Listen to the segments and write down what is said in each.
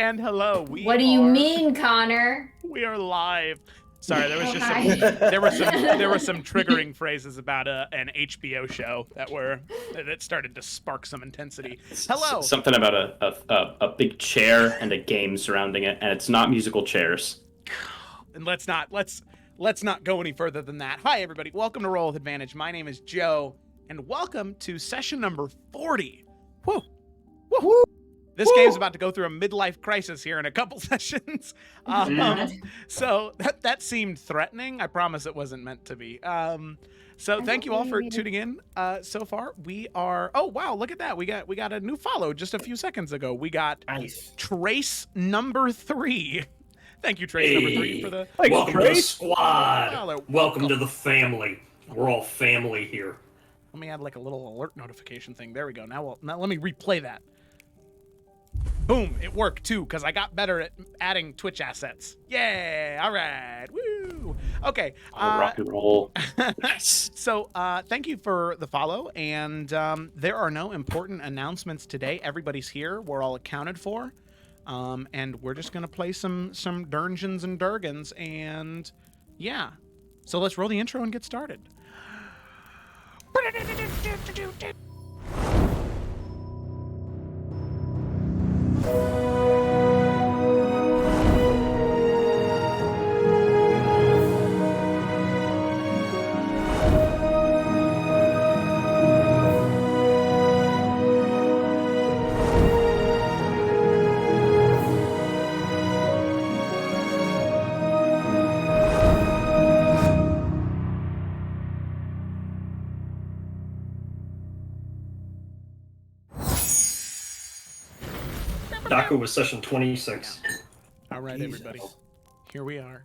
and hello. What do you mean, Connor? We are live. Sorry, there was just there were some triggering phrases about an HBO show that started to spark some intensity. Hello. Something about a big chair and a game surrounding it, and it's not musical chairs. And let's not go any further than that. Hi everybody. Welcome to Roll with Advantage. My name is Joe, and welcome to session number 40. Woo. Woo. Woo. This game's about to go through a midlife crisis here in a couple sessions. So that seemed threatening. I promise it wasn't meant to be. So thank you all for tuning in so far. We are... Oh, wow, look at that. We got a new follow just a few seconds ago. We got Trace number 3. Thank you, Trace number 3, for the... Welcome to the squad. Welcome to the family. We're all family here. Let me add like a little alert notification thing. There we go. Now let me replay that. Boom, it worked too, because I got better at adding Twitch assets. Yay, all right, woo. Okay. Rock and roll. So thank you for the follow, and there are no important announcements today. Everybody's here, we're all accounted for, and we're just gonna play some Dungeons and Dragons, and yeah. So let's roll the intro and get started. Daco was session 26. All right, everybody. Here we are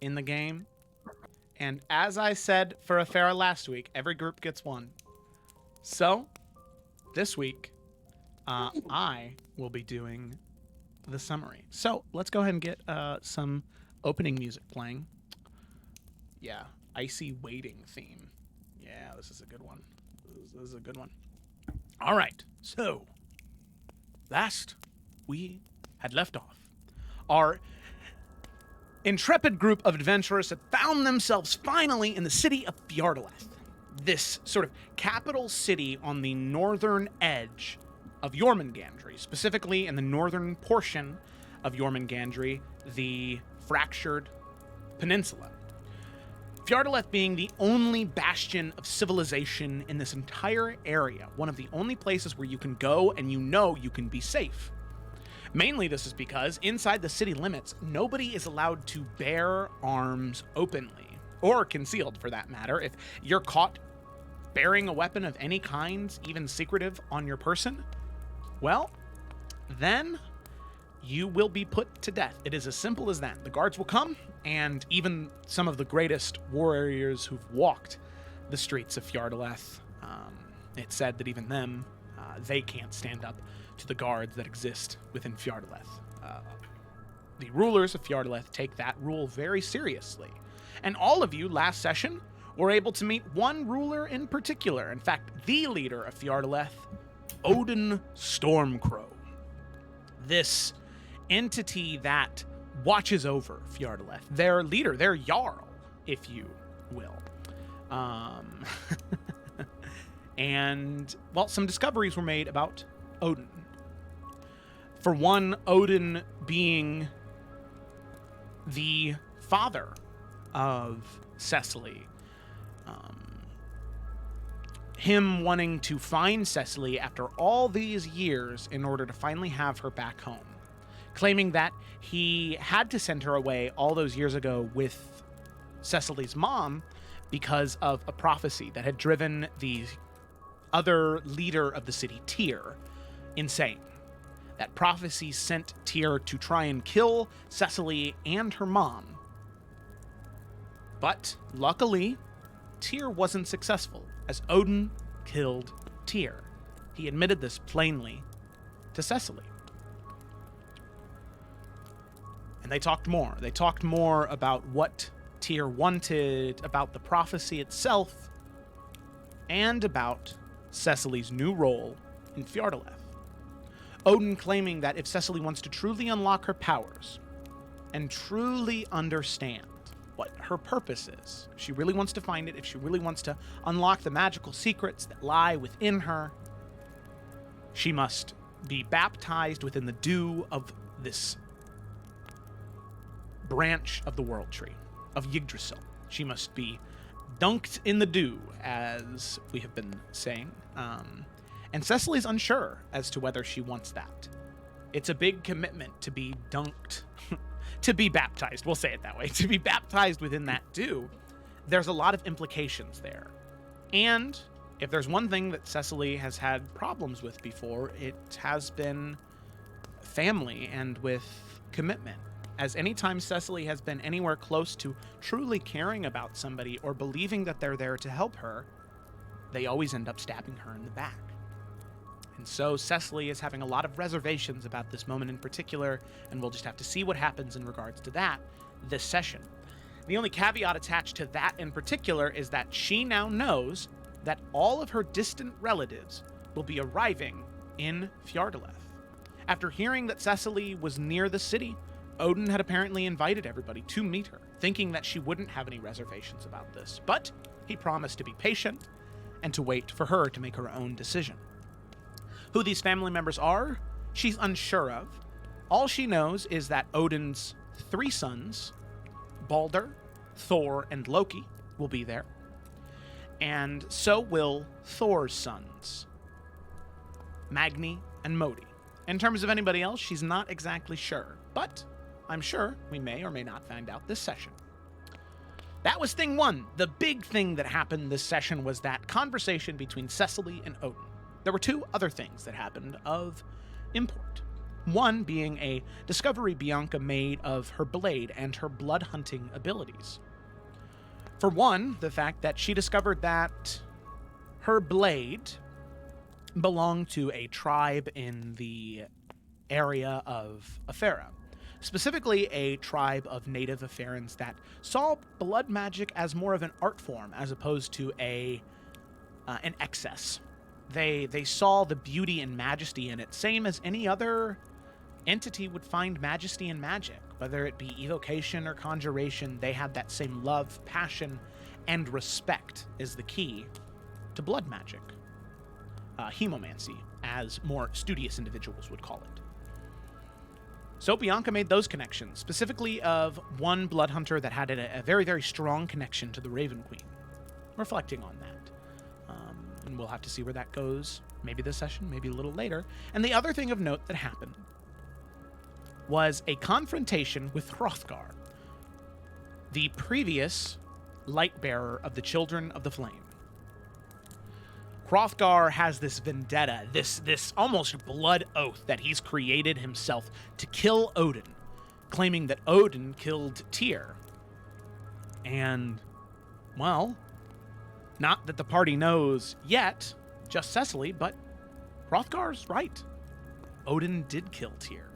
in the game. And as I said for Afera last week, every group gets one. So this week, I will be doing the summary. So let's go ahead and get some opening music playing. Yeah, Icy Waiting theme. Yeah, this is a good one. This is a good one. All right, so... Last we had left off, our intrepid group of adventurers had found themselves finally in the city of Fjardeleth, this sort of capital city on the northern edge of Jormungandry, specifically in the northern portion of Jormungandry, the fractured peninsula. Fjardeleth being the only bastion of civilization in this entire area, one of the only places where you can go and you know you can be safe. Mainly this is because inside the city limits, nobody is allowed to bear arms openly, or concealed for that matter. If you're caught bearing a weapon of any kind, even secretive, on your person, well, then you will be put to death. It is as simple as that. The guards will come, and even some of the greatest warriors who've walked the streets of Fjardeleth, it's said that even them, they can't stand up to the guards that exist within Fjardeleth. The rulers of Fjardeleth take that rule very seriously. And all of you last session were able to meet one ruler in particular. In fact, the leader of Fjardeleth, Odin Stormcrow. This entity that watches over Fjardeleth, their leader, their Jarl, if you will. And, well, some discoveries were made about Odin. For one, Odin being the father of Cecily. Him wanting to find Cecily after all these years in order to finally have her back home. Claiming that he had to send her away all those years ago with Cecily's mom because of a prophecy that had driven the other leader of the city, Tyr, insane. That prophecy sent Tyr to try and kill Cecily and her mom. But luckily, Tyr wasn't successful, as Odin killed Tyr. He admitted this plainly to Cecily. And they talked more. They talked more about what Tyr wanted, about the prophecy itself, and about Cecily's new role in Fjardeleth. Odin claiming that if Cecily wants to truly unlock her powers and truly understand what her purpose is, if she really wants to find it, if she really wants to unlock the magical secrets that lie within her, she must be baptized within the dew of this branch of the world tree, of Yggdrasil. She must be dunked in the dew, as we have been saying. And Cecily's unsure as to whether she wants that. It's a big commitment to be dunked, to be baptized, we'll say it that way, to be baptized within that dew. There's a lot of implications there. And if there's one thing that Cecily has had problems with before, it has been family and with commitment. As anytime Cecily has been anywhere close to truly caring about somebody or believing that they're there to help her, they always end up stabbing her in the back. And so Cecily is having a lot of reservations about this moment in particular, and we'll just have to see what happens in regards to that this session. The only caveat attached to that in particular is that she now knows that all of her distant relatives will be arriving in Fjardeleth. After hearing that Cecily was near the city, Odin had apparently invited everybody to meet her, thinking that she wouldn't have any reservations about this. But he promised to be patient and to wait for her to make her own decision. Who these family members are, she's unsure of. All she knows is that Odin's 3 sons, Balder, Thor, and Loki, will be there. And so will Thor's sons, Magni and Modi. In terms of anybody else, she's not exactly sure, but I'm sure we may or may not find out this session. That was thing 1. The big thing that happened this session was that conversation between Cecily and Odin. There were 2 other things that happened of import. One being a discovery Bianca made of her blade and her blood hunting abilities. For one, the fact that she discovered that her blade belonged to a tribe in the area of Afera. Specifically, a tribe of native Aferans that saw blood magic as more of an art form as opposed to an excess. They saw the beauty and majesty in it, same as any other entity would find majesty in magic. Whether it be evocation or conjuration, they had that same love, passion, and respect is the key to blood magic. Hemomancy, as more studious individuals would call it. So Bianca made those connections, specifically of one blood hunter that had a very, very strong connection to the Raven Queen. Reflecting on that. And we'll have to see where that goes, maybe this session, maybe a little later. And the other thing of note that happened was a confrontation with Hrothgar, the previous light bearer of the Children of the Flame. Hrothgar has this vendetta, this almost blood oath that he's created himself to kill Odin, claiming that Odin killed Tyr. And, well, not that the party knows yet, just Cecily, but Hrothgar's right. Odin did kill Tyr.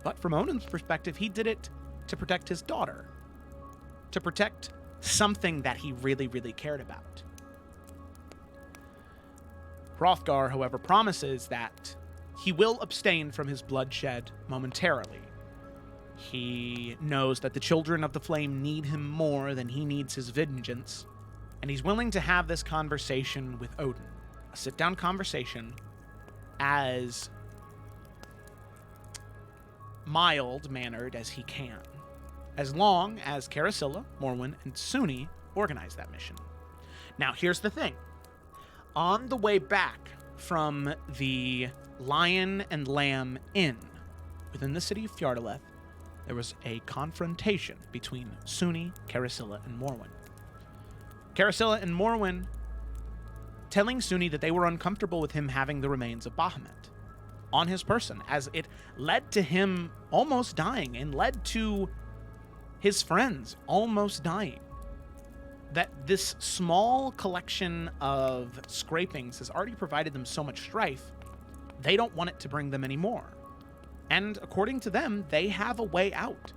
But from Odin's perspective, he did it to protect his daughter. To protect something that he really, really cared about. Rothgar, however, promises that he will abstain from his bloodshed momentarily. He knows that the Children of the Flame need him more than he needs his vengeance, and he's willing to have this conversation with Odin. A sit-down conversation as mild-mannered as he can, as long as Caricilla, Morwen, and Sunni organize that mission. Now, here's the thing. On the way back from the Lion and Lamb Inn within the city of Fjardeleth, there was a confrontation between Sunni, Caricilla, and Morwen. Caricilla and Morwen telling Sunni that they were uncomfortable with him having the remains of Bahamut on his person, as it led to him almost dying and led to his friends almost dying. That this small collection of scrapings has already provided them so much strife, they don't want it to bring them any more. And according to them, they have a way out.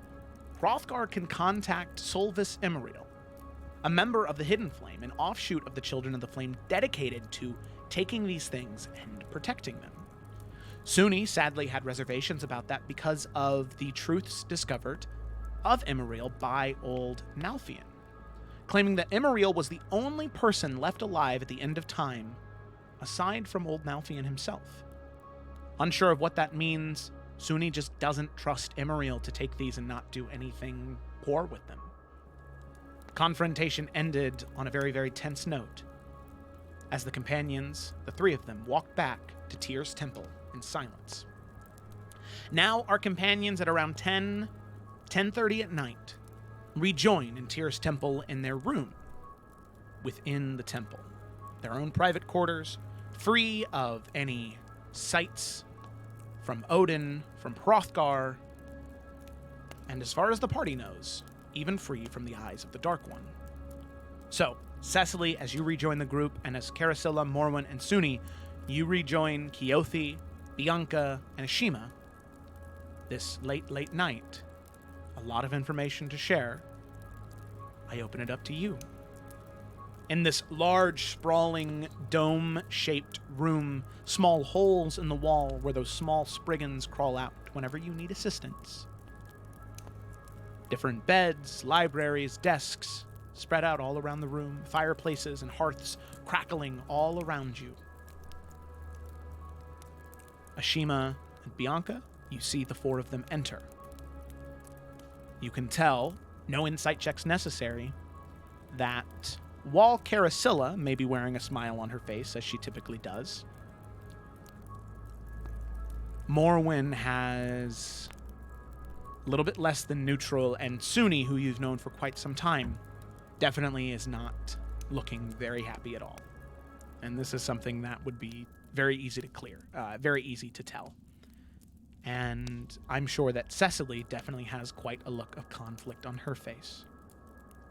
Hrothgar can contact Solvis Imariel, a member of the Hidden Flame, an offshoot of the Children of the Flame dedicated to taking these things and protecting them. Sunni sadly had reservations about that because of the truths discovered of Imariel by old Nalfian, claiming that Imariel was the only person left alive at the end of time, aside from old Nalfian himself. Unsure of what that means, Sunni just doesn't trust Imariel to take these and not do anything poor with them. Confrontation ended on a very, very tense note, as the companions, the three of them, walked back to Tyr's temple in silence. Now our companions at around 10:30 at night rejoin in Tyr's temple in their room within the temple, their own private quarters, free of any sights from Odin, from Hrothgar, and as far as the party knows, even free from the eyes of the Dark One. So, Cecily, as you rejoin the group, and as Caricilla, Morwen, and Sunni, you rejoin Keothi, Bianca, and Ashima this late night. A lot of information to share. I open it up to you. In this large, sprawling, dome-shaped room, small holes in the wall where those small spriggans crawl out whenever you need assistance. Different beds, libraries, desks, spread out all around the room, fireplaces and hearths crackling all around you. Ashima and Bianca, you see the four of them enter. You can tell, no insight checks necessary, that while Caricilla may be wearing a smile on her face, as she typically does, Morwen has a little bit less than neutral, and Sunni, who you've known for quite some time, definitely is not looking very happy at all. And this is something that would be very easy to clear, very easy to tell. And I'm sure that Cecily definitely has quite a look of conflict on her face.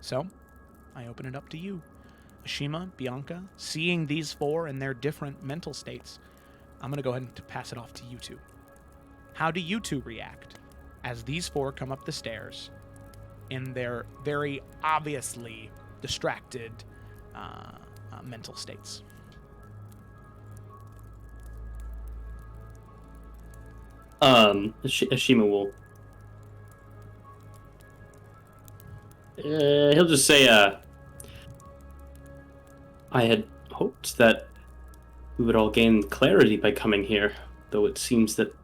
So, I open it up to you. Ashima, Bianca, seeing these four in their different mental states, I'm going to go ahead and pass it off to you two. How do you two react as these four come up the stairs in their very obviously distracted mental states? Ashima will. He'll just say, I had hoped that we would all gain clarity by coming here, though it seems that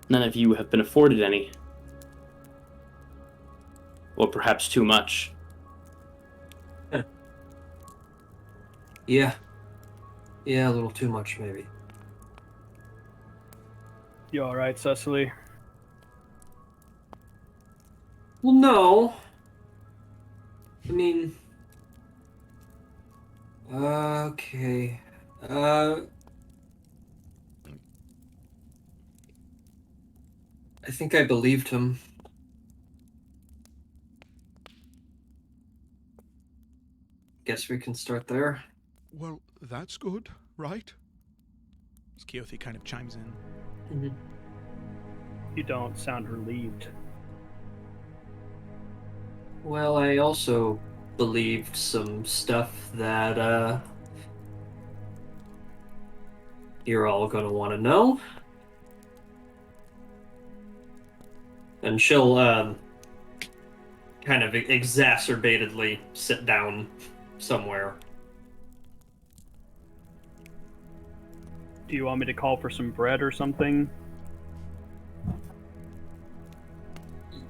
none of you have been afforded any. Or perhaps too much. Yeah. Yeah, a little too much, maybe. You alright, Cecily? Well, no. I mean... Okay. I think I believed him. Guess we can start there. Well, that's good, right? As Keothi kind of chimes in. Mm-hmm. You don't sound relieved. Well, I also believed some stuff that, you're all gonna want to know. And she'll, kind of exacerbatedly sit down somewhere. Do you want me to call for some bread or something?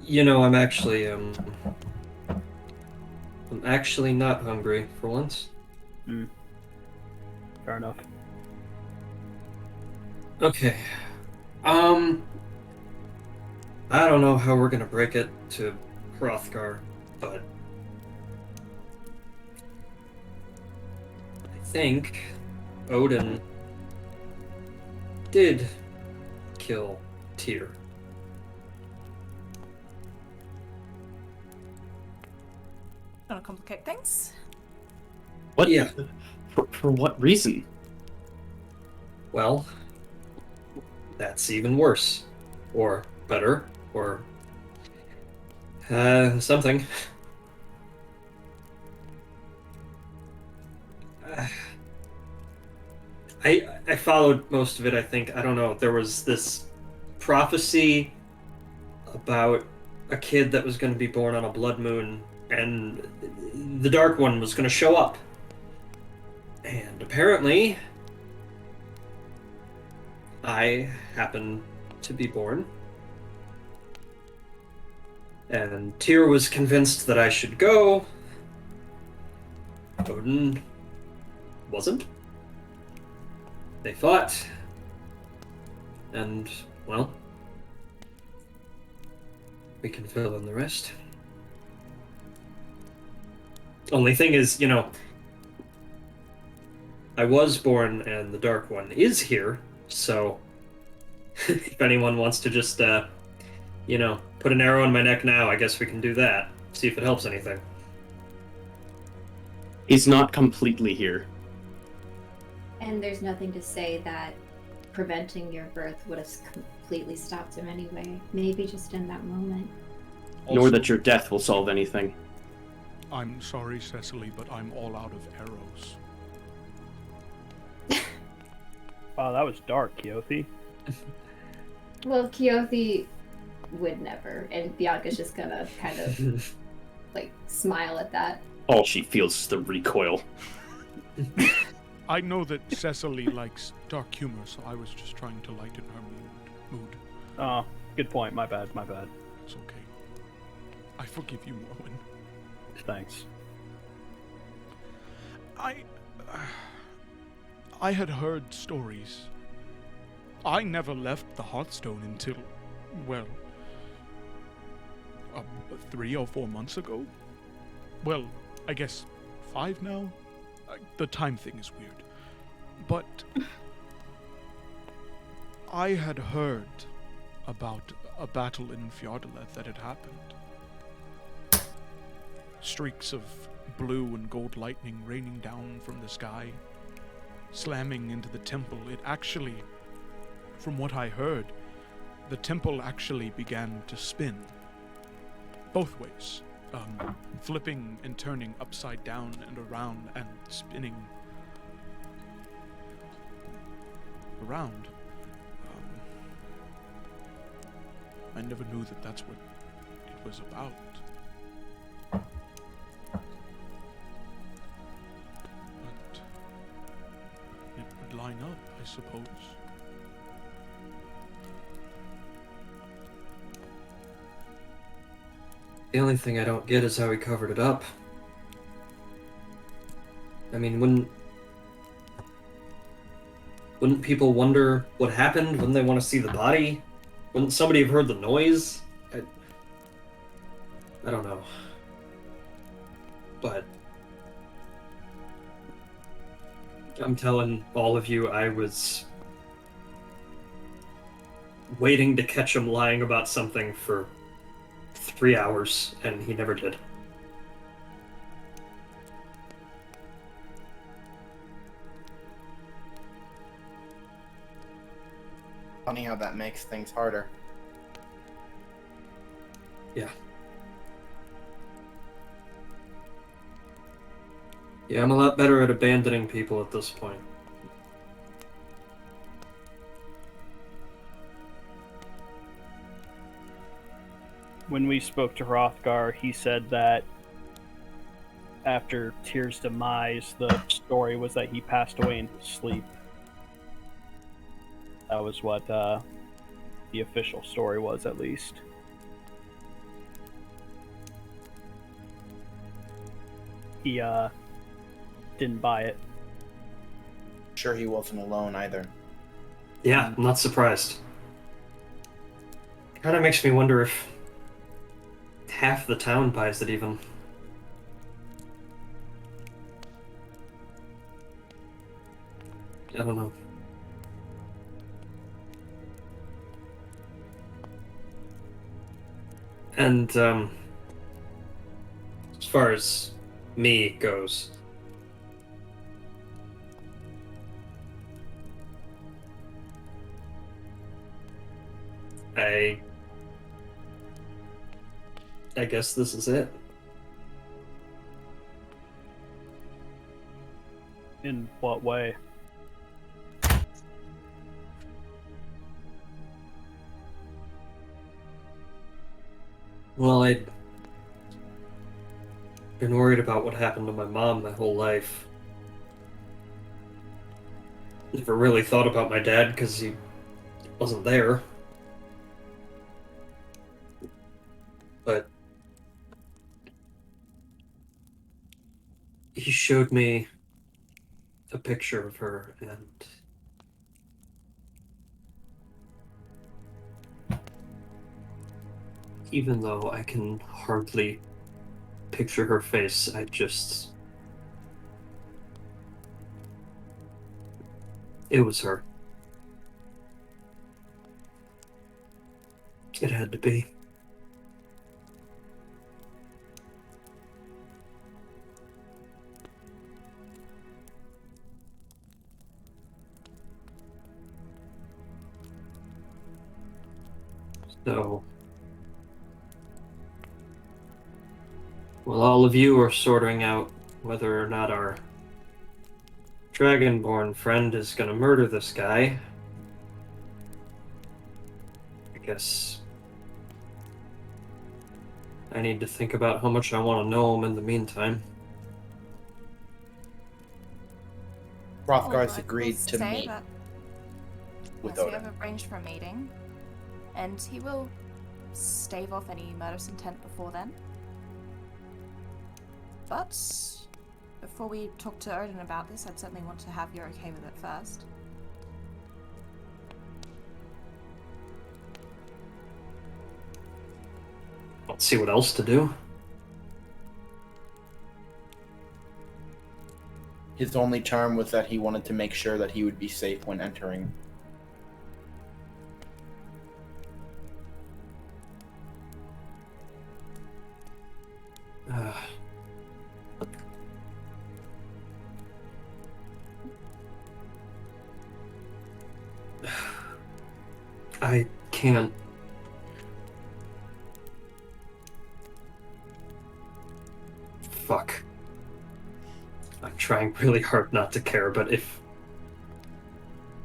You know, I'm actually not hungry for once. Fair enough. Okay. I don't know how we're gonna break it to Hrothgar, but I think Odin did kill Tyr. Don't complicate things. What? Yeah. For what reason? Well, that's even worse. Or better. Or... something. I followed most of it, I think. I don't know. There was this prophecy about a kid that was going to be born on a blood moon, and the Dark One was going to show up. And apparently, I happen to be born. And Tyr was convinced that I should go. Odin wasn't. They fought. And, well, we can fill in the rest. Only thing is, you know, I was born and the Dark One is here, so if anyone wants to just, you know, put an arrow in my neck now, I guess we can do that. See if it helps anything. He's not completely here. And there's nothing to say that preventing your birth would have completely stopped him anyway. Maybe just in that moment. Nor that your death will solve anything. I'm sorry, Cecily, but I'm all out of arrows. Wow, that was dark, Keothi. Well, Keothi would never, and Bianca's just gonna kind of like smile at that. All she feels is the recoil. I know that Cecily likes dark humor, so I was just trying to lighten her mood. Oh, good point. My bad. It's okay. I forgive you, Morwen. Thanks. I had heard stories. I never left the Hearthstone until, well, 3 or 4 months ago. Well, I guess 5 now? The time thing is weird. But I had heard about a battle in Fjordaleth that had happened. Streaks of blue and gold lightning raining down from the sky, slamming into the temple. It actually, from what I heard, the temple actually began to spin. Both ways. Flipping and turning upside down and around and spinning around. I never knew that that's what it was about. But it would line up, I suppose. The only thing I don't get is how he covered it up. I mean, wouldn't people wonder what happened? Wouldn't they want to see the body? Wouldn't somebody have heard the noise? I don't know. But I'm telling all of you, I was waiting to catch him lying about something for 3 hours, and he never did. Funny how that makes things harder. Yeah. Yeah, I'm a lot better at abandoning people at this point. When we spoke to Hrothgar, he said that after Tyr's demise, the story was that he passed away in his sleep. That was what the official story was, at least. He didn't buy it. Sure, he wasn't alone either. Yeah, I'm not surprised. Kind of makes me wonder if half the town buys it even. I don't know. And as far as me goes, I guess this is it. In what way? Well, I'd been worried about what happened to my mom my whole life. Never really thought about my dad because he wasn't there. But he showed me a picture of her, and even though I can hardly picture her face, it was her. It had to be. So, while all of you are sorting out whether or not our Dragonborn friend is gonna murder this guy, I guess I need to think about how much I want to know him in the meantime. Hrothgar's agreed to meet That, with yes, we Odin. have arranged for a meeting, and he will stave off any murderous intent before then. But before we talk to Odin about this, I'd certainly want to have you okay with it first. Let's see what else to do. His only charm was that he wanted to make sure that he would be safe when entering. I can't. Fuck. I'm trying really hard not to care, but if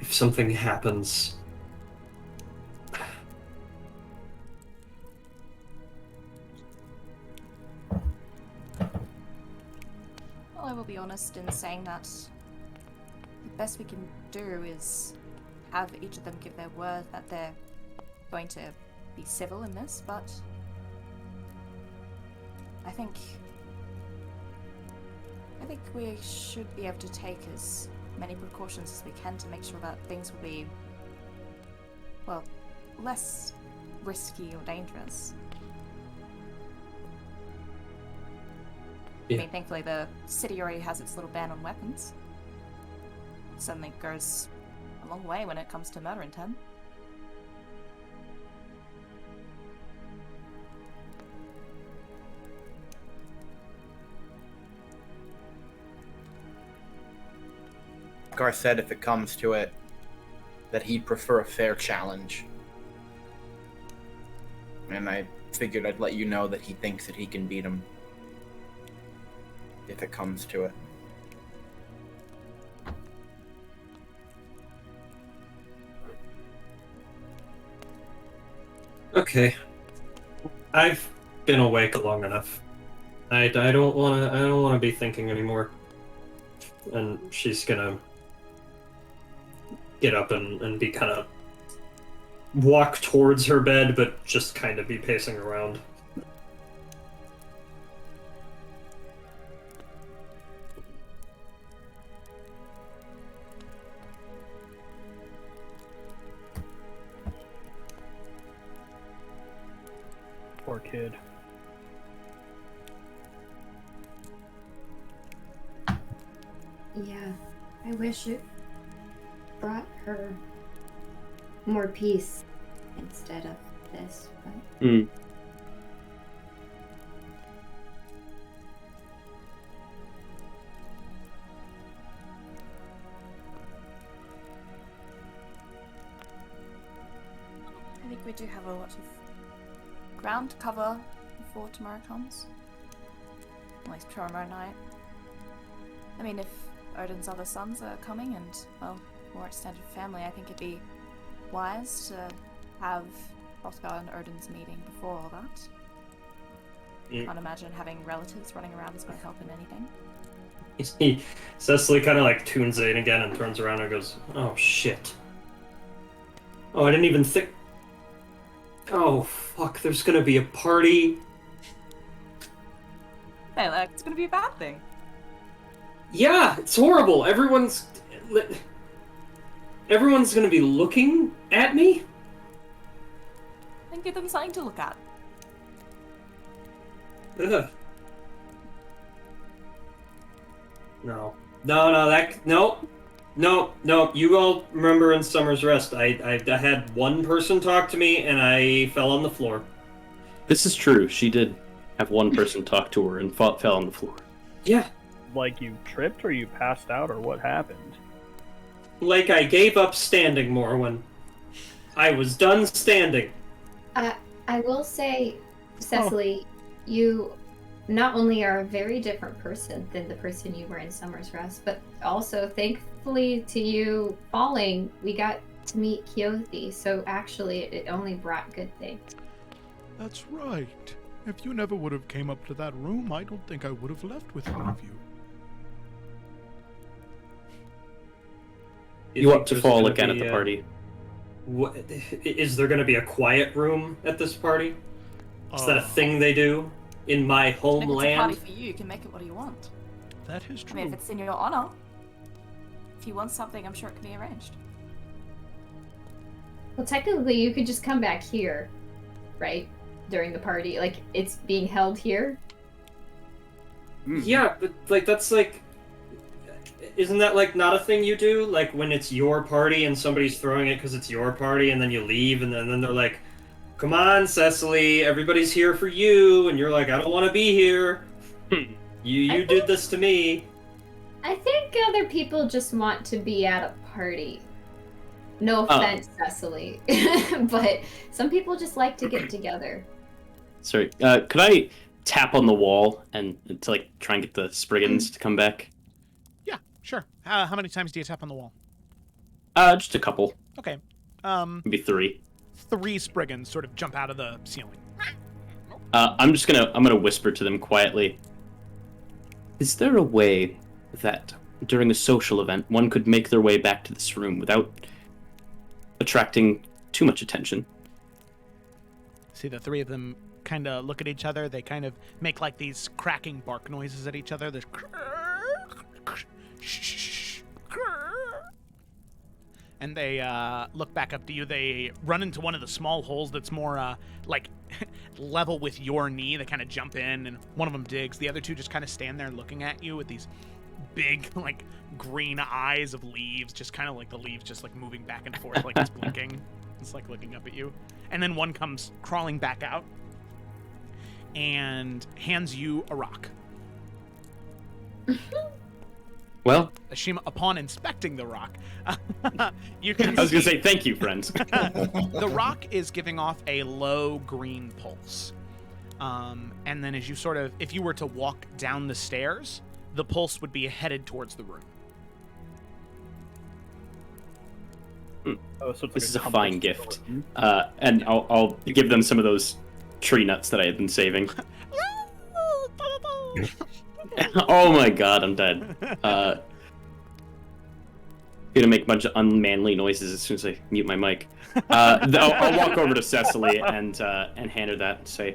something happens, Well, I will be honest in saying that the best we can do is have each of them give their word that they're going to be civil in this, but I think we should be able to take as many precautions as we can to make sure that things will be, well, less risky or dangerous. Yeah. I mean, thankfully the city already has its little ban on weapons. Certainly goes a long way when it comes to murder intent. Gar said if it comes to it, that he'd prefer a fair challenge. And I figured I'd let you know that he thinks that he can beat him. If it comes to it. okay. I've been awake long enough. I don't wanna be thinking anymore. And she's gonna get up and be kind of walk towards her bed, but just kind of be pacing around. Poor kid. Yeah, I wish it brought her more peace instead of this, but I think we do have a lot of ground to cover before tomorrow comes. At least tomorrow night. I mean, if Odin's other sons are coming and, well, more extended family, I think it'd be wise to have Rothgar and Odin's meeting before all that. Can't imagine having relatives running around is going to help in anything. Cecily kind of like tunes it in again and turns around and goes, "Oh shit! Oh, I didn't even think. Oh fuck! There's gonna be a party. Hey, look, it's going to be a bad thing. Yeah, it's horrible. Everyone's gonna be looking at me. Then give them something to look at. Ugh. No. You all remember in Summer's Rest, I had one person talk to me and I fell on the floor. This is true. She did have one person talk to her and fell on the floor. Yeah. Like you tripped or you passed out or what happened? Like I gave up standing, Morwen. I was done standing. I will say, Cecily, you not only are a very different person than the person you were in Summer's Rest, but also, thankfully to you falling, we got to meet Keothi, so actually it only brought good things. That's right. If you never would have came up to that room, I don't think I would have left with any of you. You think ought to there's fall gonna again be, at the party. What, is there going to be a quiet room at this party? Is that a thing they do in my If it's a homeland? party for you, you can make it what you want. That is I true. mean, if it's in your honor, if you want something, I'm sure it can be arranged. Well, technically, you could just come back here, right? During the party. Like, it's being held here. Yeah, but like that's like, isn't that like not a thing you do? Like when it's your party and somebody's throwing it because it's your party, and then you leave, and then they're like, "Come on, Cecily, everybody's here for you," and you're like, "I don't want to be here. You did this to me." I think other people just want to be at a party. No offense, Cecily, but some people just like to get together. Sorry, could I tap on the wall and to like try and get the Spriggans to come back? Yeah, sure. How many times do you tap on the wall? Just a couple, Okay. maybe 3. 3 Spriggans sort of jump out of the ceiling. I'm gonna whisper to them quietly. Is there a way that during a social event one could make their way back to this room without attracting too much attention? See the 3 of them kind of look at each other. They kind of make like these cracking bark noises at each other. There's and they look back up to you. They run into one of the small holes that's more like level with your knee. They kind of jump in, and one of them digs. The other 2 just kind of stand there looking at you with these big, like, green eyes of leaves, just kind of like the leaves just like moving back and forth like it's blinking. It's like looking up at you. And then one comes crawling back out and hands you a rock. Well, Ashima, upon inspecting the rock, you can I was gonna see say thank you, friends. the rock is giving off a low green pulse. And then as you sort of, if you were to walk down the stairs, the pulse would be headed towards the room. Oh, so it's This like is a compass fine or gift. something. And I'll give them some of those tree nuts that I had been saving. Oh my god, I'm dead. Gonna make a bunch of unmanly noises as soon as I mute my mic. I'll walk over to Cecily and hand her that and say,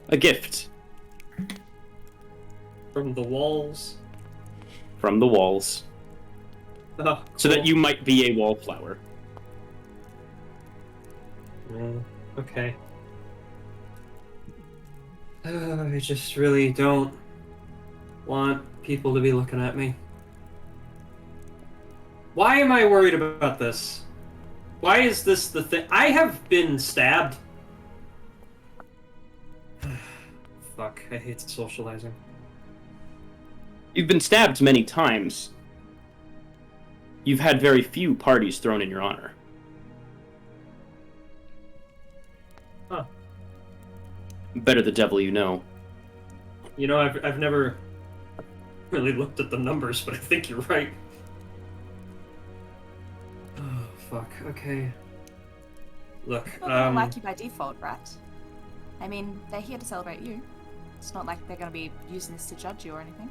"A gift From the walls. from the walls, Oh, so that cool. you might be a wallflower." Okay. I just really don't want people to be looking at me. Why am I worried about this? Why is this the thing? I have been stabbed. Fuck, I hate socializing. You've been stabbed many times. You've had very few parties thrown in your honor. Huh. Better the devil you know. You know, I've never really looked at the numbers, but I think you're right. Oh, fuck, okay. Look, Well, they'll like you by default, right? I mean, they're here to celebrate you. It's not like they're going to be using this to judge you or anything.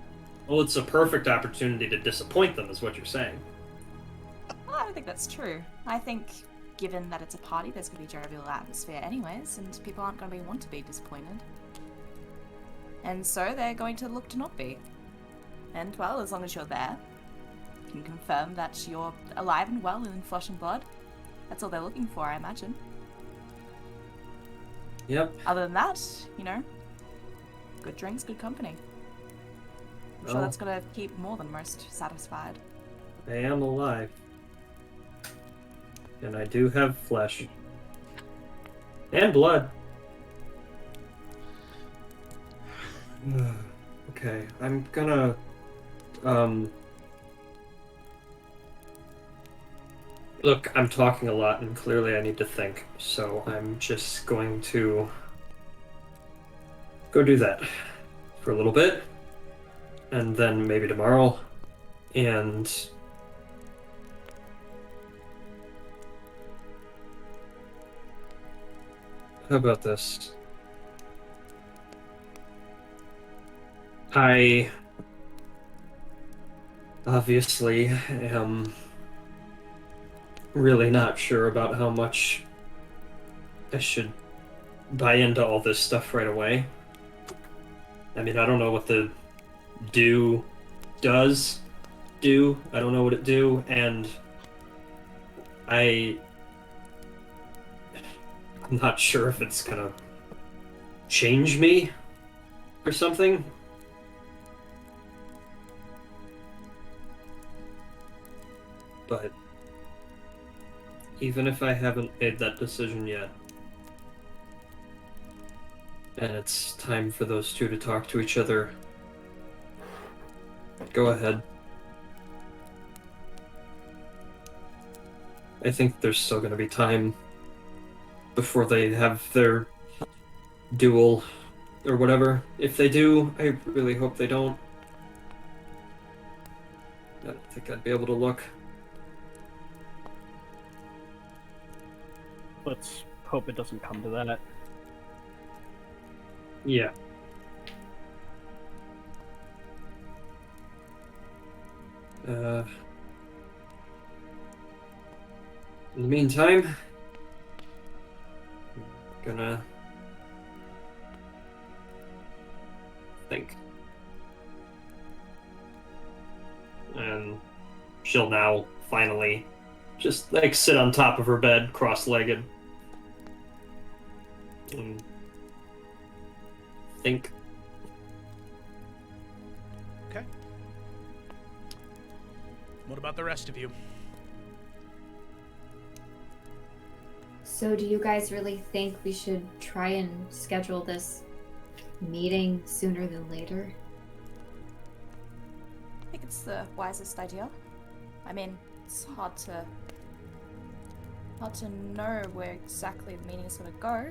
Well, it's a perfect opportunity to disappoint them, is what you're saying. Well, I don't think that's true. I think, given that it's a party, there's going to be a jovial atmosphere anyways, and people aren't going to want to be disappointed. And so they're going to look to not be. And, well, as long as you're there, you can confirm that you're alive and well and in flesh and blood. That's all they're looking for, I imagine. Yep. Other than that, you know, good drinks, good company. I'm sure that's going to keep more than most satisfied. I am alive. And I do have flesh. And blood. Okay, I'm gonna... Look, I'm talking a lot, and clearly I need to think, so I'm just going to go do that for a little bit, and then maybe tomorrow, and how about this? I obviously am really not sure about how much I should buy into all this stuff right away. I mean, I don't know what the does do. I don't know what it do, and I'm not sure if it's gonna change me or something. But even if I haven't made that decision yet, and it's time for those two to talk to each other, go ahead. I think there's still going to be time before they have their duel or whatever. If they do, I really hope they don't. I don't think I'd be able to look. Let's hope it doesn't come to that. Yeah. In the meantime, I'm gonna think. And she'll now finally just like sit on top of her bed, cross-legged. And think. Okay. What about the rest of you? So do you guys really think we should try and schedule this meeting sooner than later? I think it's the wisest idea. I mean, it's hard to know where exactly the meeting is going to go.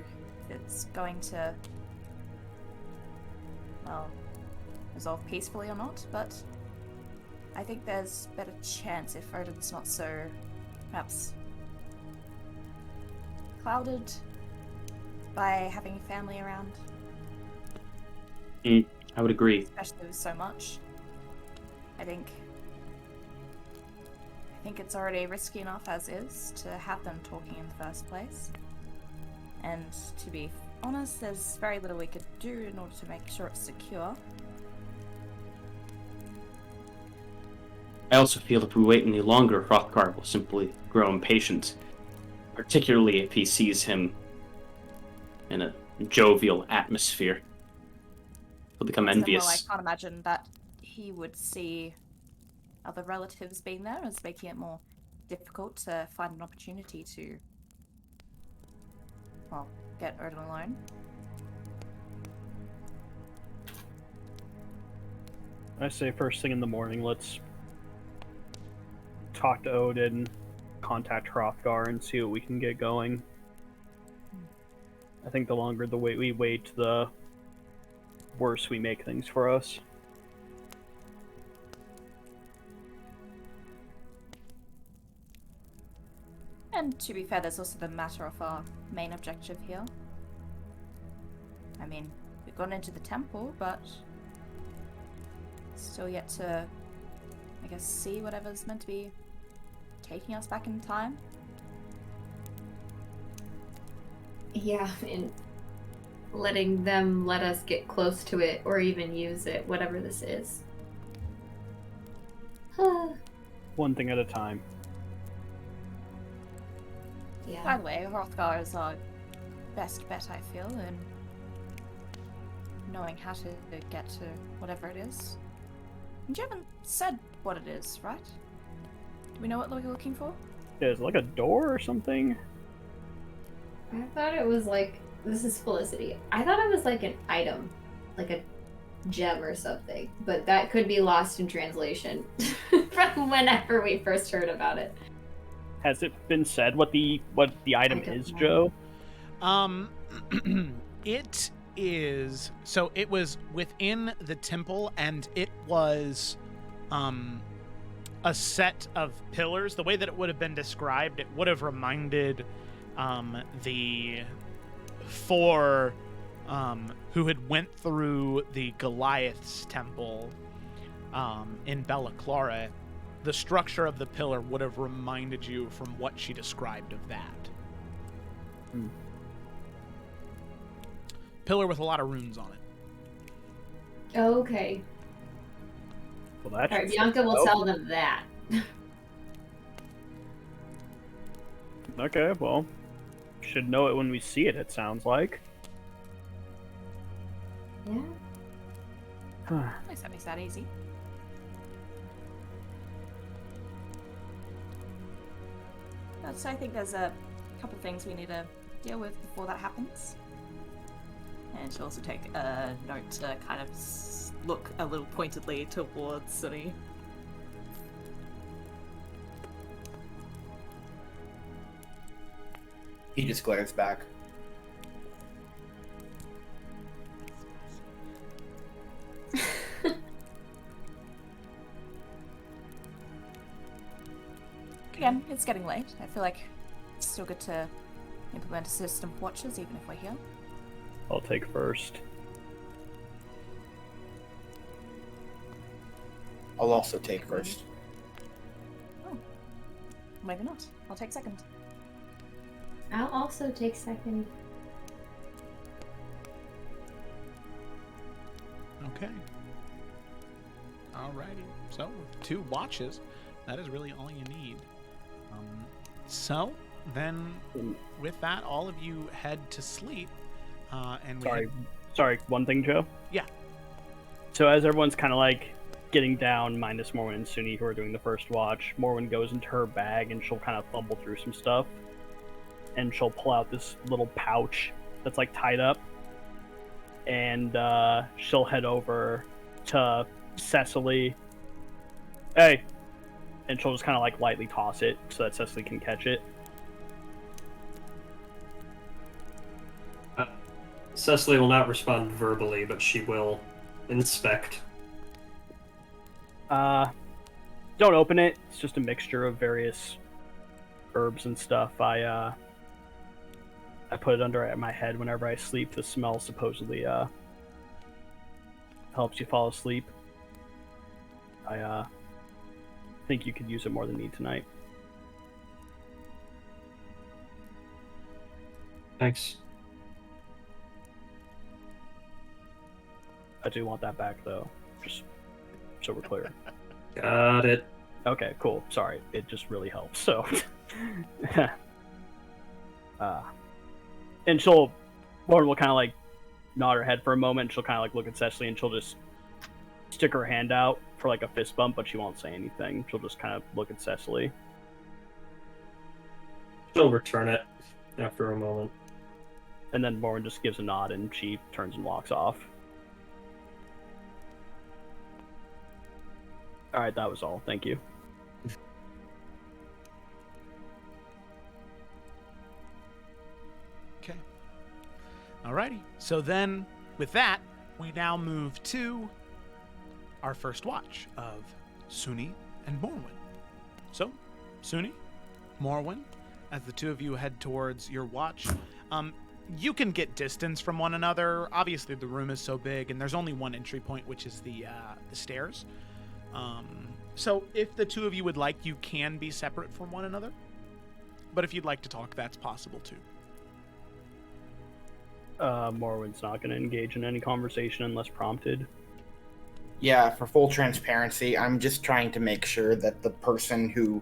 If it's going to, well, resolve peacefully or not, but I think there's a better chance if Odin's not so, perhaps, clouded by having family around. I would agree. Especially with so much. I think it's already risky enough as is to have them talking in the first place. And to be honest, there's very little we could do in order to make sure it's secure. I also feel if we wait any longer, Hrothgar will simply grow impatient, particularly if he sees him in a jovial atmosphere. He'll become envious. Well, I can't imagine that he would see other relatives being there as making it more difficult to find an opportunity to, well, get Odin alone. I say first thing in the morning, let's talk to Odin, contact Hrothgar, and see what we can get going. I think the longer we wait, the worse we make things for us. And to be fair, there's also the matter of our main objective here. mean, we've gone into the temple, but still yet to, I guess, see whatever's meant to be taking us back in time. Yeah, and letting them let us get close to it or even use it, whatever this is. One thing at a time. By Yeah. the way, Hrothgar is our best bet, I feel, in knowing how to get to whatever it is. And you haven't said what it is, right? Do we know what we're looking for? Is it like a door or something? I thought it was like, this is Felicity. I thought it was like an item, like a gem or something, but that could be lost in translation from whenever we first heard about it. Has it been said what the item I don't is, know. Joe? It is, so it was within the temple, and it was a set of pillars. The way that it would have been described, it would have reminded the four who had went through the Goliath's temple in Bella Clara. The structure of the pillar would have reminded you from what she described of that. Hmm. Pillar with a lot of runes on it. Okay. Well, that's Alright, Bianca will tell them that. Okay, well, should know it when we see it. It sounds like. Yeah. At least that makes that easy. So I think there's a couple things we need to deal with before that happens. And she'll also take a note to kind of look a little pointedly towards Sunni. He just glares back. Again, it's getting late. I feel like it's still good to implement a system of watches even if we're here. I'll take first. I'll also take first. Oh. Maybe not. I'll take second. I'll also take second. Okay. Alrighty. So, 2 watches. That is really all you need. So, then, with that, all of you head to sleep. And we Sorry, one thing, Joe? Yeah. So as everyone's kind of like getting down, minus Morwen and Sunni who are doing the first watch, Morwen goes into her bag and she'll kind of fumble through some stuff. And she'll pull out this little pouch that's like tied up. And she'll head over to Cecily. Hey! And she'll just kind of like lightly toss it so that Cecily can catch it. Cecily will not respond verbally, but she will inspect. Don't open it. It's just a mixture of various herbs and stuff. I put it under my head whenever I sleep. The smell supposedly helps you fall asleep. I think you could use it more than me tonight. Thanks. I do want that back though, just so we're clear. Got it. Okay, cool. Sorry, it just really helps. So, and Lauren will kind of like nod her head for a moment. She'll kind of like look at Cecily, and she'll just stick her hand out for like a fist bump, but she won't say anything. She'll just kind of look at Cecily. She'll return it after a moment. And then Lauren just gives a nod, and she turns and walks off. All right, that was all. Thank you. Okay. Alrighty. So then, with that, we now move to our first watch of Sunni and Morwen. So, Sunni, Morwen, as the two of you head towards your watch, you can get distance from one another. Obviously, the room is so big, and there's only one entry point, which is the stairs. So if the two of you would like, you can be separate from one another. But if you'd like to talk, that's possible too. Morwen's not going to engage in any conversation unless prompted. Yeah, for full transparency, I'm just trying to make sure that the person who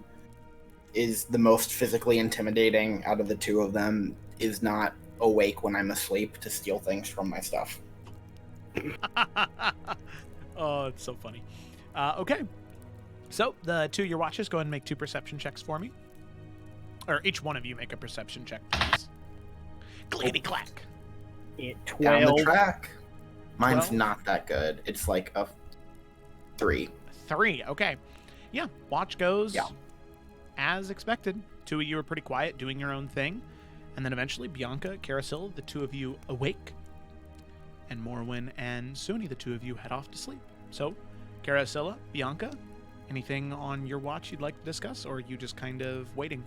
is the most physically intimidating out of the two of them is not awake when I'm asleep to steal things from my stuff. Oh, it's so funny. Okay. So, the two of your watches, go ahead and make 2 perception checks for me. Or each one of you make a perception check, please. Clickety clack. Down the 12. track. Mine's 12? not that good. It's like a 3. 3, okay. Yeah, watch goes Yeah. as expected. Two of you are pretty quiet, doing your own thing. And then eventually, Bianca, Caricilla, the two of you awake. And Morwen and Sunni, the two of you head off to sleep. So, Caricilla, Bianca, anything on your watch you'd like to discuss, or are you just kind of waiting?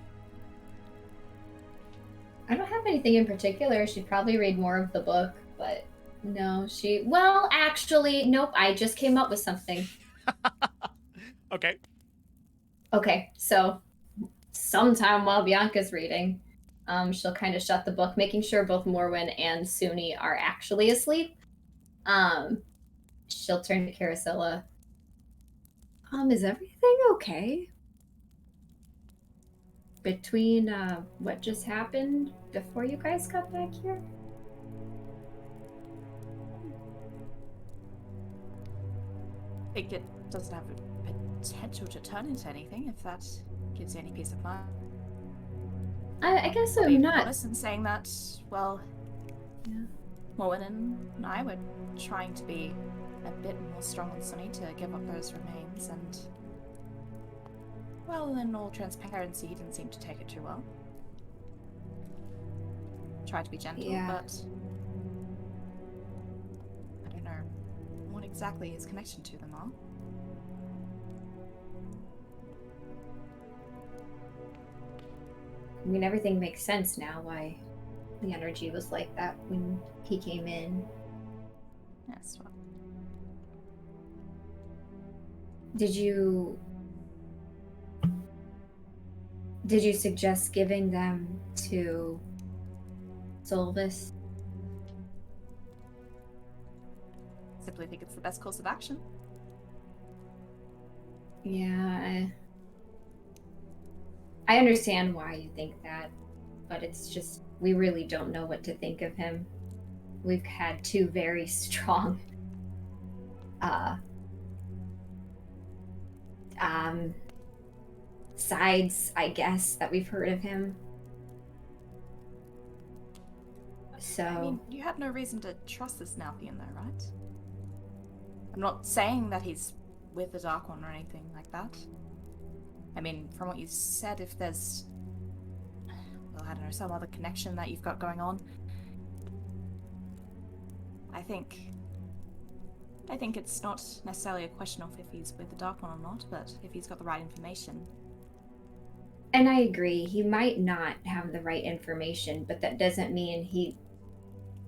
I don't have anything in particular. She'd probably read more of the book, but no, well, actually, nope, I just came up with something. Okay. Okay, so sometime while Bianca's reading, she'll kind of shut the book, making sure both Morwen and Sunni are actually asleep. She'll turn to Caricilla. Is everything okay? Between what just happened before you guys got back here? I think it doesn't have a potential to turn into anything, if that gives you any peace of mind. I guess I'll I'm be not. honest in saying that, well, Yeah. Morwen and I were trying to be a bit more strong on Sunni to give up those remains, and well, in all transparency, he didn't seem to take it too well. Tried to be gentle, Yeah. but I don't know what exactly his connection to them are. I mean, everything makes sense now why the energy was like that when he came in. Yes, well, Did you suggest giving them to Solvis? simply think it's the best course of action. Yeah, I understand why you think that, but it's just we really don't know what to think of him. We've had 2 very strong sides, I guess, that we've heard of him. So I mean, you have no reason to trust this Nalthian, though, right? I'm not saying that he's with the Dark One or anything like that. I mean, from what you said, if there's, well, I don't know, some other connection that you've got going on, I think it's not necessarily a question of if he's with the Dark One or not, but if he's got the right information. And I agree, he might not have the right information, but that doesn't mean he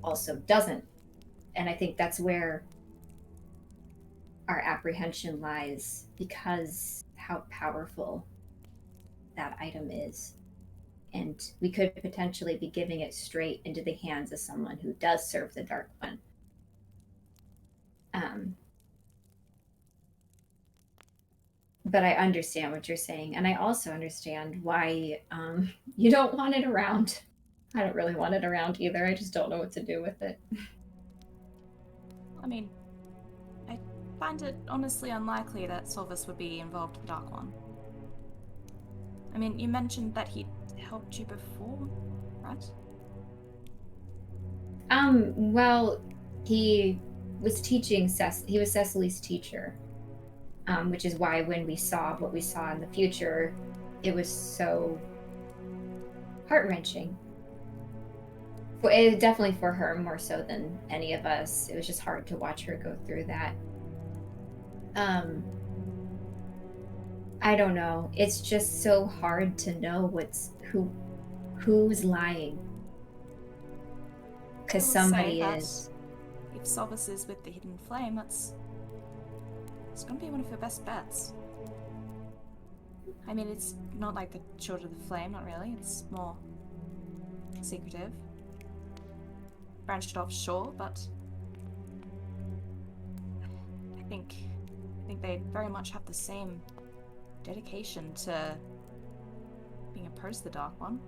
also doesn't. And I think that's where our apprehension lies, because how powerful that item is. And we could potentially be giving it straight into the hands of someone who does serve the Dark One. But I understand what you're saying, and I also understand why you don't want it around. I don't really want it around either. I just don't know what to do with it. I mean, I find it honestly unlikely that Solvis would be involved with the Dark One. I mean, you mentioned that he helped you before, right? Well, he was teaching he was Cecily's teacher. Which is why when we saw what we saw in the future, it was so heart-wrenching. Definitely for her, more so than any of us. It was just hard to watch her go through that. I don't know. It's just so hard to know who's lying. because I will somebody say that is. If Solvis is with the Hidden Flame, it's going to be one of your best bets. I mean, it's not like the Children of the Flame, not really. It's more secretive. Branched off, sure, but I think they very much have the same dedication to being opposed to the Dark One.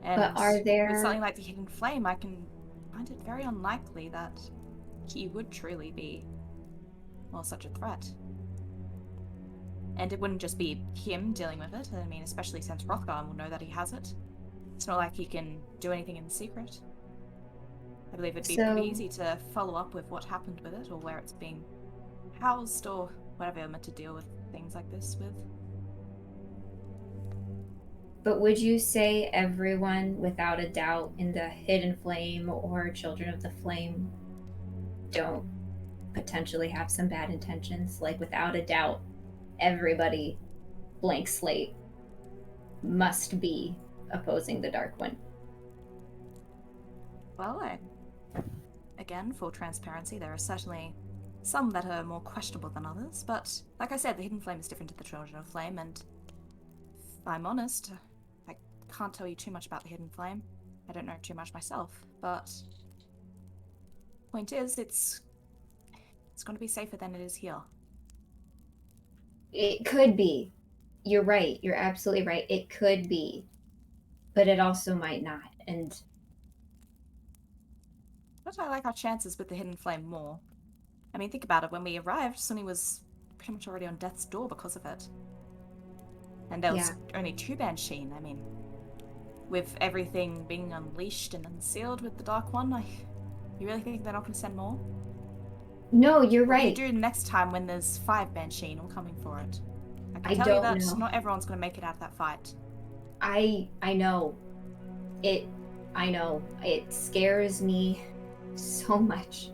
And But are there... with something like the Hidden Flame, I can find it very unlikely that he would truly be, well, such a threat. And it wouldn't just be him dealing with it. I mean, especially since Hrothgar will know that he has it. It's not like he can do anything in secret. I believe it'd be pretty easy to follow up with what happened with it, or where it's being housed, or whatever you're meant to deal with things like this with. But would you say everyone, without a doubt, in the Hidden Flame or Children of the Flame don't potentially have some bad intentions? Like, without a doubt, everybody, blank slate, must be opposing the Dark One. Well, again, full transparency, there are certainly some that are more questionable than others, but like I said, the Hidden Flame is different to the Children of Flame, and if I'm honest, I can't tell you too much about the Hidden Flame. I don't know too much myself, but point is, it's going to be safer than it is here. It could be. You're right. You're absolutely right. It could be. But it also might not. And But I like our chances with the Hidden Flame more. I mean, think about it. When we arrived, Sunni was pretty much already on death's door because of it. And there was only 2 Banshee. I mean, with everything being unleashed and unsealed with the Dark One, you really think they're not going to send more? no, you're What right. do you do next time when there's 5 Banshee all coming for it? I can I tell you don't that know. not everyone's going to make it out of that fight. I know. I know. It scares me so much.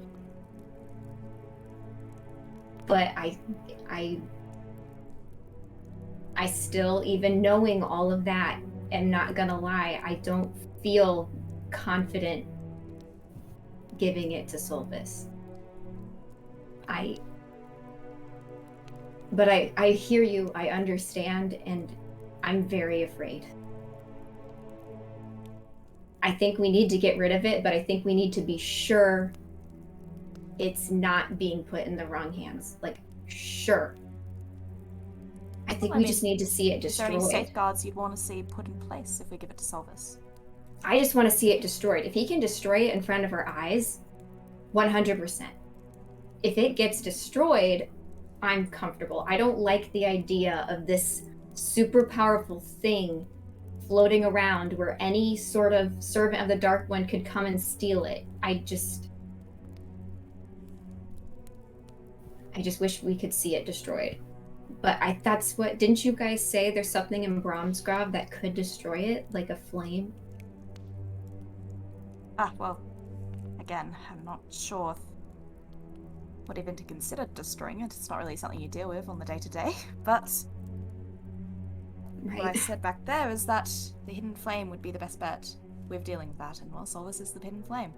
But I still, even knowing all of that, am not gonna lie, I don't feel confident giving it to Solvis. But I hear you, I understand, and I'm very afraid. I think we need to get rid of it, but I think we need to be sure it's not being put in the wrong hands. Like, sure. I think we just need to see it Is there destroyed. any safeguards you'd want to see put in place if we give it to Solvis? I just want to see it destroyed. If he can destroy it in front of our eyes, 100%. If it gets destroyed, I'm comfortable. I don't like the idea of this super powerful thing floating around where any sort of servant of the Dark One could come and steal it. I just wish we could see it destroyed. But that's what, didn't you guys say there's something in Brahmsgrove that could destroy it, like a flame? Well, again, I'm not sure what even to consider destroying it. It's not really something you deal with on the day-to-day, but Right. what I said back there is that the Hidden Flame would be the best bet with dealing with that, and well, Solvis is the Hidden Flame.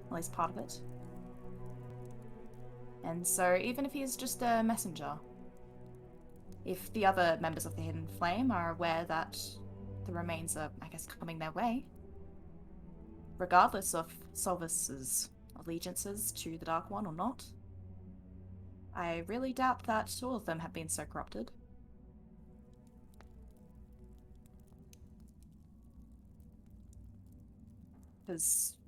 At least part of it. And so, even if he's just a messenger, if the other members of the Hidden Flame are aware that the remains are, I guess, coming their way, regardless of Solvis's allegiances to the Dark One or not, I really doubt that all of them have been so corrupted. Because,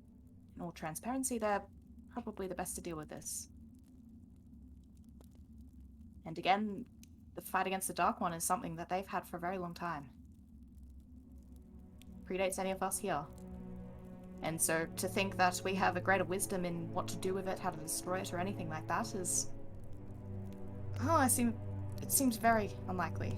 in all transparency, they're probably the best to deal with this. And again, the fight against the Dark One is something that they've had for a very long time. Predates any of us here. And so to think that we have a greater wisdom in what to do with it, how to destroy it, or anything like that is... Oh, it seems very unlikely.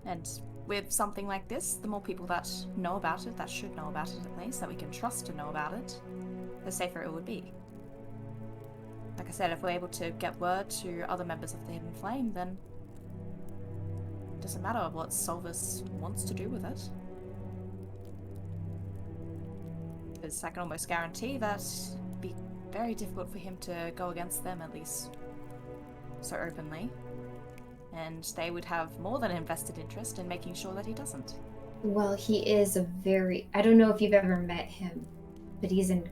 And with something like this, the more people that know about it, that should know about it at least, that we can trust to know about it, the safer it would be. Like I said, if we're able to get word to other members of the Hidden Flame, then just a matter of what Solvus wants to do with it. Because I can almost guarantee that it'd be very difficult for him to go against them, at least so openly. And they would have more than an invested interest in making sure that he doesn't. Well, he is I don't know if you've ever met him, but he's an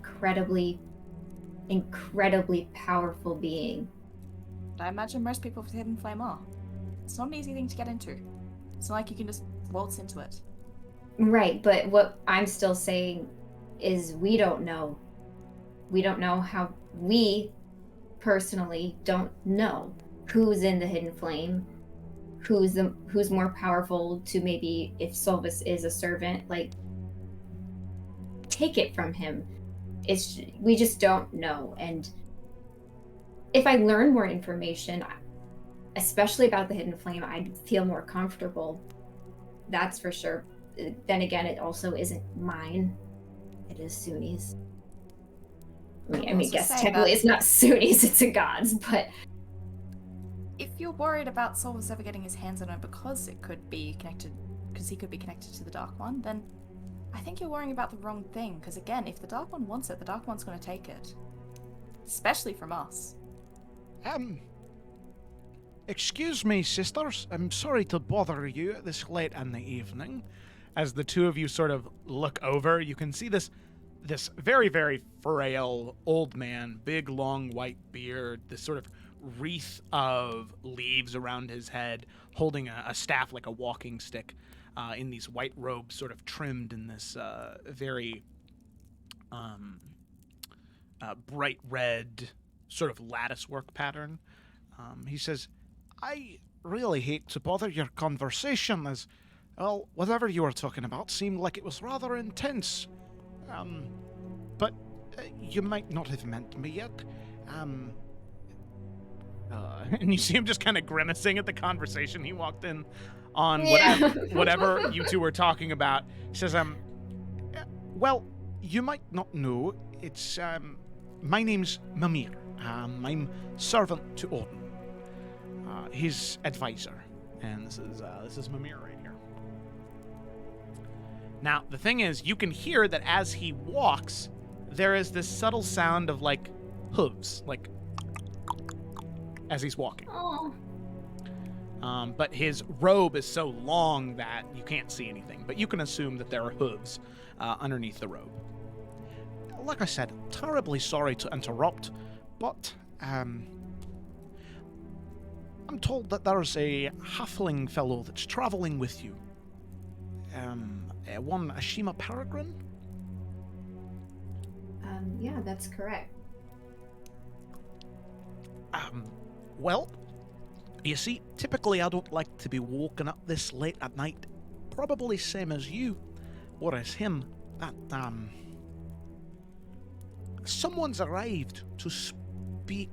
incredibly powerful being. But I imagine most people with Hidden Flame are. It's not an easy thing to get into. It's not like you can just waltz into it. Right, but what I'm still saying is we don't know. We don't know how we personally don't know who's in the Hidden Flame, who's more powerful to maybe, if Solvus is a servant, like, take it from him. We just don't know. And if I learn more information, especially about the Hidden Flame, I'd feel more comfortable. That's for sure. Then again, it also isn't mine. It is Sunni's. I mean, guess technically it's not Sunni's, it's a god's, but... If you're worried about Solvus ever getting his hands on it because it could be connected, because he could be connected to the Dark One, then I think you're worrying about the wrong thing. Because again, if the Dark One wants it, the Dark One's going to take it. Especially from us. Excuse me, sisters. I'm sorry to bother you at this late in the evening. As the two of you sort of look over, you can see this very, very frail old man, big, long, white beard, this sort of wreath of leaves around his head, holding a staff like a walking stick, in these white robes sort of trimmed in this very bright red sort of lattice work pattern. He says, I really hate to bother your conversation, as, well, whatever you were talking about seemed like it was rather intense. But you might not have met me yet. And you see him just kind of grimacing at the conversation he walked in on, whatever you two were talking about. He says, well, you might not know, it's, my name's Mimir. I'm servant to Odin, his advisor. And this is Mimir right here. Now, the thing is, you can hear that as he walks, there is this subtle sound of, like, hooves, like, as he's walking. Oh. But his robe is so long that you can't see anything, but you can assume that there are hooves underneath the robe. Like I said, terribly sorry to interrupt, but I'm told that there's a halfling fellow that's traveling with you. One Ashima Peregrine? Yeah, that's correct. Well, you see, typically I don't like to be woken up this late at night. Probably same as you, or as him, but, someone's arrived to speak.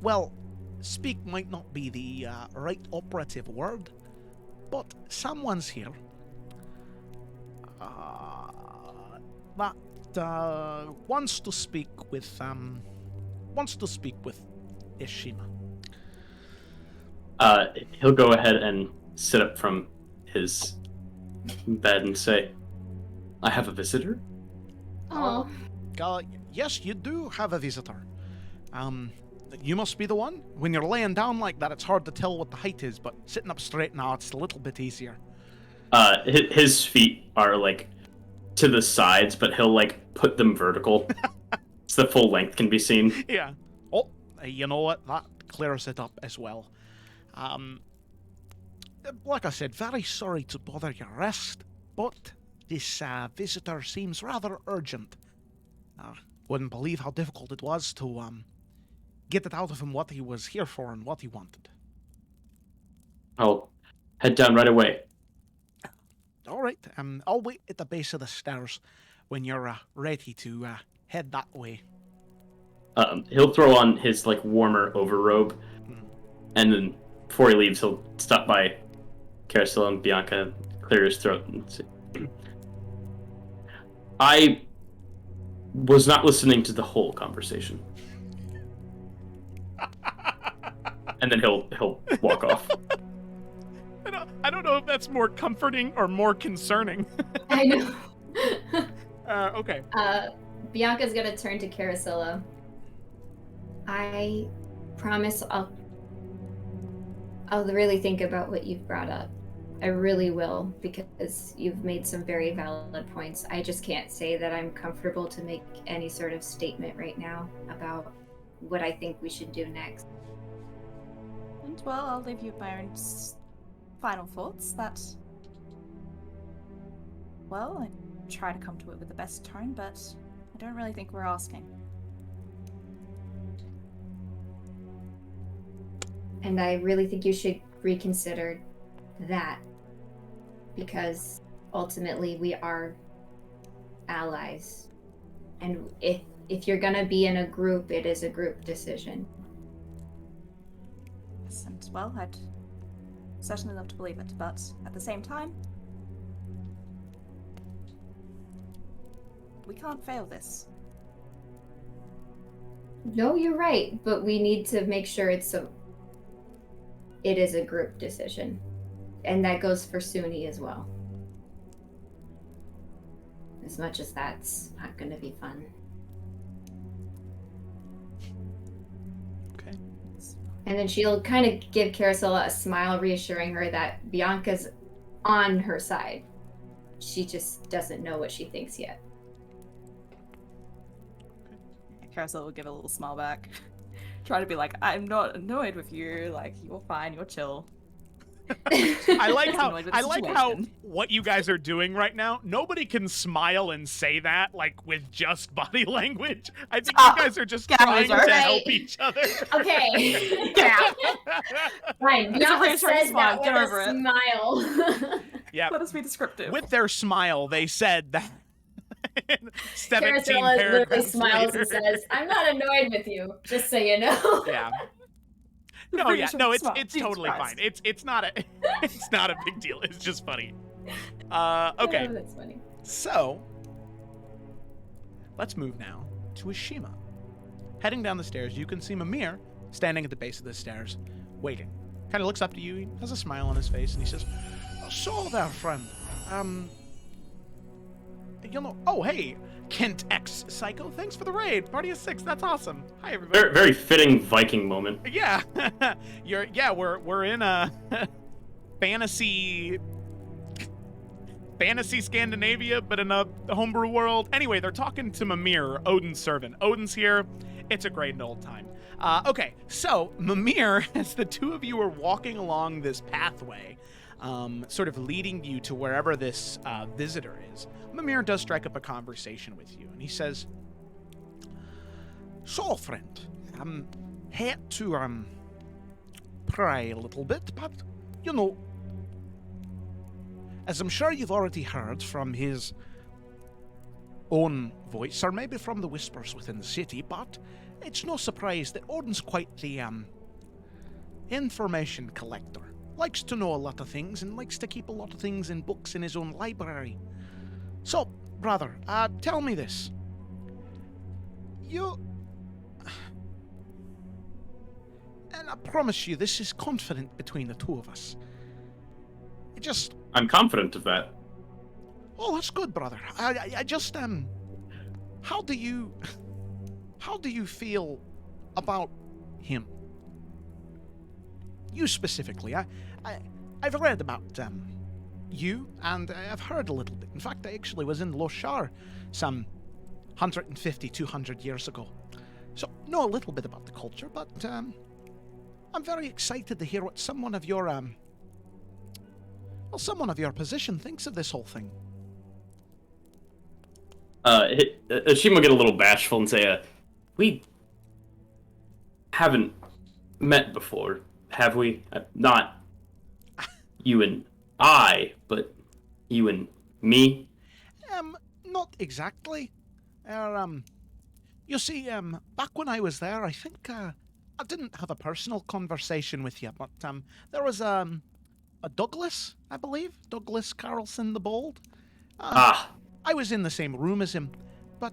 Well, speak might not be the right operative word, but someone's here that wants to speak with Ishima. He'll go ahead and sit up from his bed and say, I have a visitor? Oh. Yes, you do have a visitor. You must be the one? When you're laying down like that, it's hard to tell what the height is, but sitting up straight now, it's a little bit easier. His feet are, like, to the sides, but he'll, like, put them vertical. So the full length can be seen. Yeah. Oh, you know what? That clears it up as well. Like I said, very sorry to bother your rest, but this visitor seems rather urgent. Wouldn't believe how difficult it was to get it out of him what he was here for and what he wanted. I'll head down right away. All right. I'll wait at the base of the stairs when you're ready to head that way. He'll throw on his, like, warmer overrobe, and then before he leaves, he'll stop by Caricilla and Bianca, clear his throat, and say, I was not listening to the whole conversation. And then he'll walk off. I don't know if that's more comforting or more concerning. I know. Okay. Bianca's gonna turn to Caricilla. I promise I'll really think about what you've brought up. I really will, because you've made some very valid points. I just can't say that I'm comfortable to make any sort of statement right now about what I think we should do next. And well, I'll leave you with my own final thoughts that, well, I try to come to it with the best tone, but I don't really think we're asking. And I really think you should reconsider that, because ultimately we are allies. And if you're gonna be in a group, it is a group decision. Yes, and well, I'd certainly love to believe it, but at the same time, we can't fail this. No, you're right, but we need to make sure it is a group decision. And that goes for Sunni as well. As much as that's not going to be fun. Okay. And then she'll kind of give Caricilla a smile, reassuring her that Bianca's on her side. She just doesn't know what she thinks yet. Caricilla will give a little smile back. Try to be like, I'm not annoyed with you, like, you're fine, you're chill. I like how what you guys are doing right now, nobody can smile and say that like with just body language. I think you guys are just trying to help each other. Okay. Yeah. Fine. Bianca says that with a smile. Yeah. Let us be descriptive. With their smile, they said that. 17 Caricilla literally smiles later. and says, "I'm not annoyed with you, just so you know." Yeah. No, it's totally fine. It's not a big deal. It's just funny. Okay. Oh, that's funny. So, let's move now to Ashima. Heading down the stairs, you can see Mimir standing at the base of the stairs, waiting. Kind of looks up to you. He has a smile on his face, and he says, "So there, friend. Oh, hey, Kent X Psycho. Thanks for the raid. Party of 6. That's awesome. Hi, everybody." Very, very fitting Viking moment. Yeah, we're in a fantasy Scandinavia, but in a homebrew world. Anyway, they're talking to Mimir, Odin's servant. Odin's here. It's a great old time. Okay, so Mimir, as the two of you are walking along this pathway, sort of leading you to wherever this visitor is, Mimir does strike up a conversation with you, and he says, "So, friend, hate to pry a little bit, but as I'm sure you've already heard from his own voice, or maybe from the whispers within the city, but it's no surprise that Odin's quite the information collector. Likes to know a lot of things and likes to keep a lot of things in books in his own library. So, brother, tell me this. And I promise you, this is confident between the two of us. I'm confident of that. Oh, that's good, brother. I just, how do you feel about him? You specifically. I've read about you, and I've heard a little bit. In fact, I actually was in Loshar some 150, 200 years ago. So, know a little bit about the culture, but I'm very excited to hear what someone of your position thinks of this whole thing." Ashima will get a little bashful and say, "We haven't met before, have we? Not you and I, but you and me?" Not exactly. You see, back when I was there, I think I didn't have a personal conversation with you, but there was a Douglas, I believe, Douglas Carlson the Bold. I was in the same room as him, but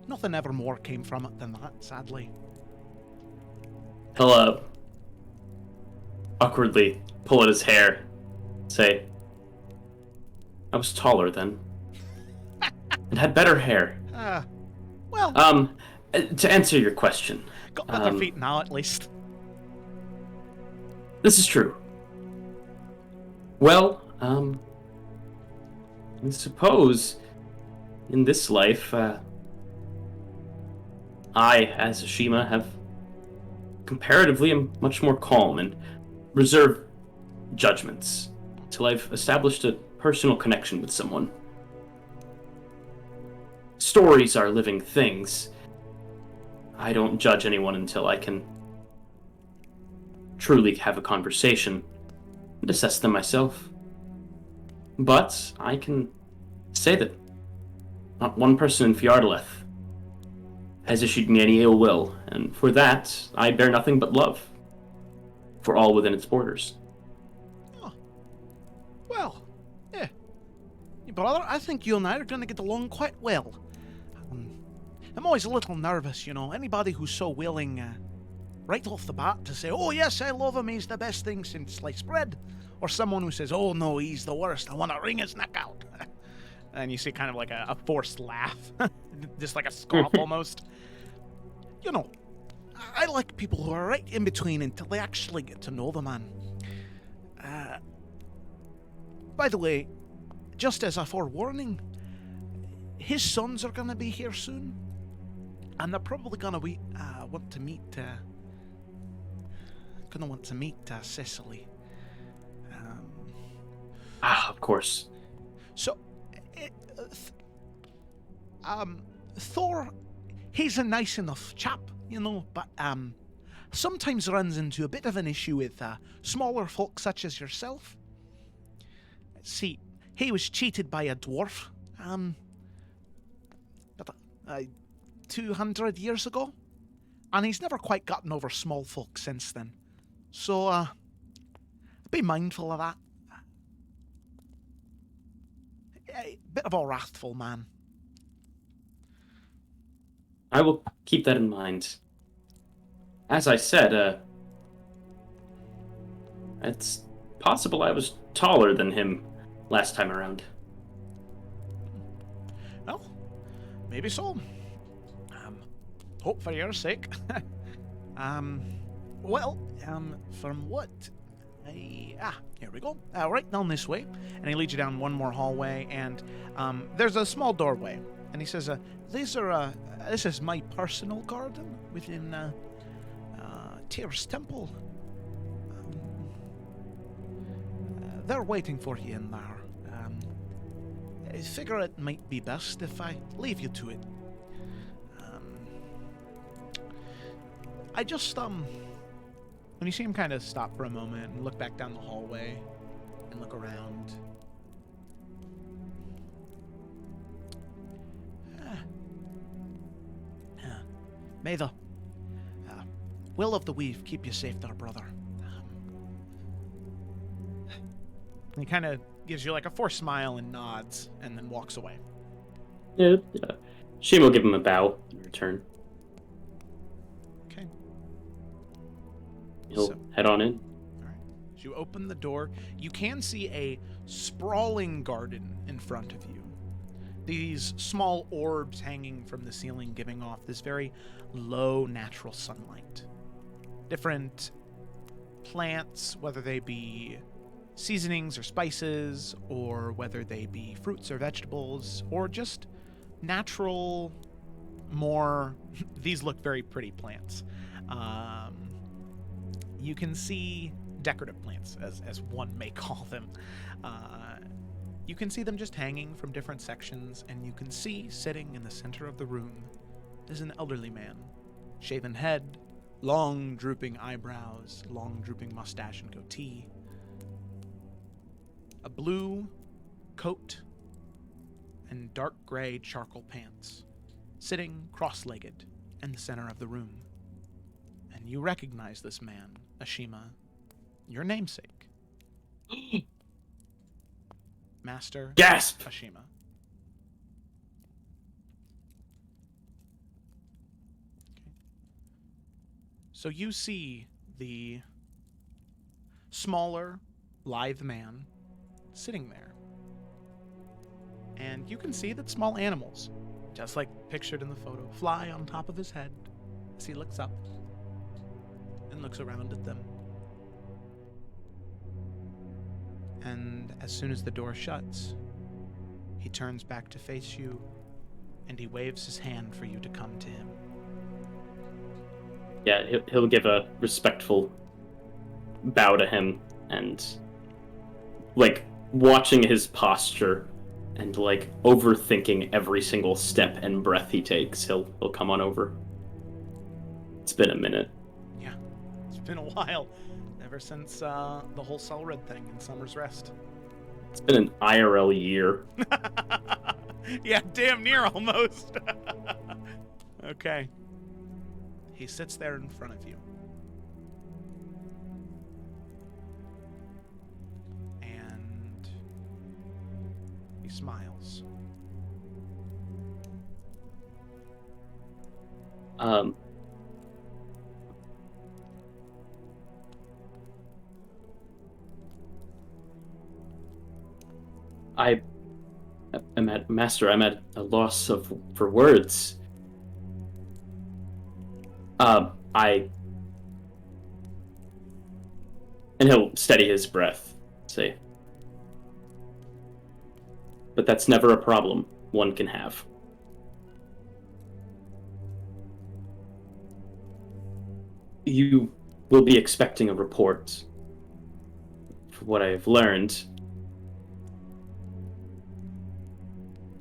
nothing ever more came from it than that, sadly. He'll awkwardly pull at his hair. say, I was taller then, and had better hair. Well, To answer your question, got better feet now at least. this is true. Well, I suppose in this life, I, as a Shima, have comparatively am much more calm and reserve judgments till I've established a personal connection with someone. Stories are living things. I don't judge anyone until I can truly have a conversation and assess them myself. But I can say that not one person in Fjardeleth has issued me any ill will, and for that I bear nothing but love for all within its borders. Oh. Well, yeah. Brother, I think you and I are going to get along quite well. I'm always a little nervous, you know. Anybody who's so willing, right off the bat, to say, oh yes, I love him, he's the best thing since sliced bread. Or someone who says, oh no, he's the worst, I want to wring his neck out. And you see kind of like a forced laugh. Just like a scoff almost. You know, I like people who are right in between until they actually get to know the man. By the way, just as a forewarning, his sons are going to be here soon. And they're probably going to want to meet Cecily. Of course. So, Thor, he's a nice enough chap, you know, but sometimes runs into a bit of an issue with smaller folk such as yourself. See, he was cheated by a dwarf, 200 years ago, and he's never quite gotten over small folk since then. So, be mindful of that. A bit of a wrathful man. I will keep that in mind. As I said, it's possible I was taller than him last time around. Well, maybe so. Hope for your sake. From what here we go. Right down this way. And he leads you down one more hallway, and there's a small doorway. And he says, this is my personal garden within Tyr's temple. They're waiting for you in there. I figure it might be best if I leave you to it. I just, when you see him kind of stop for a moment and look back down the hallway and look around. May the will of the weave keep you safe there, brother. And he kind of gives you like a forced smile and nods and then walks away. Yeah. Shima will give him a bow in return. Okay. He'll head on in. All right. As you open the door, you can see a sprawling garden in front of you. These small orbs hanging from the ceiling giving off this very low natural sunlight. Different plants, whether they be seasonings or spices, or whether they be fruits or vegetables, or just natural, more... these look very pretty plants. You can see decorative plants, as one may call them. You can see them just hanging from different sections, and you can see sitting in the center of the room is an elderly man. Shaven head, long drooping eyebrows, long drooping mustache and goatee. A blue coat and dark gray charcoal pants, sitting cross-legged in the center of the room. And you recognize this man, Ashima, your namesake. Master Gasp! Ashima. Okay. So you see the smaller, lithe man sitting there. And you can see that small animals, just like pictured in the photo, fly on top of his head as he looks up and looks around at them. And as soon as the door shuts, he turns back to face you, and he waves his hand for you to come to him. Yeah, he'll give a respectful bow to him, and like watching his posture and like overthinking every single step and breath he takes, he'll come on over. It's been a minute. Yeah, it's been a while. Ever since the whole Selred thing in Summer's Rest. It's been an IRL year. Yeah, damn near almost. Okay. He sits there in front of you. And he smiles. I'm at a loss for words. And he'll steady his breath, say, but that's never a problem one can have. You will be expecting a report. For what I have learned,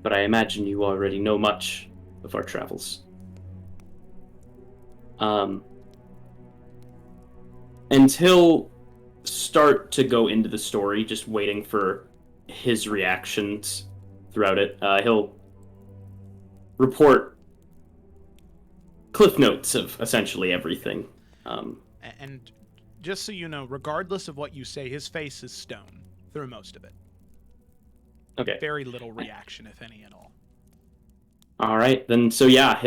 but I imagine you already know much of our travels. And he'll start to go into the story, just waiting for his reactions throughout it. He'll report cliff notes of essentially everything. And just so you know, regardless of what you say, his face is stone through most of it. Okay. Very little reaction, if any at all. All right, then. So yeah,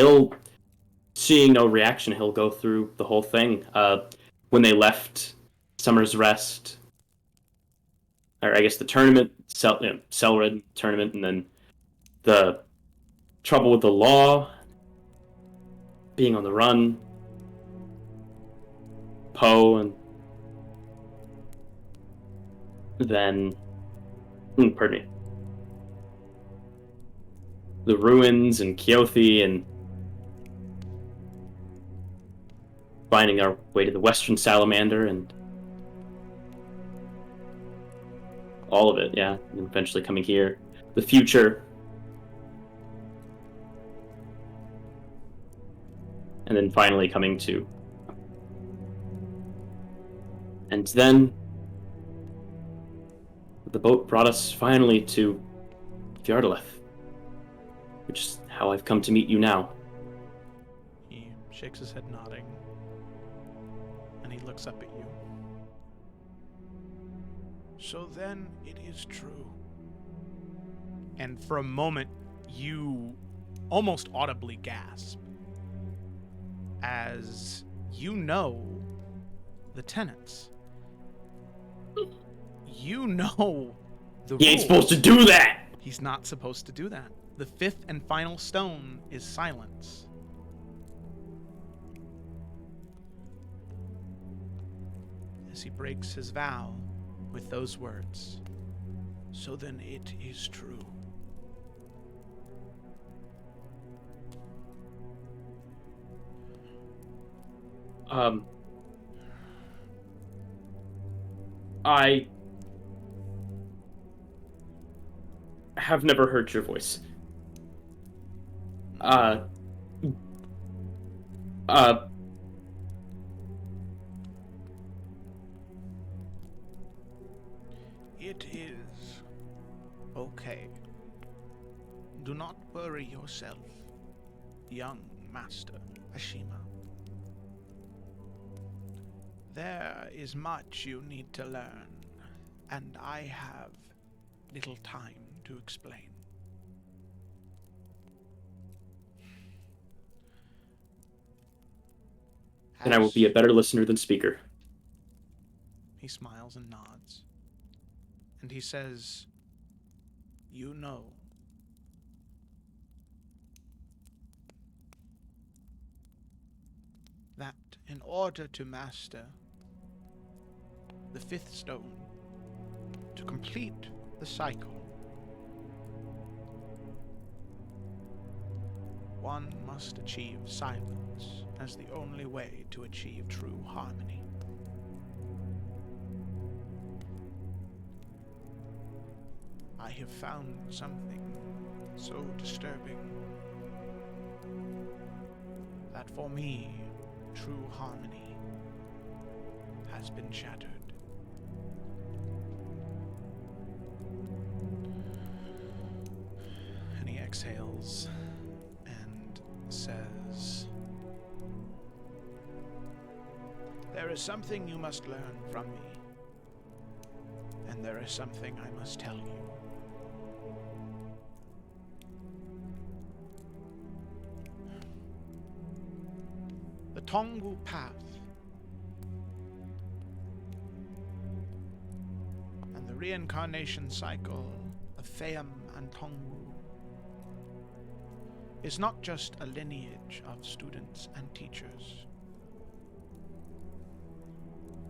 seeing no reaction, he'll go through the whole thing. When they left Summer's Rest, or I guess the tournament, Selred tournament, and then the trouble with the law, being on the run, Poe, and then, pardon me, the ruins and Keothi, and finding our way to the Western Salamander, and all of it, yeah, and eventually coming here. The future. And then finally coming to. And then the boat brought us finally to Fjardeleth, which is how I've come to meet you now. He shakes his head nodding, and he looks up at you. So then it is true. And for a moment, you almost audibly gasp, as you know the tenets. You know the He ain't rules. supposed to do that! He's not supposed to do that. The fifth and final stone is silence. As he breaks his vow with those words, so then it is true. I have never heard your voice. It is okay. Do not worry yourself, young Master Ashima. There is much you need to learn, and I have little time to explain. And I will be a better listener than speaker. He smiles and nods. and he says, "You know that in order to master the fifth stone, to complete the cycle, one must achieve silence as the only way to achieve true harmony. I have found something so disturbing that for me, true harmony has been shattered. And he exhales and says, "There is something you must learn from me, and there is something I must tell you. The Tongwu path and the reincarnation cycle of Fayam and Tongwu is not just a lineage of students and teachers.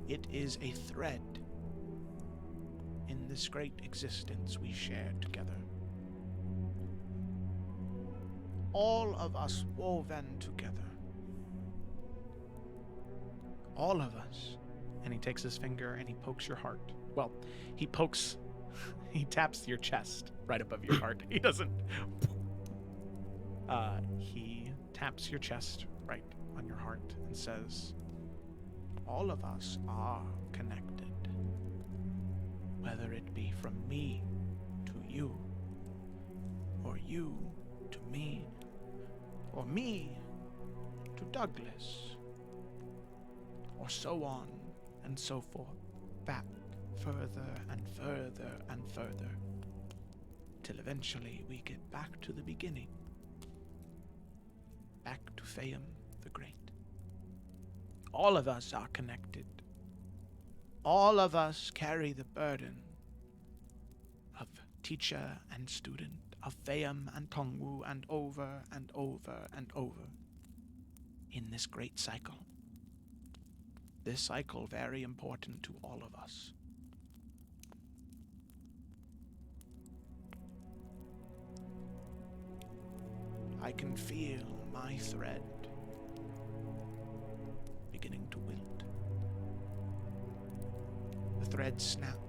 It is a thread in this great existence we share together. All of us woven together. All of us." And he takes his finger and he pokes your heart. Well, he taps your chest right above your heart. He doesn't. He taps your chest right on your heart and says, "All of us are connected. Whether it be from me to you, or you to me, or me to Douglas, or so on and so forth, back further and further and further, till eventually we get back to the beginning, back to Fayam the Great. All of us are connected. All of us carry the burden of teacher and student, of Fayam and Tongwu, and over and over and over in this great cycle. This cycle very important to all of us. I can feel my thread beginning to wilt. The thread snap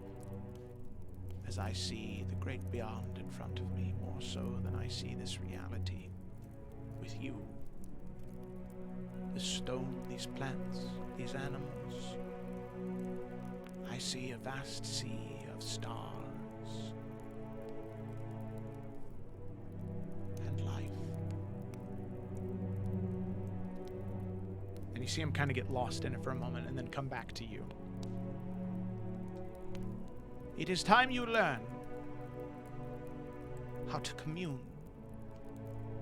as I see the great beyond in front of me, more so than I see this reality with you. The stone, these plants, these animals. I see a vast sea of stars and life." And you see him kind of get lost in it for a moment and then come back to you. "It is time you learn how to commune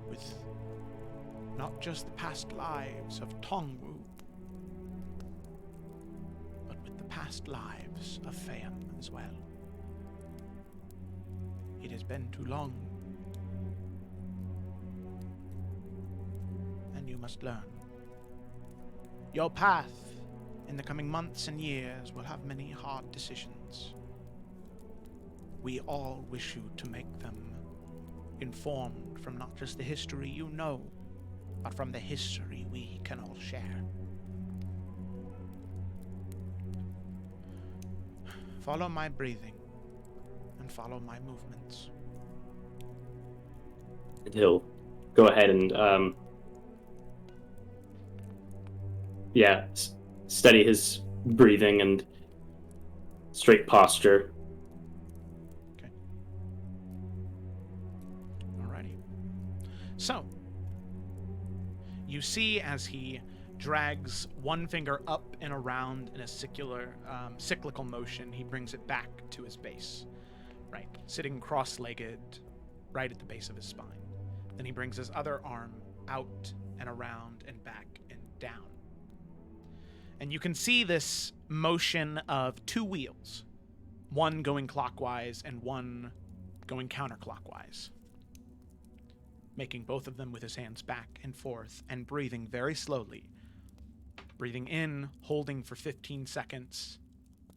with not just the past lives of Tongwu, but with the past lives of Fayam as well. It has been too long, and you must learn. Your path in the coming months and years will have many hard decisions. We all wish you to make them informed from not just the history you know, but from the history we can all share. Follow my breathing and follow my movements." And he'll go ahead and steady his breathing and straight posture. Okay. Alrighty. So, you see as he drags one finger up and around in a cyclical motion, he brings it back to his base, right? Sitting cross-legged right at the base of his spine. Then he brings his other arm out and around and back and down. And you can see this motion of two wheels one going clockwise and one going counterclockwise, making both of them with his hands back and forth and breathing very slowly. Breathing in, holding for 15 seconds,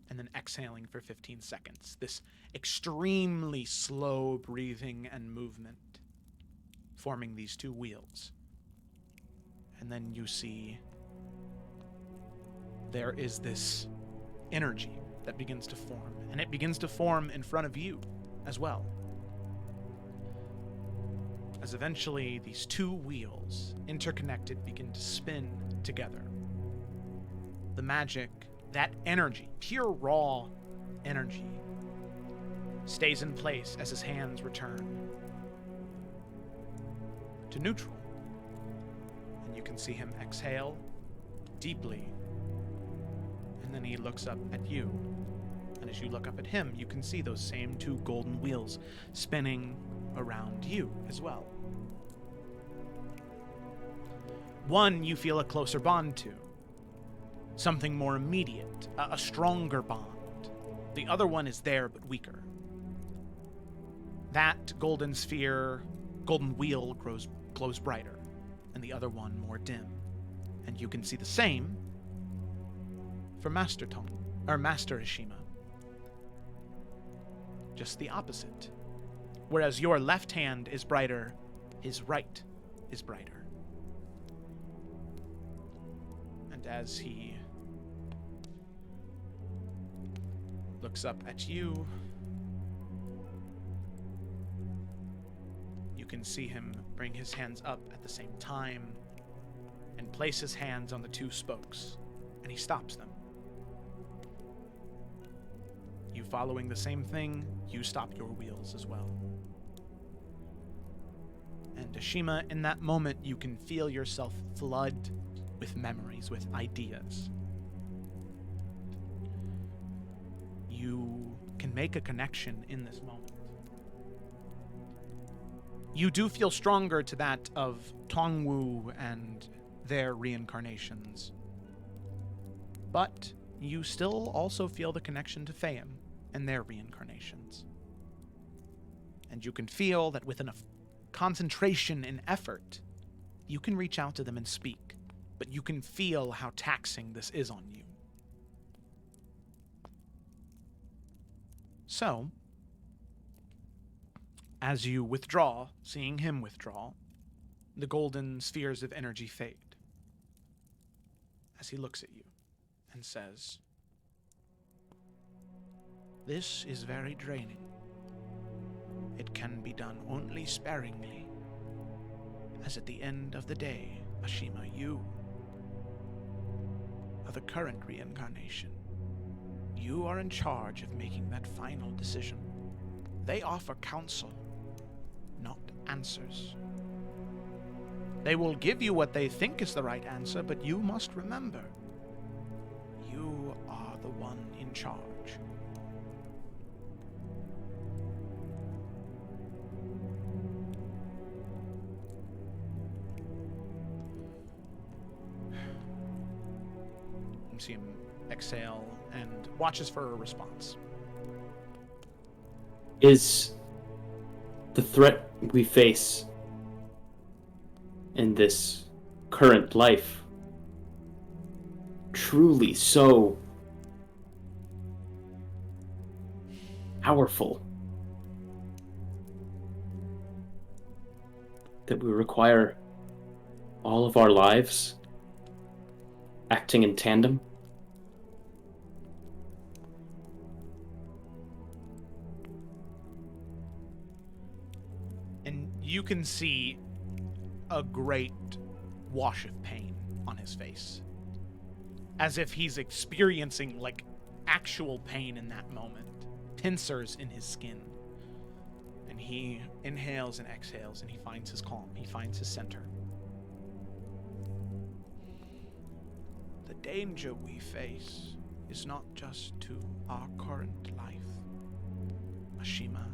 and then exhaling for 15 seconds. This extremely slow breathing and movement forming these two wheels. And then you see there is this energy that begins to form, and it begins to form in front of you as well. As eventually these two wheels, interconnected, begin to spin together. The magic, that energy, pure raw energy, stays in place as his hands return to neutral. And you can see him exhale deeply. And then he looks up at you. And as you look up at him, you can see those same two golden wheels spinning around you as well. One you feel a closer bond to. Something more immediate, a stronger bond. The other one is there, but weaker. That golden sphere, golden wheel glows brighter, and the other one more dim. And you can see the same for Master Ashima. Just the opposite. Whereas your left hand is brighter, his right is brighter. And as he looks up at you, you can see him bring his hands up at the same time and place his hands on the two spokes, and he stops them. You following the same thing, you stop your wheels as well. And Ashima, in that moment, you can feel yourself flood with memories, with ideas. You can make a connection in this moment. You do feel stronger to that of Tongwu and their reincarnations. But you still also feel the connection to Fayum and their reincarnations. And you can feel that with enough concentration and effort, you can reach out to them and speak, but you can feel how taxing this is on you. So, as you withdraw, seeing him withdraw, the golden spheres of energy fade. As he looks at you and says, "This is very draining. It can be done only sparingly, as at the end of the day, Ashima, you are the current reincarnation. You are in charge of making that final decision. They offer counsel, not answers. They will give you what they think is the right answer, but you must remember, you are the one in charge." You see him exhale and watches for a response. Is the threat we face in this current life truly so powerful that we require all of our lives acting in tandem? And you can see a great wash of pain on his face, as if he's experiencing like actual pain in that moment, pincers in his skin. And he inhales and exhales, and he finds his calm, he finds his center. The danger we face is not just to our current life, Ashima.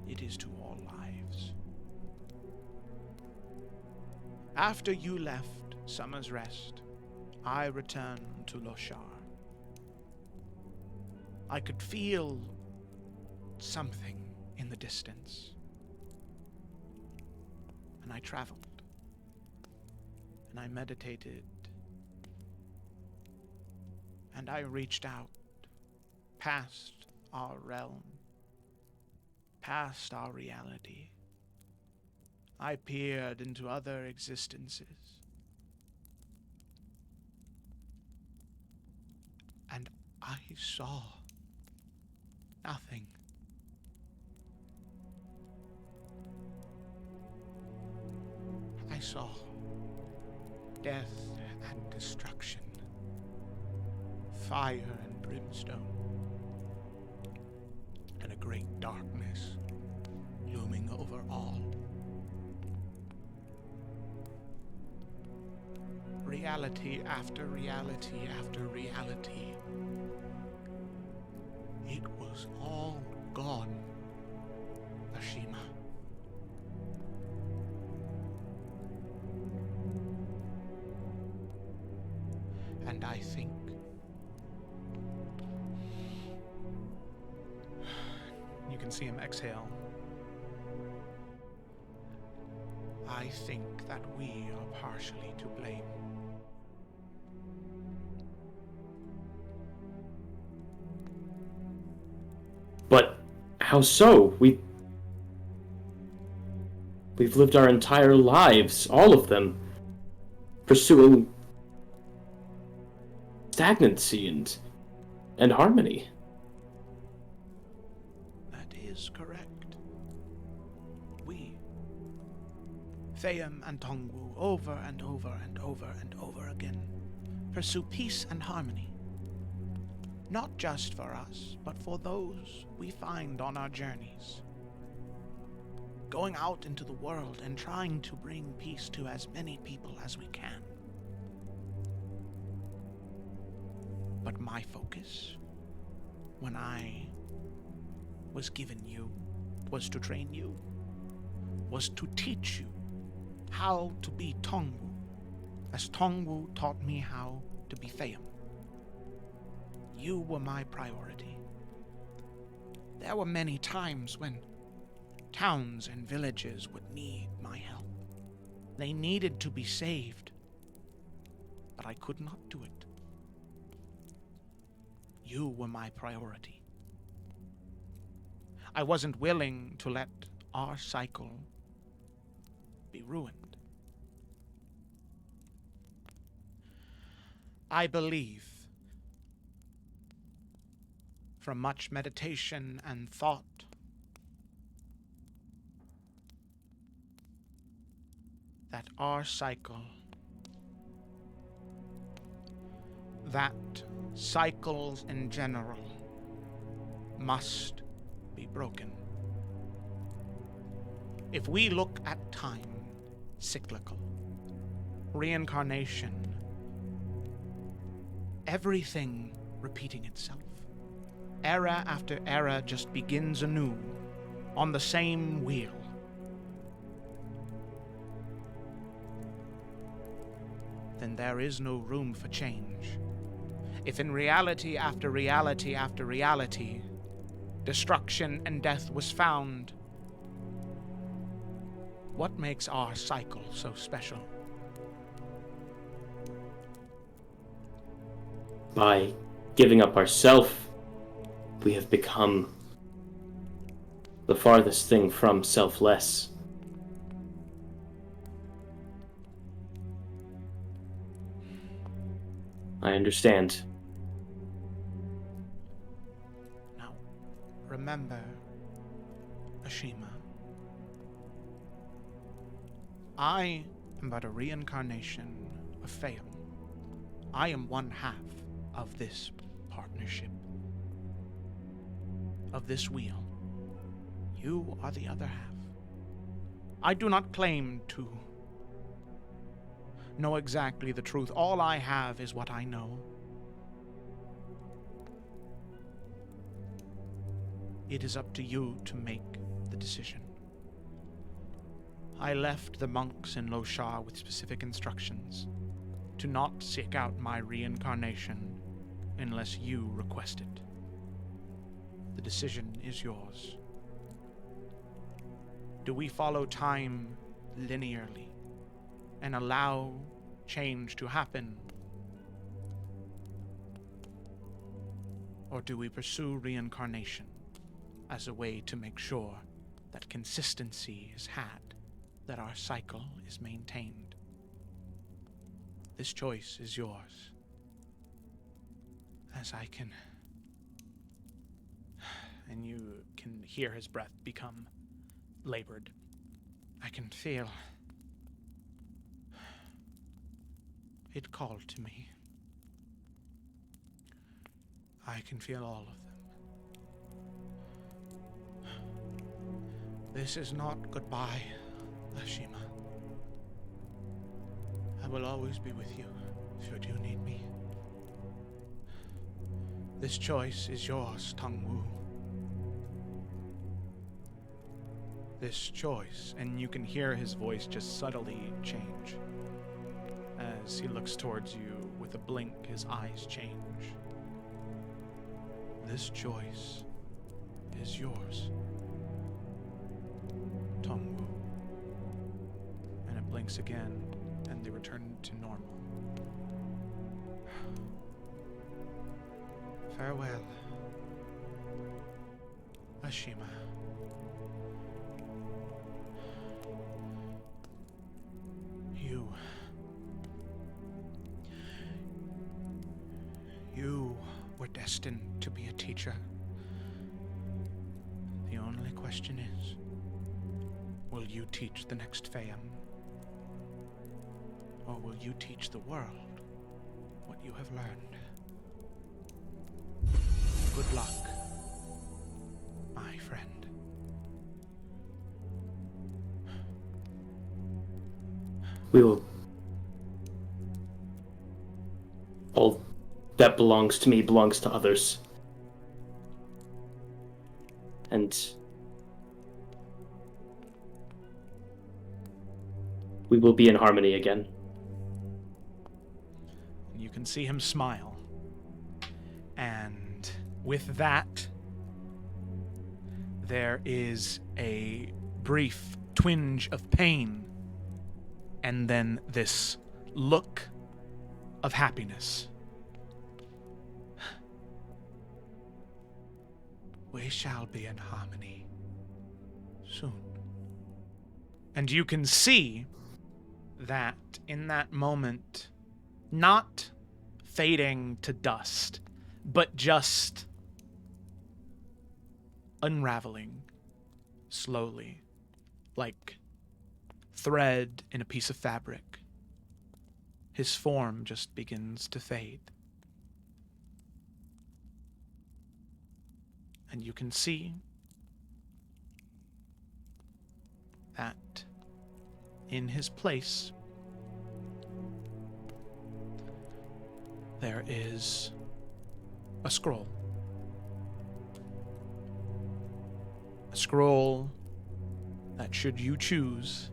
It is to all lives. After you left Summer's Rest, I returned to Loshar. I could feel something in the distance. And I traveled. And I meditated. And I reached out past our realm, past our reality. I peered into other existences. And I saw nothing. I saw death and destruction, fire and brimstone, and a great darkness looming over all. Reality after reality after reality. It was all gone, Ashima. And I think you can see him exhale. I think that we are partially to blame. But how so? We've lived our entire lives, all of them, pursuing stagnancy and harmony. That is correct. We, Theum and Tongwu, over and over and over and over again, pursue peace and harmony. Not just for us, but for those we find on our journeys. Going out into the world and trying to bring peace to as many people as we can. But my focus, when I was given you, was to train you, was to teach you how to be Tongwu, as Tongwu taught me how to be Theum. You were my priority. There were many times when towns and villages would need my help. They needed to be saved, but I could not do it. You were my priority. I wasn't willing to let our cycle be ruined. I believe, from much meditation and thought, that our cycle, that cycles in general, must be broken. If we look at time, cyclical, reincarnation, everything repeating itself, era after era just begins anew on the same wheel. Then there is no room for change. If in reality after reality after reality, destruction and death was found, what makes our cycle so special? By giving up ourself, we have become the farthest thing from selfless. I understand. Now, remember, Ashima, I am but a reincarnation of Fail. I am one half of this partnership, of this wheel. You are the other half. I do not claim to know exactly the truth. All I have is what I know. It is up to you to make the decision. I left the monks in Loshar with specific instructions to not seek out my reincarnation unless you request it. The decision is yours. Do we follow time linearly and allow change to happen? Or do we pursue reincarnation as a way to make sure that consistency is had, that our cycle is maintained? This choice is yours. As I can... And you can hear his breath become labored. I can feel... It called to me. I can feel all of them. This is not goodbye, Ashima. I will always be with you, should you need me. This choice is yours, Tongwu. This choice, and you can hear his voice just subtly change. As he looks towards you with a blink, his eyes change. This choice is yours, Tongwu. And it blinks again, and they return to normal. Farewell, Ashima. You were destined to be a teacher. The only question is, will you teach the next Fayam? Or will you teach the world what you have learned? Good luck, my friend. We will... All that belongs to me belongs to others. And we will be in harmony again. You can see him smile. And with that, there is a brief twinge of pain, and then this look of happiness. We shall be in harmony soon. And you can see that in that moment, not fading to dust, but just unraveling slowly, like thread in a piece of fabric. His form just begins to fade. And you can see that in his place, there is a scroll. A scroll that, should you choose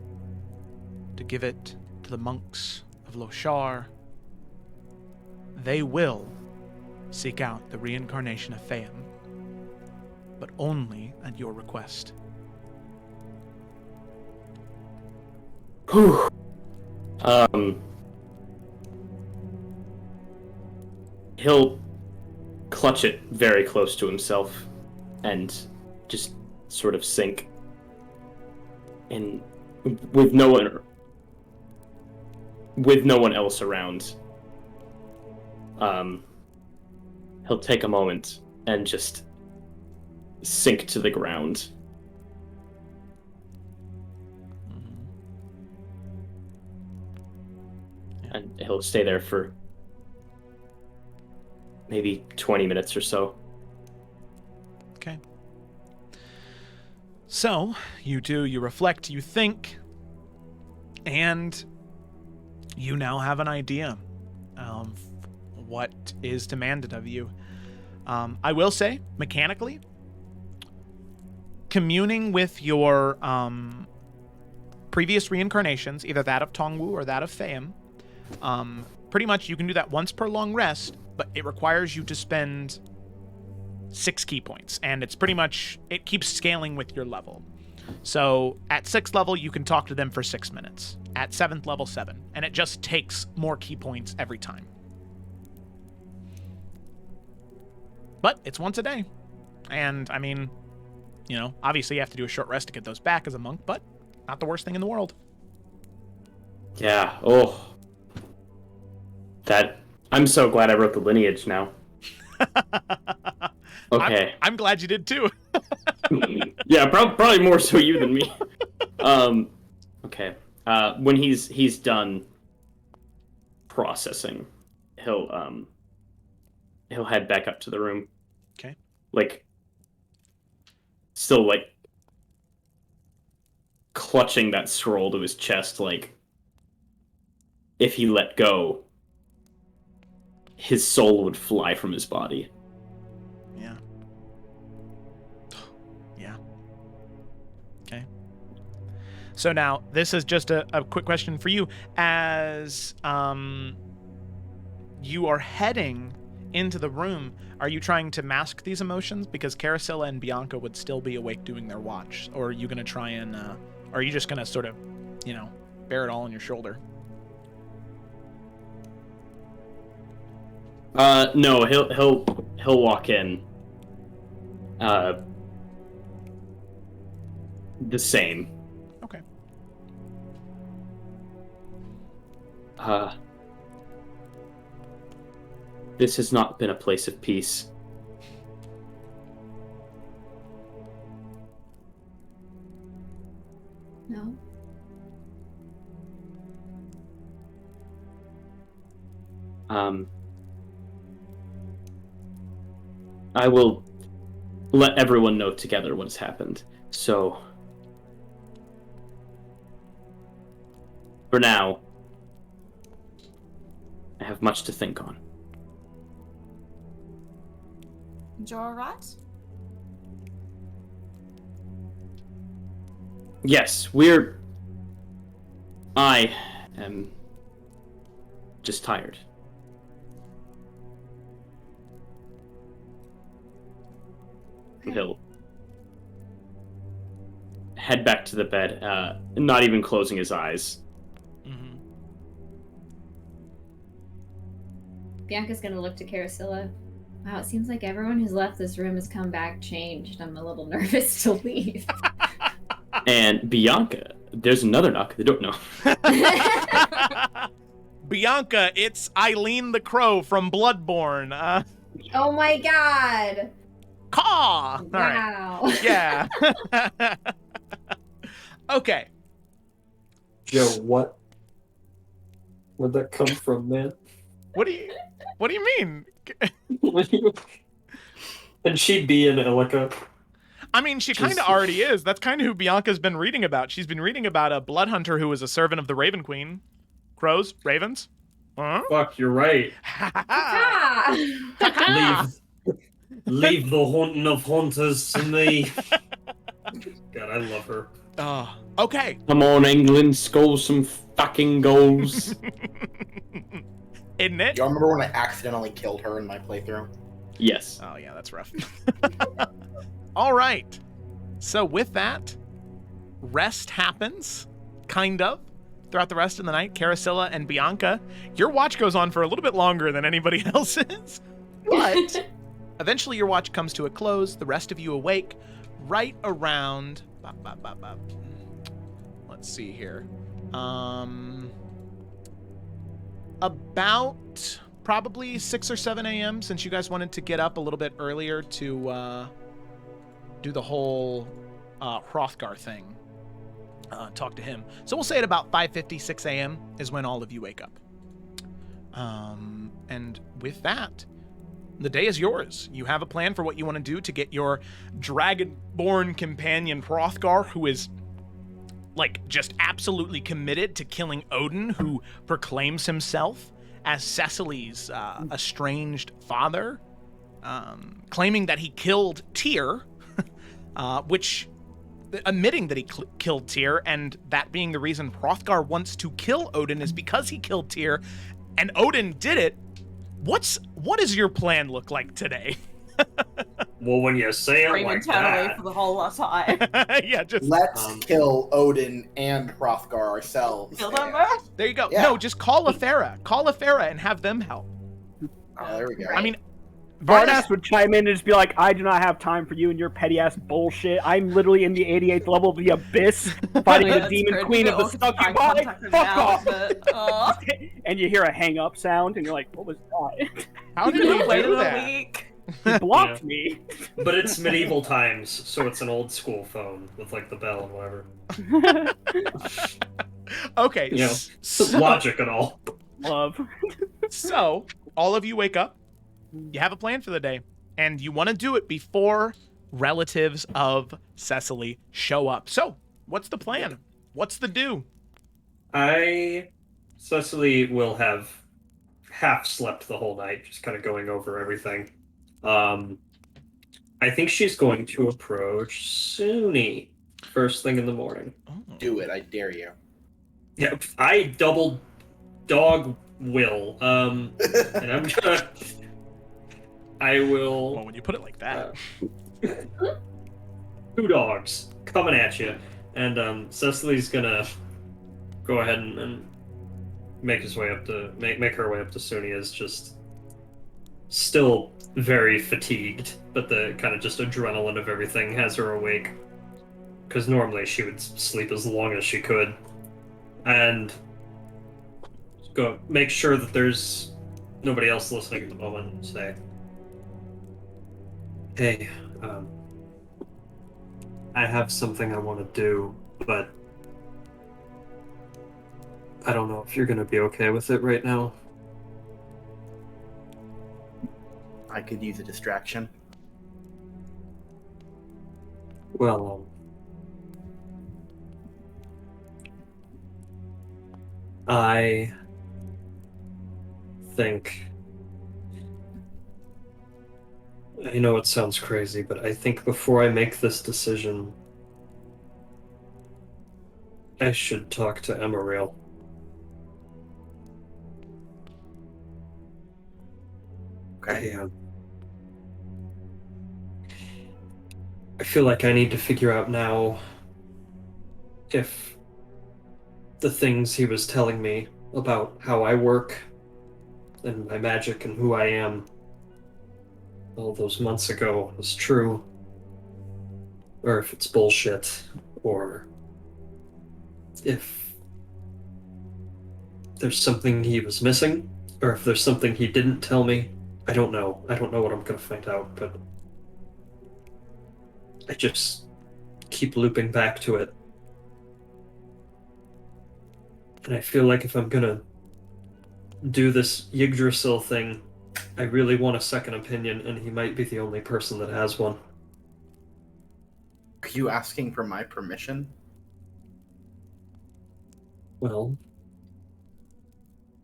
to give it to the monks of Loshar, they will seek out the reincarnation of Fayam, but only at your request. Whew. He'll clutch it very close to himself and just sort of sink. And with no one else around, he'll take a moment and just sink to the ground. And he'll stay there for maybe 20 minutes or so. Okay. So, you reflect, you think, and you now have an idea of what is demanded of you. I will say, mechanically, communing with your previous reincarnations, either that of Tongwu or that of Fayam, pretty much you can do that once per long rest, but it requires you to spend 6 key points, and it's pretty much, it keeps scaling with your level. So at 6th level, you can talk to them for 6 minutes. At 7th level, 7. And it just takes more key points every time. But it's once a day. And, I mean, you know, obviously you have to do a short rest to get those back as a monk, but not the worst thing in the world. Yeah, oh. I'm so glad I wrote the lineage now. Okay. I'm glad you did too. Yeah, probably more so you than me. Okay. When he's done processing, he'll head back up to the room. Okay. Like, still like clutching that scroll to his chest, like if he let go, his soul would fly from his body. Yeah. Yeah. Okay. So now, this is just a quick question for you. As you are heading into the room, are you trying to mask these emotions? Because Caricilla and Bianca would still be awake doing their watch. Or are you going to try and, or are you just going to sort of, you know, bear it all on your shoulder? No, he'll walk in. The same. Okay. This has not been a place of peace. No. I will let everyone know together what has happened. So, for now, I have much to think on. You're alright? Yes, I am just tired. He'll head back to the bed, not even closing his eyes. Mm-hmm. Bianca's gonna look to Caricilla. Wow, it seems like everyone who's left this room has come back changed. I'm a little nervous to leave. And Bianca, there's another knock. They don't know. Bianca, it's Eileen the Crow from Bloodborne. Oh my god! Caw! All right. Wow. Yeah. Okay. Joe, what? Where'd that come from, man? What do you mean? And she'd be in Illica. I mean, she kind of already is. That's kind of who Bianca's been reading about. She's been reading about a blood hunter who was a servant of the Raven Queen. Crows? Ravens? Huh? Fuck, you're right. Leave the haunting of haunters to me. God, I love her. Oh, okay. Come on, England, score some fucking goals. Isn't it? Do you remember when I accidentally killed her in my playthrough? Yes. Oh, yeah, that's rough. All right. So with that, rest happens, kind of, throughout the rest of the night. Caricilla and Bianca, your watch goes on for a little bit longer than anybody else's, but eventually your watch comes to a close. The rest of you awake right around... Let's see here. About probably 6 or 7 a.m. since you guys wanted to get up a little bit earlier to do the whole Hrothgar thing. Talk to him. So we'll say at about 5:50, 6 a.m. is when all of you wake up. And with that, the day is yours. You have a plan for what you want to do to get your dragonborn companion Hrothgar, who is like just absolutely committed to killing Odin, who proclaims himself as Cecily's estranged father, claiming that he killed Tyr, which admitting that he killed Tyr, and that being the reason Hrothgar wants to kill Odin is because he killed Tyr, and Odin did it. What does your plan look like today? Well, when you say it Scream like internally that, for the whole time. Yeah, just Let's Um, kill Odin and Hrothgar ourselves. Kill them and- both? there you go. Yeah. No, just call a Farah. Call a Farah and have them help. Oh, there we go. I mean, Vardas, Vardas would chime in and just be like, I do not have time for you and your petty ass bullshit. I'm literally in the 88th level of the Abyss, fighting the That's demon cringe. queen You of get the Orchid trying to succubi. contact them Fuck now, off! but, aw. And you hear a hang up sound, and you're like, what was that? how did he Waited do a that? week. He blocked me. but it's medieval times, so it's an old school phone with like the bell and whatever. Okay, You know, so, logic and all. Love. so all of you wake up. You have a plan for the day, and you want to do it before relatives of Cecily show up. So, what's the plan? What's the do? Cecily will have half slept the whole night, just kind of going over everything. I think she's going to approach Sunni first thing in the morning. Do it, I dare you. Yeah, I double dog will. And I'm gonna. I will. Well, when you put it like that. 2 dogs coming at you, and Cecily's gonna go ahead and make his way up to make her way up to Sunni is just still very fatigued, but the kind of just adrenaline of everything has her awake. Because normally she would sleep as long as she could, and go make sure that there's nobody else listening at the moment. And say, "Hey, I have something I want to do, but I don't know if you're gonna be okay with it right now." I could use a distraction. Well, I think. I know it sounds crazy, but I think before I make this decision, I should talk to Emmeril. Okay. I feel like I need to figure out now if the things he was telling me about how I work and my magic and who I am all those months ago is true, or if it's bullshit, or if there's something he was missing, or if there's something he didn't tell me. I don't know. I don't know what I'm gonna find out, but I just keep looping back to it. And I feel like if I'm gonna do this Yggdrasil thing, I really want a second opinion, and he might be the only person that has one. Are you asking for my permission? Well,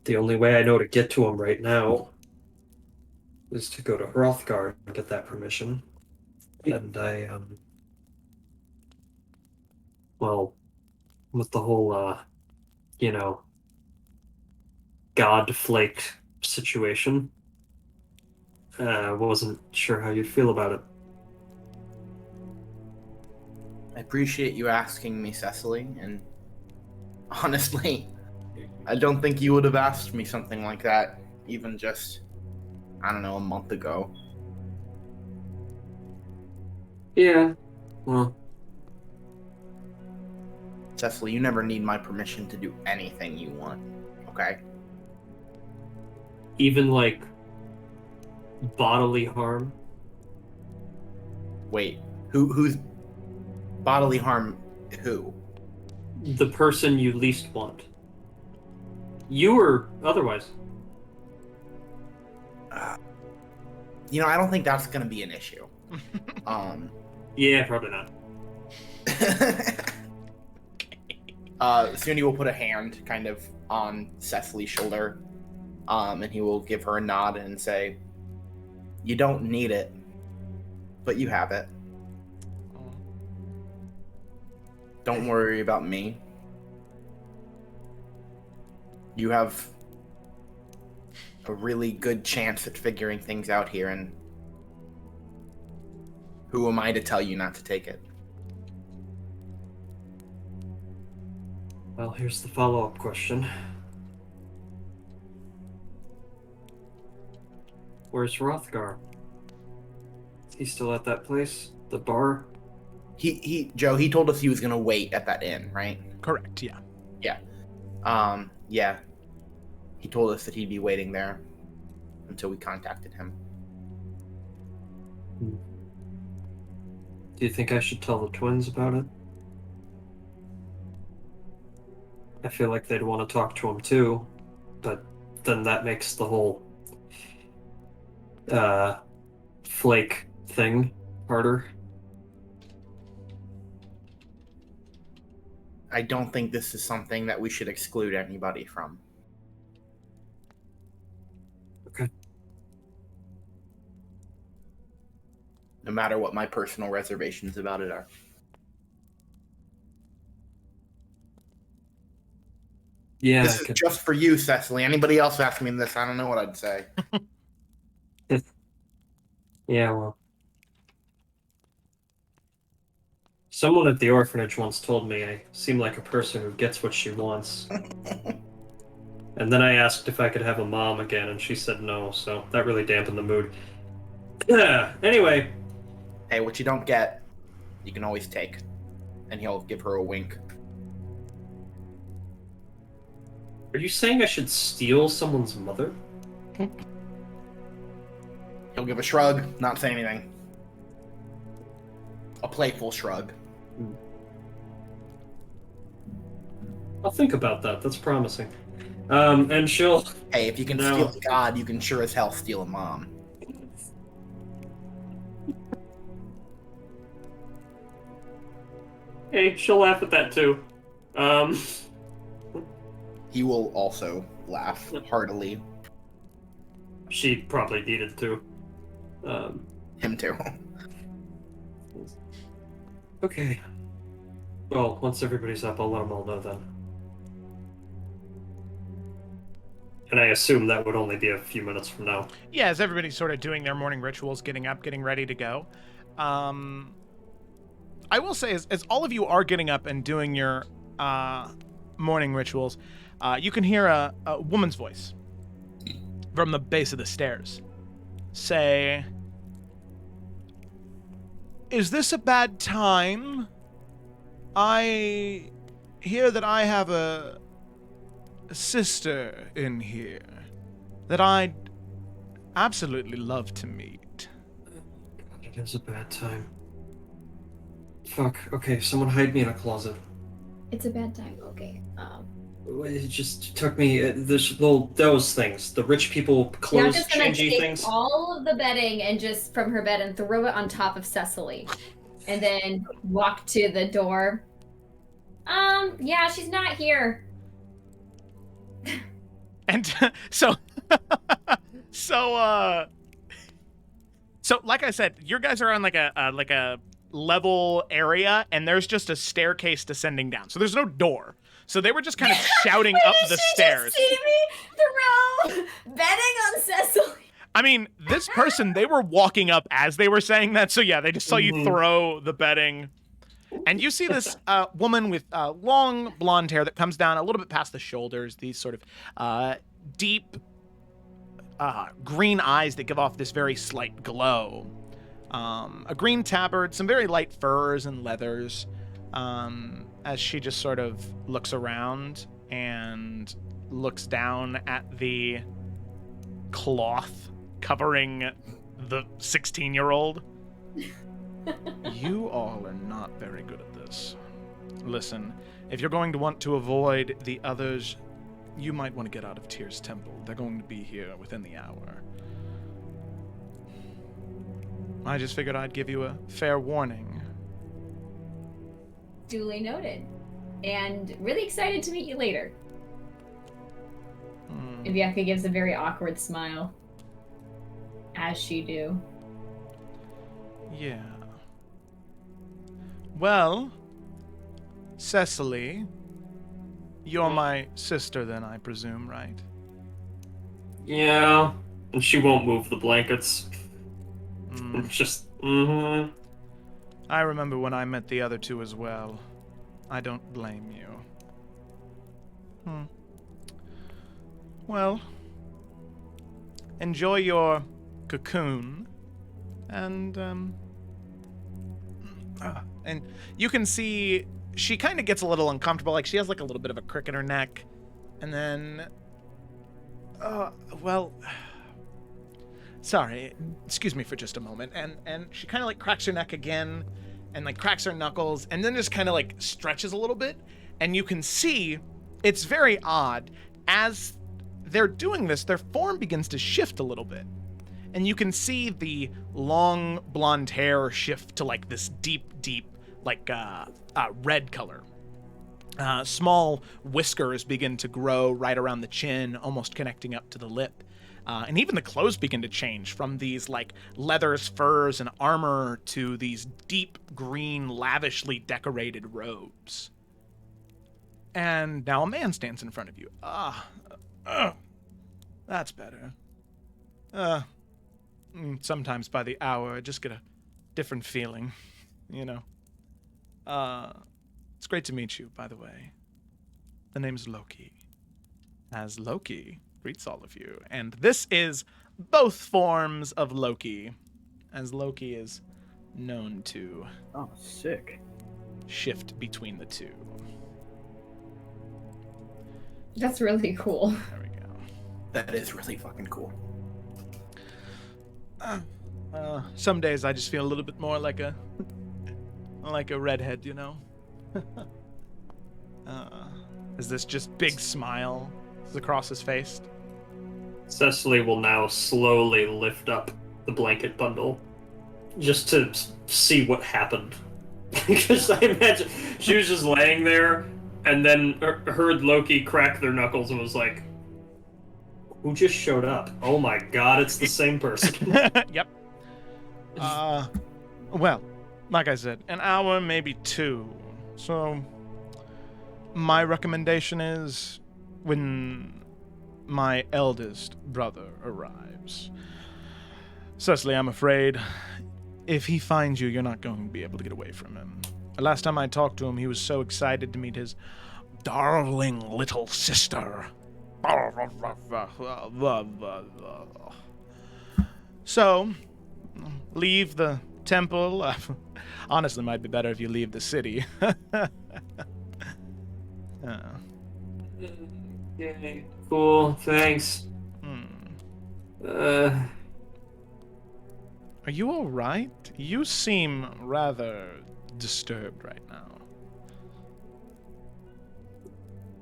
the only way I know to get to him right now is to go to Hrothgar and get that permission. And well, with the whole, God flaked situation, wasn't sure how you'd feel about it. I appreciate you asking me, Cecily, and honestly, I don't think you would have asked me something like that even just, I don't know, a month ago. Yeah, well, Cecily, you never need my permission to do anything you want, okay? even like bodily harm. Wait, who's bodily harm? Who? The person you least want. You or otherwise. I don't think that's gonna be an issue. Yeah, probably not. Sunni will put a hand kind of on Cecily's shoulder, and he will give her a nod and say, "You don't need it, but you have it. Don't worry about me. You have a really good chance at figuring things out here, and Who am I to tell you not to take it? Well, here's the follow-up question. Where's Hrothgar? Is he still at that place? The bar? Joe, he told us he was gonna wait at that inn, right? Correct, yeah. Yeah. He told us that he'd be waiting there until we contacted him. Do you think I should tell the twins about it? I feel like they'd want to talk to him too, but then that makes the whole flake thing harder. I don't think this is something that we should exclude anybody from. Okay. No matter what my personal reservations about it are. Yeah. This is just for you, Cecily. Anybody else ask me this, I don't know what I'd say. Yeah, well. Someone at the orphanage once told me I seem like a person who gets what she wants. And then I asked if I could have a mom again, and she said no, so that really dampened the mood. Yeah, anyway. Hey, what you don't get, you can always take. And he'll give her a wink. Are you saying I should steal someone's mother? He'll give a shrug, not say anything. A playful shrug. I'll think about that. That's promising. And she'll... Hey, if you can steal a god, you can sure as hell steal a mom. Hey, she'll laugh at that too. He will also laugh heartily. She probably needed to. Him too. Okay. Well, once everybody's up, I'll let them all know then. And I assume that would only be a few minutes from now. Yeah, as everybody's sort of doing their morning rituals, getting up, getting ready to go. I will say, as all of you are getting up and doing your morning rituals, you can hear a woman's voice from the base of the stairs say, "Is this a bad time? I hear that I have a sister in here that I'd absolutely love to meet." God, it is a bad time. Fuck, okay, someone hide me in a closet. It's a bad time, okay. It just took me, those things, the rich people clothes just gonna changey take things. all of the bedding and just from her bed and throw it on top of Cecily. And then walk to the door. Yeah, she's not here. And so like I said, your guys are on like a level area, and there's just a staircase descending down. So there's no door. So they were just kind of shouting up the stairs. Did you see me throw bedding on Cecily? I mean, this person, they were walking up as they were saying that. So yeah, they just saw you throw the bedding. And you see this woman with long blonde hair that comes down a little bit past the shoulders, these sort of deep green eyes that give off this very slight glow. A green tabard, some very light furs and leathers, as she just sort of looks around and looks down at the cloth covering the 16-year-old. "You all are not very good at this. Listen, if you're going to want to avoid the others, you might want to get out of Tyr's temple. They're going to be here within the hour. I just figured I'd give you a fair warning." Duly noted. And really excited to meet you later. And Bianca gives a very awkward smile. As she do. Yeah. Well, Cecily, you're my sister then, I presume, right? Yeah, and she won't move the blankets. It's just, I remember when I met the other two as well. I don't blame you. Well, enjoy your cocoon, and you can see she kind of gets a little uncomfortable, like she has like a little bit of a crick in her neck, and then, sorry, excuse me for just a moment, and she kind of like cracks her neck again, and like cracks her knuckles, and then just kind of like stretches a little bit, and you can see it's very odd. As they're doing this, their form begins to shift a little bit. And you can see the long blonde hair shift to like this deep, like red color. Small whiskers begin to grow right around the chin, almost connecting up to the lip. And even the clothes begin to change from these like leathers, furs, and armor to these deep green, lavishly decorated robes. And now a man stands in front of you. That's better. Sometimes by the hour, I just get a different feeling, you know. It's great to meet you, by the way. The name's Loki. As Loki greets all of you. And this is both forms of Loki, as Loki is known to sick. Shift between the two. That's really cool. There we go. That is really fucking cool. Some days I just feel a little bit more like a redhead, you know? Is this just big smile across his face? Cecily will now slowly lift up the blanket bundle just to see what happened. Because I imagine she was just laying there and then heard Loki crack their knuckles and was like, who just showed up? Oh my god, it's the same person. Yep. Well, like I said, an hour, maybe two. So, my recommendation is when my eldest brother arrives. Cecily, I'm afraid if he finds you, you're not going to be able to get away from him. The last time I talked to him, he was so excited to meet his darling little sister. So, leave the temple. Honestly, might be better if you leave the city. Okay, cool, thanks. Are you all right? You seem rather disturbed right now.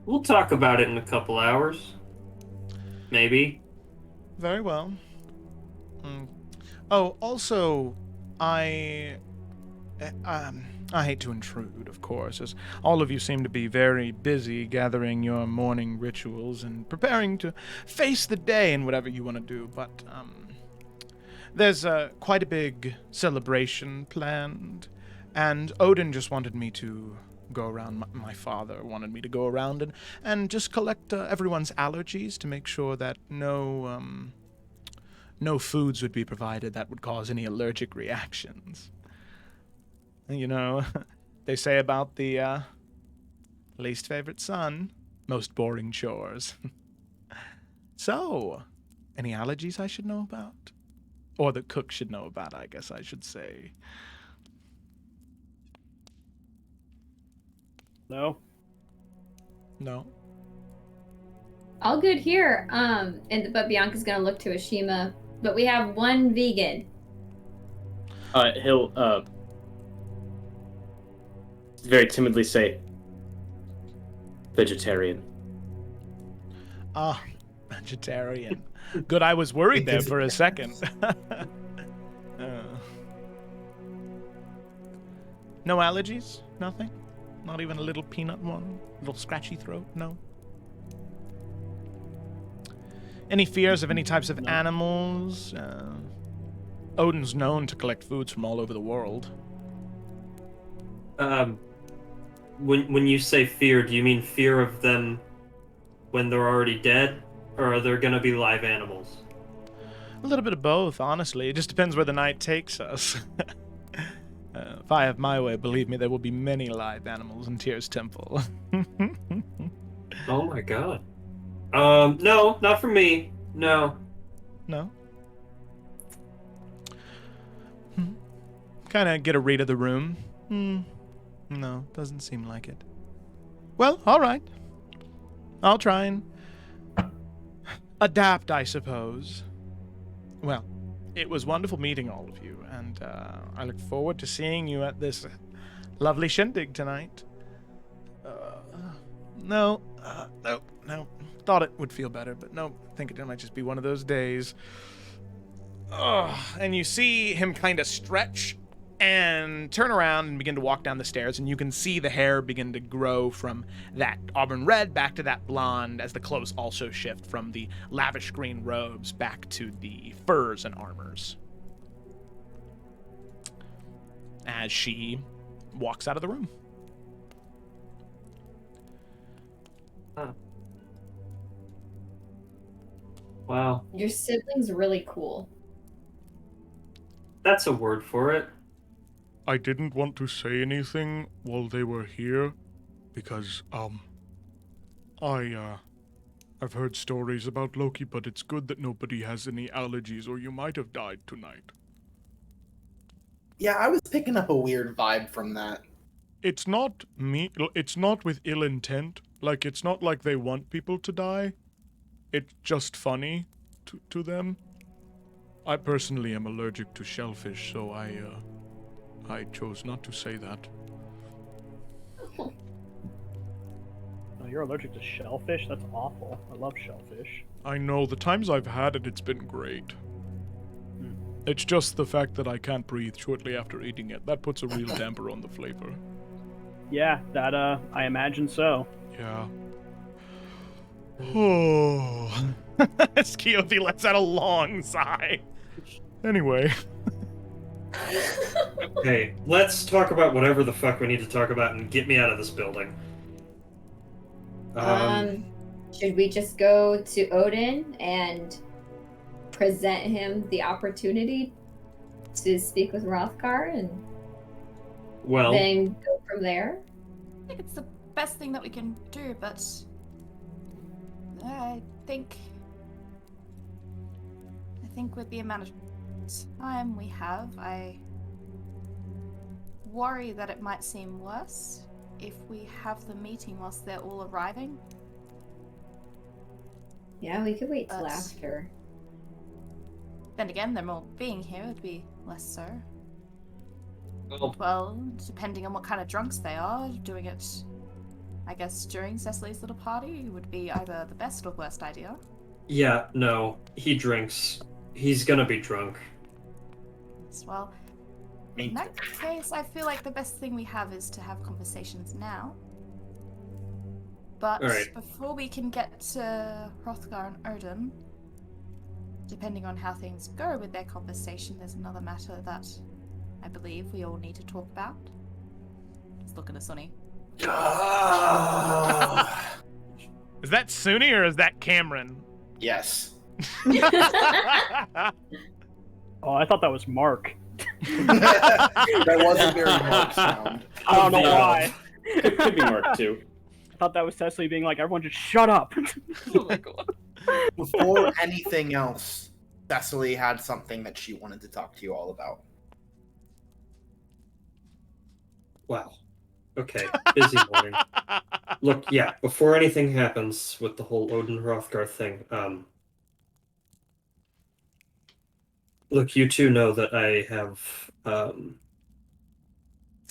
We'll talk about it in a couple hours. Maybe. Very well. Oh, also, I hate to intrude, of course, as all of you seem to be very busy gathering your morning rituals and preparing to face the day and whatever you want to do, but there's quite a big celebration planned, and Odin just wanted me to go around. My father wanted me to go around and just collect everyone's allergies to make sure that no foods would be provided that would cause any allergic reactions. You know, they say about the least favorite son, most boring chores. So, any allergies I should know about? Or the cook should know about, I guess I should say. No. No? All good here. But Bianca's gonna look to Ashima. But we have one vegan. He'll very timidly say, vegetarian. Vegetarian. Good, I was worried there for a second. No allergies? Nothing? Not even a little peanut one? A little scratchy throat? No? Any fears of any types of animals? Odin's known to collect foods from all over the world. When you say fear, do you mean fear of them when they're already dead? Or are there gonna be live animals? A little bit of both, honestly. It just depends where the night takes us. If If I have my way, believe me, there will be many live animals in Tyr's temple. Oh my god. No, not for me. No. No? Kind of get a read of the room. No, doesn't seem like it. Well, all right. I'll try and adapt, I suppose. Well, it was wonderful meeting all of you, and I look forward to seeing you at this lovely shindig tonight. No. Thought it would feel better, but no. I think it might just be one of those days. And you see him kind of stretch and turn around and begin to walk down the stairs, and you can see the hair begin to grow from that auburn red back to that blonde as the clothes also shift from the lavish green robes back to the furs and armors. As she walks out of the room. Huh. Wow. Your sibling's really cool. That's a word for it. I didn't want to say anything while they were here because, I've heard stories about Loki, but it's good that nobody has any allergies or you might have died tonight. Yeah, I was picking up a weird vibe from that. It's not it's not with ill intent. Like, it's not like they want people to die. It's just funny to them. I personally am allergic to shellfish, so I chose not to say that. Oh, you're allergic to shellfish? That's awful. I love shellfish. I know, the times I've had it, it's been great. It's just the fact that I can't breathe shortly after eating it. That puts a real damper on the flavor. Yeah, that, I imagine so. Yeah. Oh. Skiothi lets out a long sigh. Anyway. Hey, let's talk about whatever the fuck we need to talk about and get me out of this building. Should we just go to Odin and present him the opportunity to speak with Rothgar and then go from there? I think it's the best thing that we can do, but I think with the amount of time we have, I worry that it might seem worse if we have the meeting whilst they're all arriving. Yeah, we could wait till after. Then again, them all being here would be less so. Well, Depending on what kind of drunks they are, doing it, I guess, during Cecily's little party would be either the best or worst idea. yeah, no, he drinks. He's gonna be drunk. Well, in that case, I feel like the best thing we have is to have conversations now. But Alright. before we can get to Hrothgar and Odin, depending on how things go with their conversation, there's another matter that I believe we all need to talk about. Just looking at Sunni. Is that Sunni or is that Cameron? Yes. Oh, I thought that was Mark. That wasn't very Mark sound. I don't know why. Could be Mark too. I thought that was Cecily being like, everyone just shut up. Oh my god. Before anything else, Cecily had something that she wanted to talk to you all about. Wow. Okay, busy morning. Look, yeah, before anything happens with the whole Odin Hrothgar thing, look, you two know that I have, I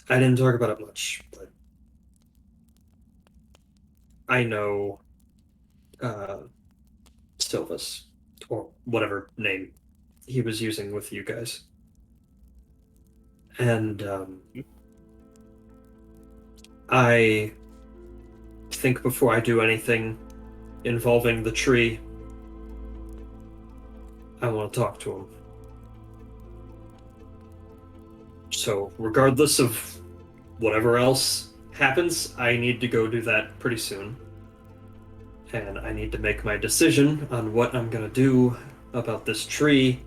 didn't talk about it much, but I know, Silvus, or whatever name he was using with you guys. And, I think before I do anything involving the tree, I want to talk to him. So, regardless of whatever else happens, I need to go do that pretty soon. And I need to make my decision on what I'm going to do about this tree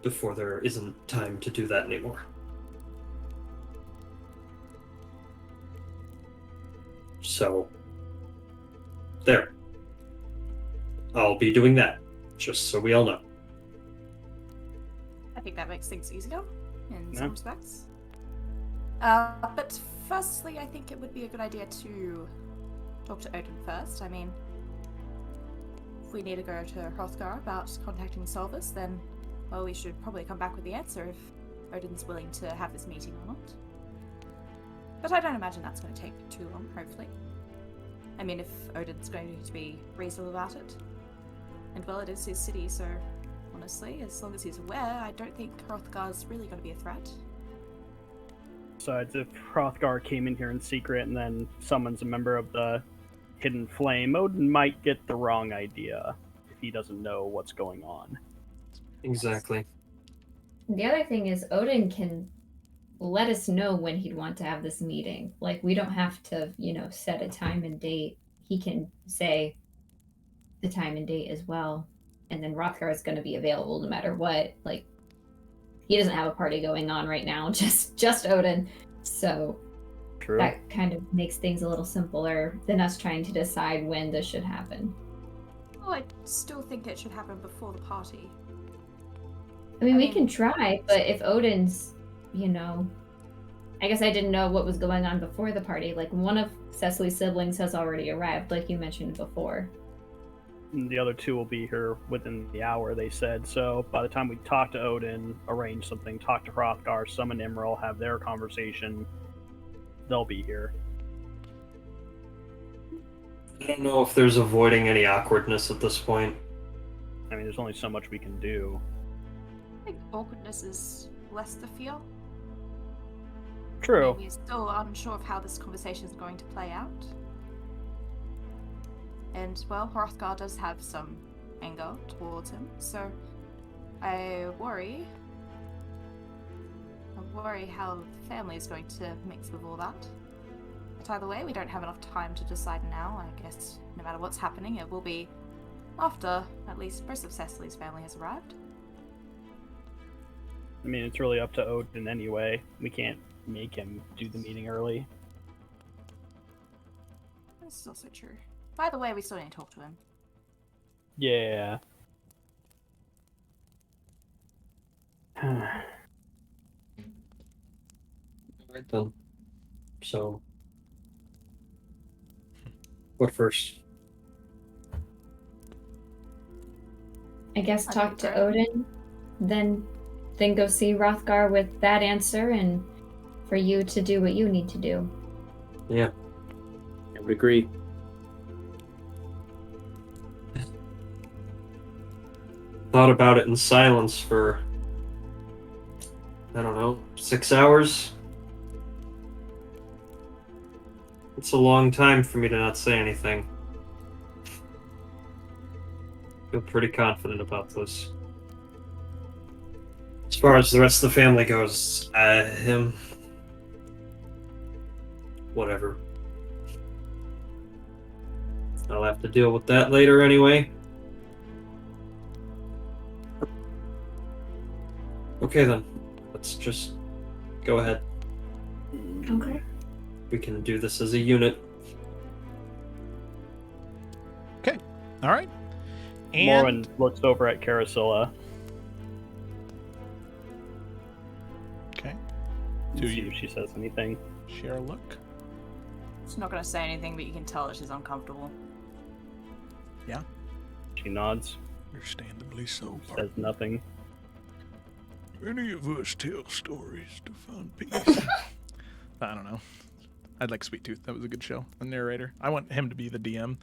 before there isn't time to do that anymore. So, there. I'll be doing that, just so we all know. I think that makes things easier in Yeah. some respects. But firstly, I think it would be a good idea to talk to Odin first. I mean, if we need to go to Hrothgar about contacting Solvus, then, well, we should probably come back with the answer if Odin's willing to have this meeting or not. But I don't imagine that's going to take too long, hopefully. I mean, if Odin's going to be reasonable about it. And well, it is his city, so honestly, as long as he's aware, I don't think Hrothgar's really going to be a threat. Besides, if Hrothgar came in here in secret and then summons a member of the Hidden Flame, Odin might get the wrong idea if he doesn't know what's going on. Exactly. The other thing is Odin can let us know when he'd want to have this meeting. Like, we don't have to, set a time and date. He can say the time and date as well. And then Rothgar is going to be available no matter what. Like, he doesn't have a party going on right now, just Odin. So True. that kind of makes things a little simpler than us trying to decide when this should happen. Well, I still think it should happen before the party. I mean, we mean- can try, but if Odin's, I guess I didn't know what was going on before the party. Like, one of Cecily's siblings has already arrived, like you mentioned before. And the other two will be here within the hour, they said. So by the time we talk to Odin, arrange something, talk to Hrothgar, summon Imral, have their conversation, they'll be here. I don't know if there's avoiding any awkwardness at this point. I mean, there's only so much we can do. I think awkwardness is less the fear. True. We're still unsure of how this conversation is going to play out. And, well, Hrothgar does have some anger towards him, so I worry how the family is going to mix with all that. But either way, we don't have enough time to decide now. I guess no matter what's happening, it will be after at least most of Cecily's family has arrived. I mean, it's really up to Odin anyway. We can't make him do the meeting early. This is also true. By the way, we still need to talk to him. Yeah. Alright then. So, what first? I guess I talk think to right. Odin, then go see Hrothgar with that answer, and for you to do what you need to do. Yeah. I would agree. Thought about it in silence for, I don't know, 6 hours? It's a long time for me to not say anything. Feel pretty confident about this. As far as the rest of the family goes, him... whatever. I'll have to deal with that later anyway. Okay then, let's just go ahead. Okay. We can do this as a unit. All right. And Morwen looks over at Caricilla. okay, To see if she says anything. share a look. She's not going to say anything, but you can tell that she's uncomfortable. She nods, Understandably so. says nothing. Any of us tell stories to find peace. I don't know. I'd like Sweet Tooth. That was a good show. The narrator. I want him to be the DM.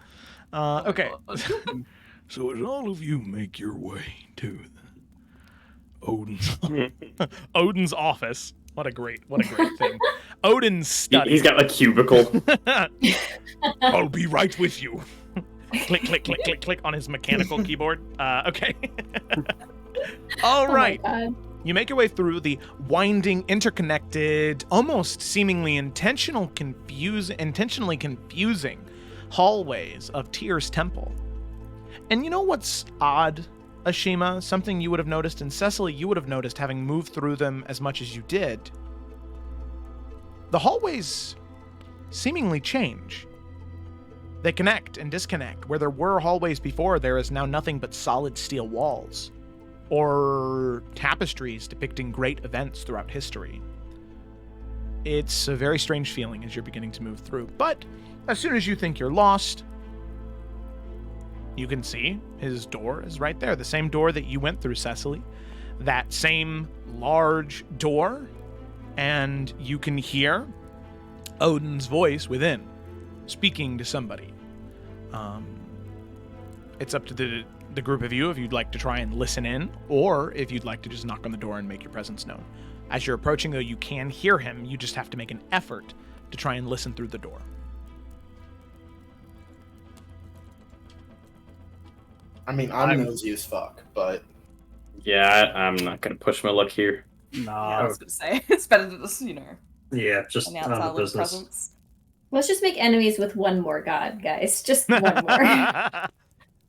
Okay. So as all of you make your way to Odin's office. What a great thing. Odin's study. He's got a cubicle. I'll be right with you. Click, click, click, click, click on his mechanical keyboard. Okay. All right. Oh my God. You make your way through the winding, interconnected, almost seemingly intentionally confusing hallways of Tyr's temple. And you know what's odd, Ashima? Something you would have noticed, and Cecily, you would have noticed having moved through them as much as you did. The hallways seemingly change. They connect and disconnect. Where there were hallways before, there is now nothing but solid steel walls or tapestries depicting great events throughout history. It's a very strange feeling as you're beginning to move through. But as soon as you think you're lost, you can see his door is right there. The same door that you went through, Cecily. That same large door. And you can hear Odin's voice within, speaking to somebody. It's up to the group of you if you'd like to try and listen in, or if you'd like to just knock on the door and make your presence known. As you're approaching, though, you can hear him. You just have to make an effort to try and listen through the door. I mean, I'm nosy as fuck, but... Yeah, I'm not going to push my luck here. Nah. Yeah, I was gonna say it's better to just, Yeah, just announce on our the little business. presence. Let's just make enemies with one more god, guys. Just one more.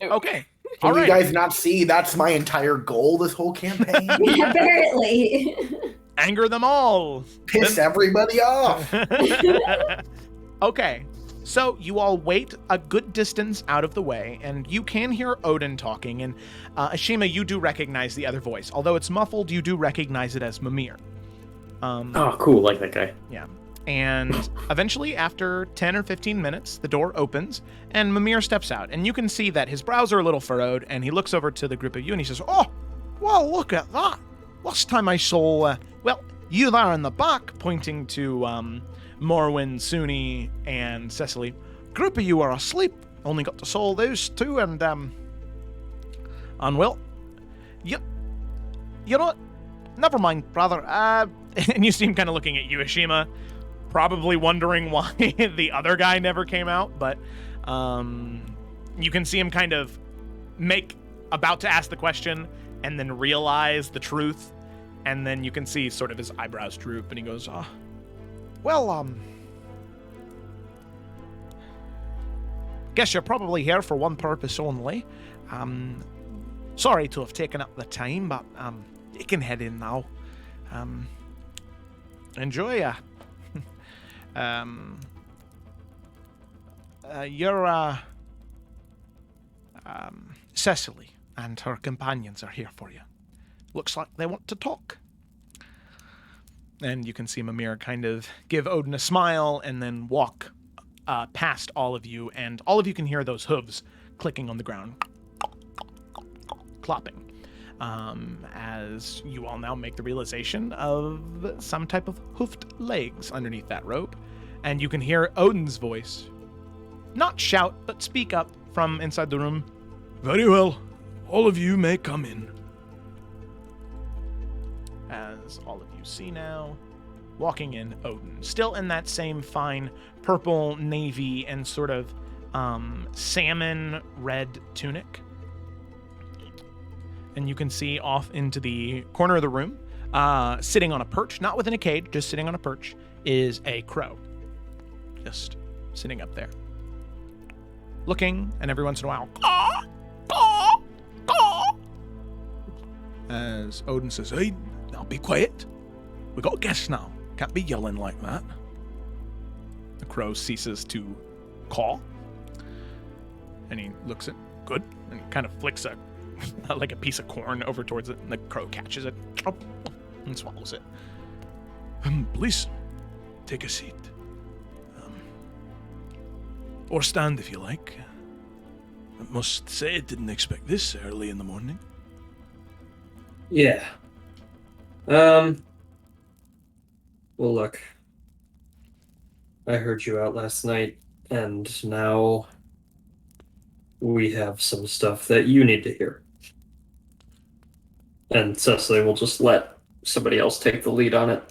Okay. Can All you right. guys not see that's my entire goal this whole campaign? Apparently. Anger them all. Piss everybody off. Okay. So you all wait a good distance out of the way, and you can hear Odin talking. And Ashima, you do recognize the other voice. Although it's muffled, you do recognize it as Mimir. Oh, cool. Like that guy. Yeah. And eventually, after 10 or 15 minutes, the door opens, and Mimir steps out. And you can see that his brows are a little furrowed, and he looks over to the group of you, and he says, "Oh, well, look at that. Last time I saw, you there in the back," pointing to Morwen, Sunni, and Cecily. "Group of you are asleep. Only got to saw those two, and well, you know what? Never mind, brother." And you see him kind of looking at you, Ashima, probably wondering why the other guy never came out, but you can see him kind of about to ask the question and then realize the truth, and then you can see sort of his eyebrows droop, and he goes, guess you're probably here for one purpose only. Sorry to have taken up the time, but you can head in now. Enjoy your Cecily and her companions are here for you. Looks like they want to talk. And you can see Mimir kind of give Odin a smile and then walk past all of you, and all of you can hear those hooves clicking on the ground, clopping, as you all now make the realization of some type of hoofed legs underneath that rope. And you can hear Odin's voice, not shout, but speak up from inside the room. "Very well, all of you may come in." As all of you see now, walking in Odin, still in that same fine purple, navy, and sort of salmon red tunic. And you can see off into the corner of the room, sitting on a perch, not within a cage, just sitting on a perch, is a crow. Just sitting up there. Looking, and every once in a while, caw, caw, caw. As Odin says, "Hey, now be quiet. We got guests now. Can't be yelling like that." The crow ceases to caw. And he looks at, "Good," and he kind of flicks like a piece of corn over towards it, and the crow catches it and swallows it. "Please, take a seat. Or stand if you like. I must say I didn't expect this early in the morning." Yeah. Well, look. I heard you out last night, and now we have some stuff that you need to hear. And Cecily will just let somebody else take the lead on it.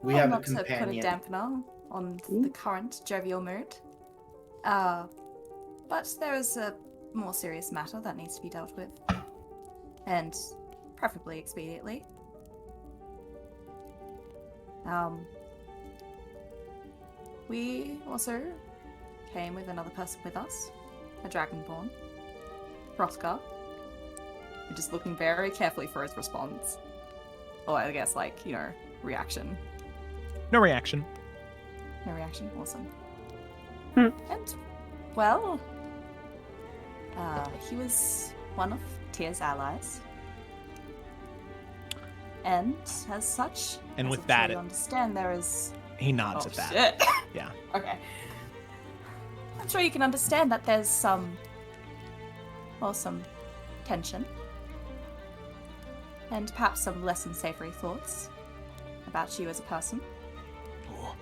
We have a not to put a companion. dampener on the current jovial mood. But there is a more serious matter that needs to be dealt with. And preferably expediently. We also came with another person with us, a dragonborn, Rothgar. We're just looking very carefully for his response. Or I guess, reaction. No reaction. No reaction. Awesome. Hmm. And, well, he was one of Tyr's allies. And as such, And as with I'm that, sure you understand, there is... He nods Oh, at that. shit. Yeah. Okay. I'm sure you can understand that there's some tension. And perhaps some less than savory thoughts about you as a person. Oh.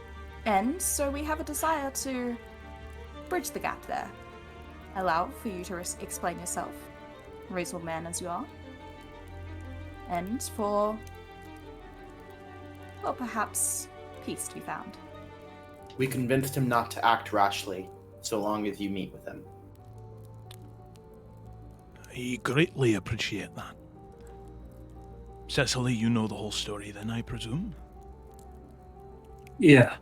And so we have a desire to bridge the gap there. Allow for you to explain yourself, reasonable man as you are. And for, well, perhaps peace to be found. We convinced him not to act rashly, so long as you meet with him. I greatly appreciate that. Cecily, you know the whole story then, I presume? Yeah.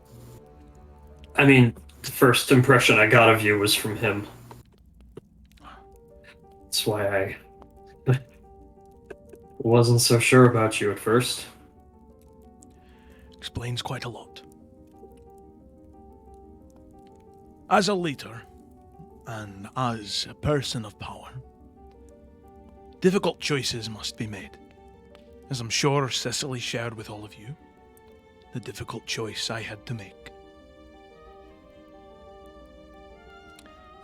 I mean, the first impression I got of you was from him. That's why I wasn't so sure about you at first. Explains quite a lot. As a leader, and as a person of power, difficult choices must be made. As I'm sure Cecily shared with all of you, the difficult choice I had to make.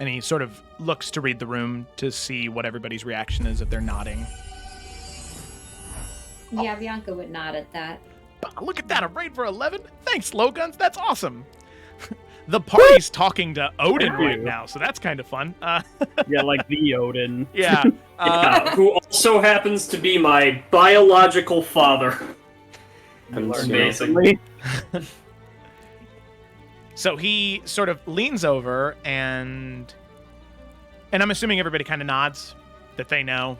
And he sort of looks to read the room to see what everybody's reaction is if they're nodding. Yeah, Bianca would nod at that. Look at that, a raid for 11? Thanks, Lowguns, that's awesome. The party's talking to Odin right now, so that's kind of fun. Yeah, like the Odin. Yeah. Who also happens to be my biological father. Amazing. So he sort of leans over and I'm assuming everybody kind of nods that they know.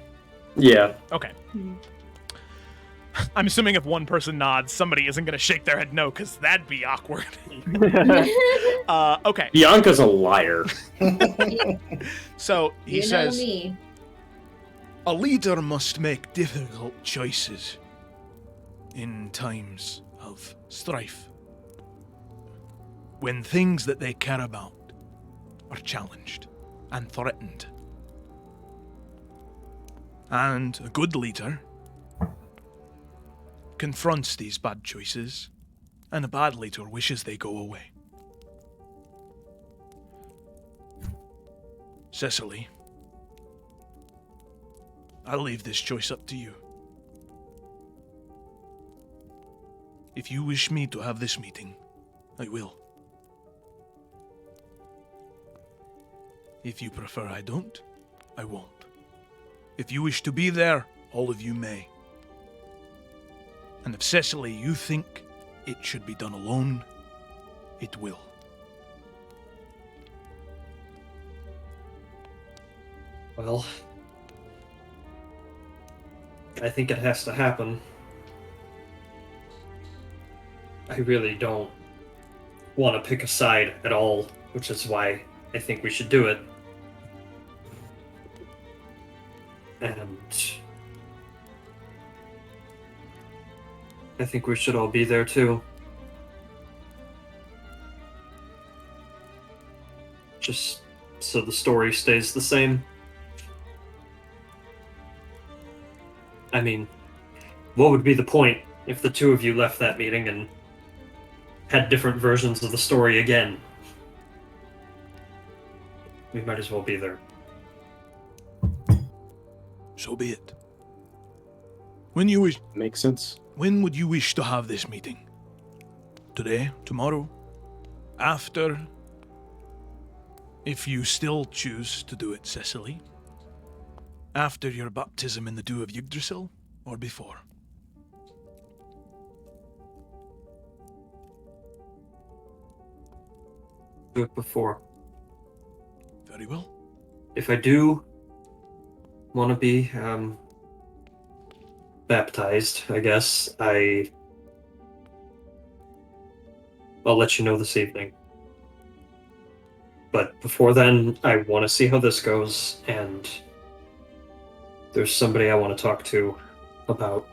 Yeah. Okay. I'm assuming if one person nods, somebody isn't going to shake their head no, because that'd be awkward. Okay. Bianca's a liar. So he you says, know me. A leader must make difficult choices in times of strife. When things that they care about are challenged and threatened. And a good leader confronts these bad choices, and a bad leader wishes they go away. Cecily, I'll leave this choice up to you. If you wish me to have this meeting, I will. If you prefer I don't, I won't. If you wish to be there, all of you may. And if Cecily, you think it should be done alone, it will. Well, I think it has to happen. I really don't want to pick a side at all, which is why I think we should do it. And I think we should all be there too. Just so the story stays the same. I mean, what would be the point if the two of you left that meeting and had different versions of the story again? We might as well be there. So be it. When you wish, Makes sense. when would you wish to have this meeting? Today? Tomorrow? After? If you still choose to do it, Cecily. After your baptism in the dew of Yggdrasil, or before? Do it before. Very well. If I do want to be baptized, I guess I'll let you know this evening. But before then, I want to see how this goes, and there's somebody I want to talk to about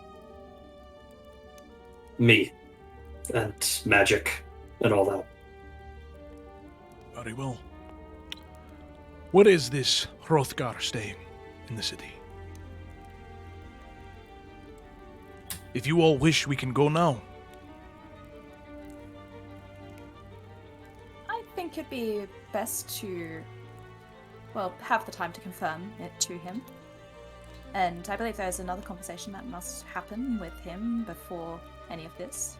me and magic and all that. Very well. Where is this Hrothgar staying in the city? If you all wish, we can go now. I think it'd be best to, well, have the time to confirm it to him. And I believe there's another conversation that must happen with him before any of this.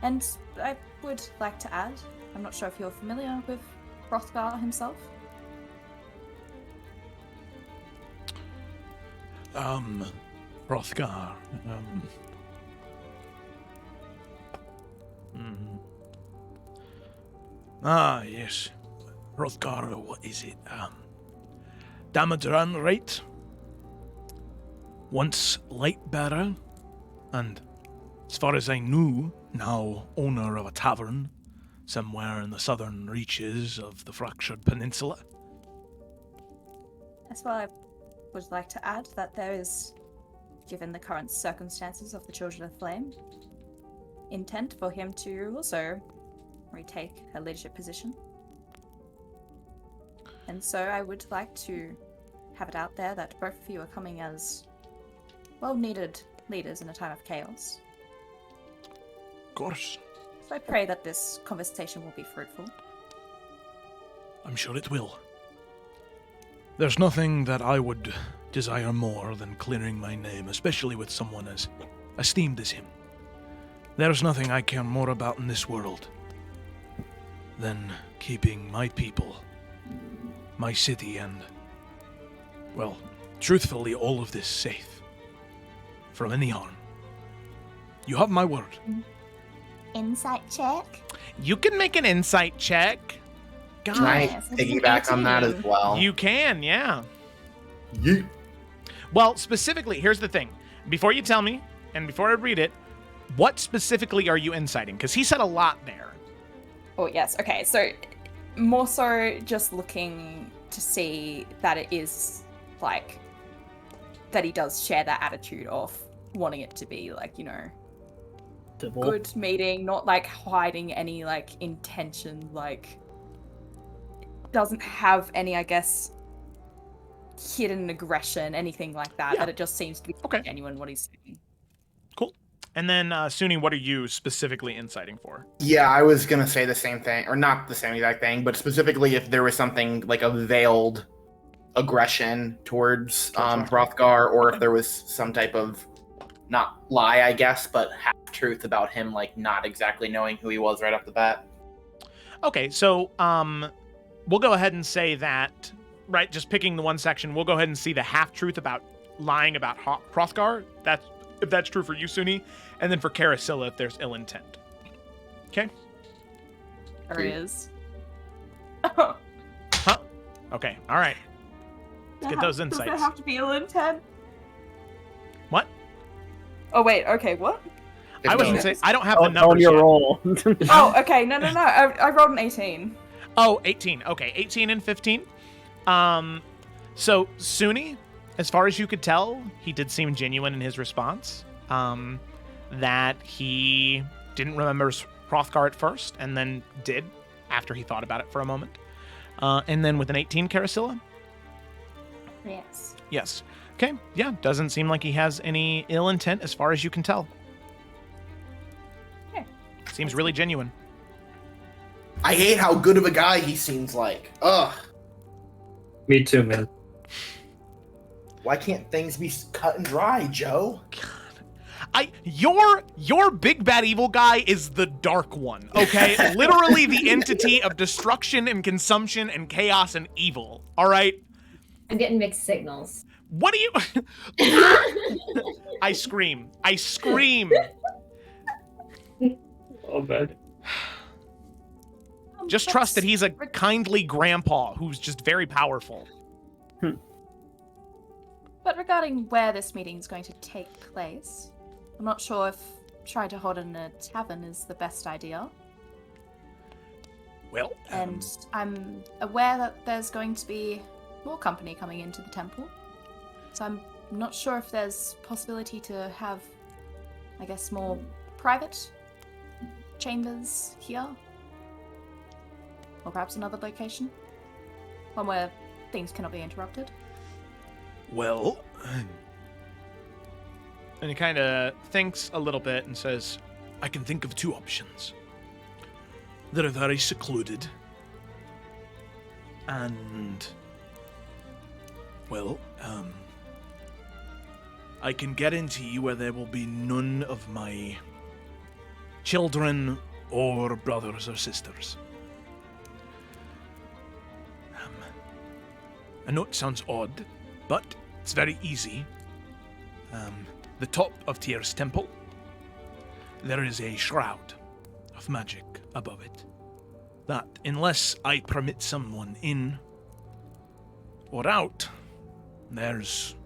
And I would like to add, I'm not sure if you're familiar with Rothgar himself. Hrothgar. Ah, yes. Hrothgar, what is it? Damadran, right? Once light bearer, and as far as I knew, now owner of a tavern somewhere in the southern reaches of the Fractured Peninsula. As well, I would like to add that there is, given the current circumstances of the Children of Flame, intent for him to also retake a leadership position. And so I would like to have it out there that both of you are coming as well-needed leaders in a time of chaos. Of course. So I pray that this conversation will be fruitful. I'm sure it will. There's nothing that I would desire more than clearing my name, especially with someone as esteemed as him. There's nothing I care more about in this world than keeping my people, my city, and, well, truthfully, all of this safe from any harm. You have my word. Insight check. You can make an insight check. Can I Yes, this is piggyback on that as 18. well? You can, yeah. Yeet. Well, specifically, here's the thing. Before you tell me, and before I read it, what specifically are you inciting? Because he said a lot there. Oh, yes. Okay, so more so just looking to see that it is, like, that he does share that attitude of wanting it to be, like, you know, Civil. good meeting, not, like, hiding any, like, intention, like, doesn't have any, I guess, hidden aggression, anything like that, Yeah. that it just seems to be Okay. genuine what he's saying. Cool. And then, Sunni, what are you specifically inciting for? Yeah, I was gonna say the same thing, or not the same exact thing, but specifically if there was something like a veiled aggression towards Hrothgar, or if there was some type of, not lie, I guess, but half-truth about him, like, not exactly knowing who he was right off the bat. Okay, so, we'll go ahead and say that, right, just picking the one section, we'll go ahead and see the half-truth about lying about Hrothgar. If that's true for you, Sunni. And then for Caricilla, if there's ill intent. Okay? There he is. Huh? Okay, all right. Let's get those Does insights. there have to be ill intent? What? Oh, wait, okay, what? I wasn't saying, I don't have the On numbers your yet. roll. Oh, okay, no, I rolled an 18. Oh, 18. Okay, 18 and 15. So Sunni, as far as you could tell, he did seem genuine in his response. That he didn't remember Hrothgar at first, and then did after he thought about it for a moment. And then with an 18, Caricilla? Yes. Yes. Okay, yeah, doesn't seem like he has any ill intent as far as you can tell. Okay. Seems really genuine. I hate how good of a guy he seems like. Ugh. Me too, man. Why can't things be cut and dry, Joe? Your big bad evil guy is the Dark One, okay? Literally the entity of destruction and consumption and chaos and evil, all right? I'm getting mixed signals. What do you... I scream. Oh, bad. Just trust that he's a kindly grandpa who's just very powerful. But regarding where this meeting is going to take place, I'm not sure if trying to hold it in a tavern is the best idea. Well, And I'm aware that there's going to be more company coming into the temple. So I'm not sure if there's possibility to have I guess, more private chambers here? Or perhaps another location? One where things cannot be interrupted? Well, And he kind of thinks a little bit and says, I can think of two options. They're very secluded. And, well, I can guarantee where there will be none of my children or brothers or sisters. I know it sounds odd, but it's very easy. The top of Tyr's temple, there is a shroud of magic above it. That, unless I permit someone in or out, there's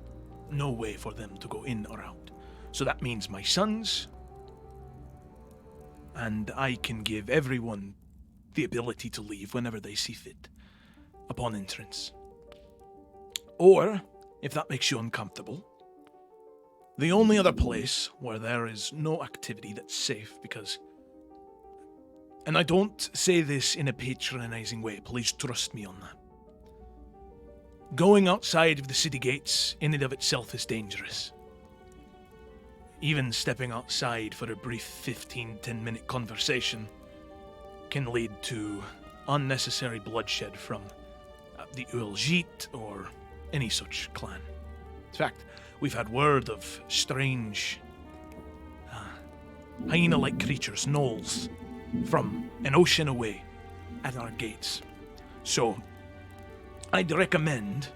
no way for them to go in or out. So that means my sons, and I can give everyone the ability to leave whenever they see fit, upon entrance. Or, if that makes you uncomfortable, the only other place where there is no activity that's safe, because, and I don't say this in a patronizing way, please trust me on that. Going outside of the city gates in and of itself is dangerous. Even stepping outside for a brief 10-minute conversation can lead to unnecessary bloodshed from the Uljit or any such clan. In fact, we've had word of strange hyena-like creatures, gnolls, from an ocean away at our gates. So, I'd recommend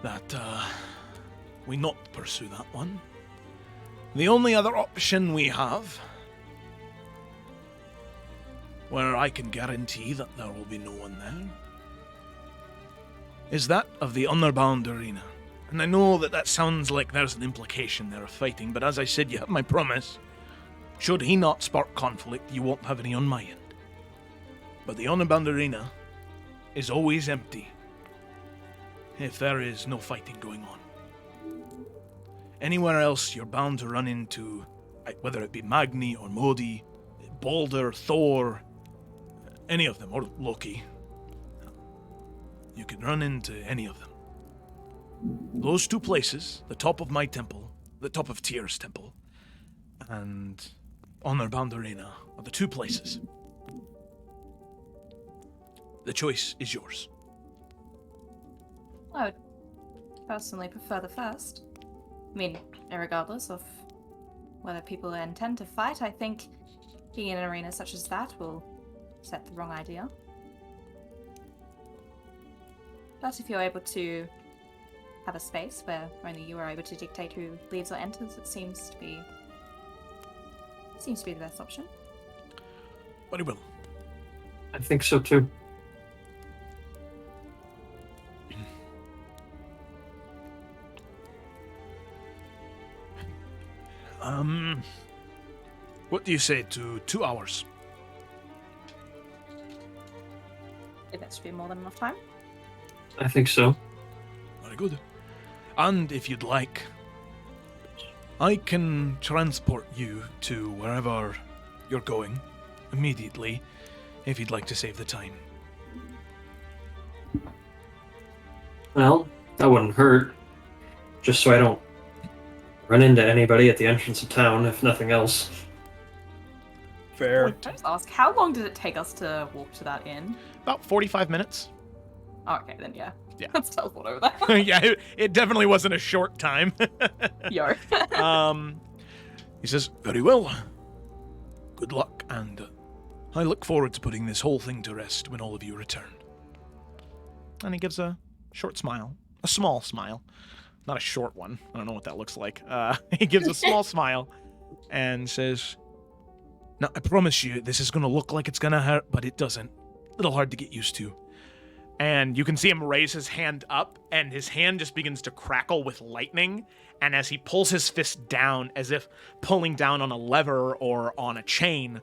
that we not pursue that one. The only other option we have, where I can guarantee that there will be no one there, is that of the Underbound Arena. And I know that sounds like there's an implication there of fighting, but as I said, you have my promise. Should he not spark conflict, you won't have any on my end. But the Underbound Arena is always empty if there is no fighting going on. Anywhere else, you're bound to run into, whether it be Magni or Modi, Balder, Thor, any of them, or Loki. You can run into any of them. Those two places, the top of my temple, the top of Tyr's temple, and Underbound Arena, are the two places. The choice is yours. I would personally prefer the first. I mean, regardless of whether people intend to fight, I think being in an arena such as that will set the wrong idea. But if you're able to have a space where only you are able to dictate who leaves or enters, it seems to be the best option. Very well. I think so too. What do you say to 2 hours? I think that should be more than enough time. I think so. Very good. And if you'd like, I can transport you to wherever you're going immediately, if you'd like to save the time. Well, that wouldn't hurt. Just so I don't run into anybody at the entrance of town, if nothing else. Fair. Can I just ask, how long did it take us to walk to that inn? about 45 minutes. Oh, okay, then yeah. Yeah. Let's teleport over there. Yeah, it definitely wasn't a short time. Yo. He says, very well. Good luck, and I look forward to putting this whole thing to rest when all of you return. And he gives a short smile. A small smile. Not a short one. I don't know what that looks like. He gives a small smile and says, now, I promise you, this is going to look like it's going to hurt, but it doesn't. A little hard to get used to. And you can see him raise his hand up, and his hand just begins to crackle with lightning. And as he pulls his fist down, as if pulling down on a lever or on a chain,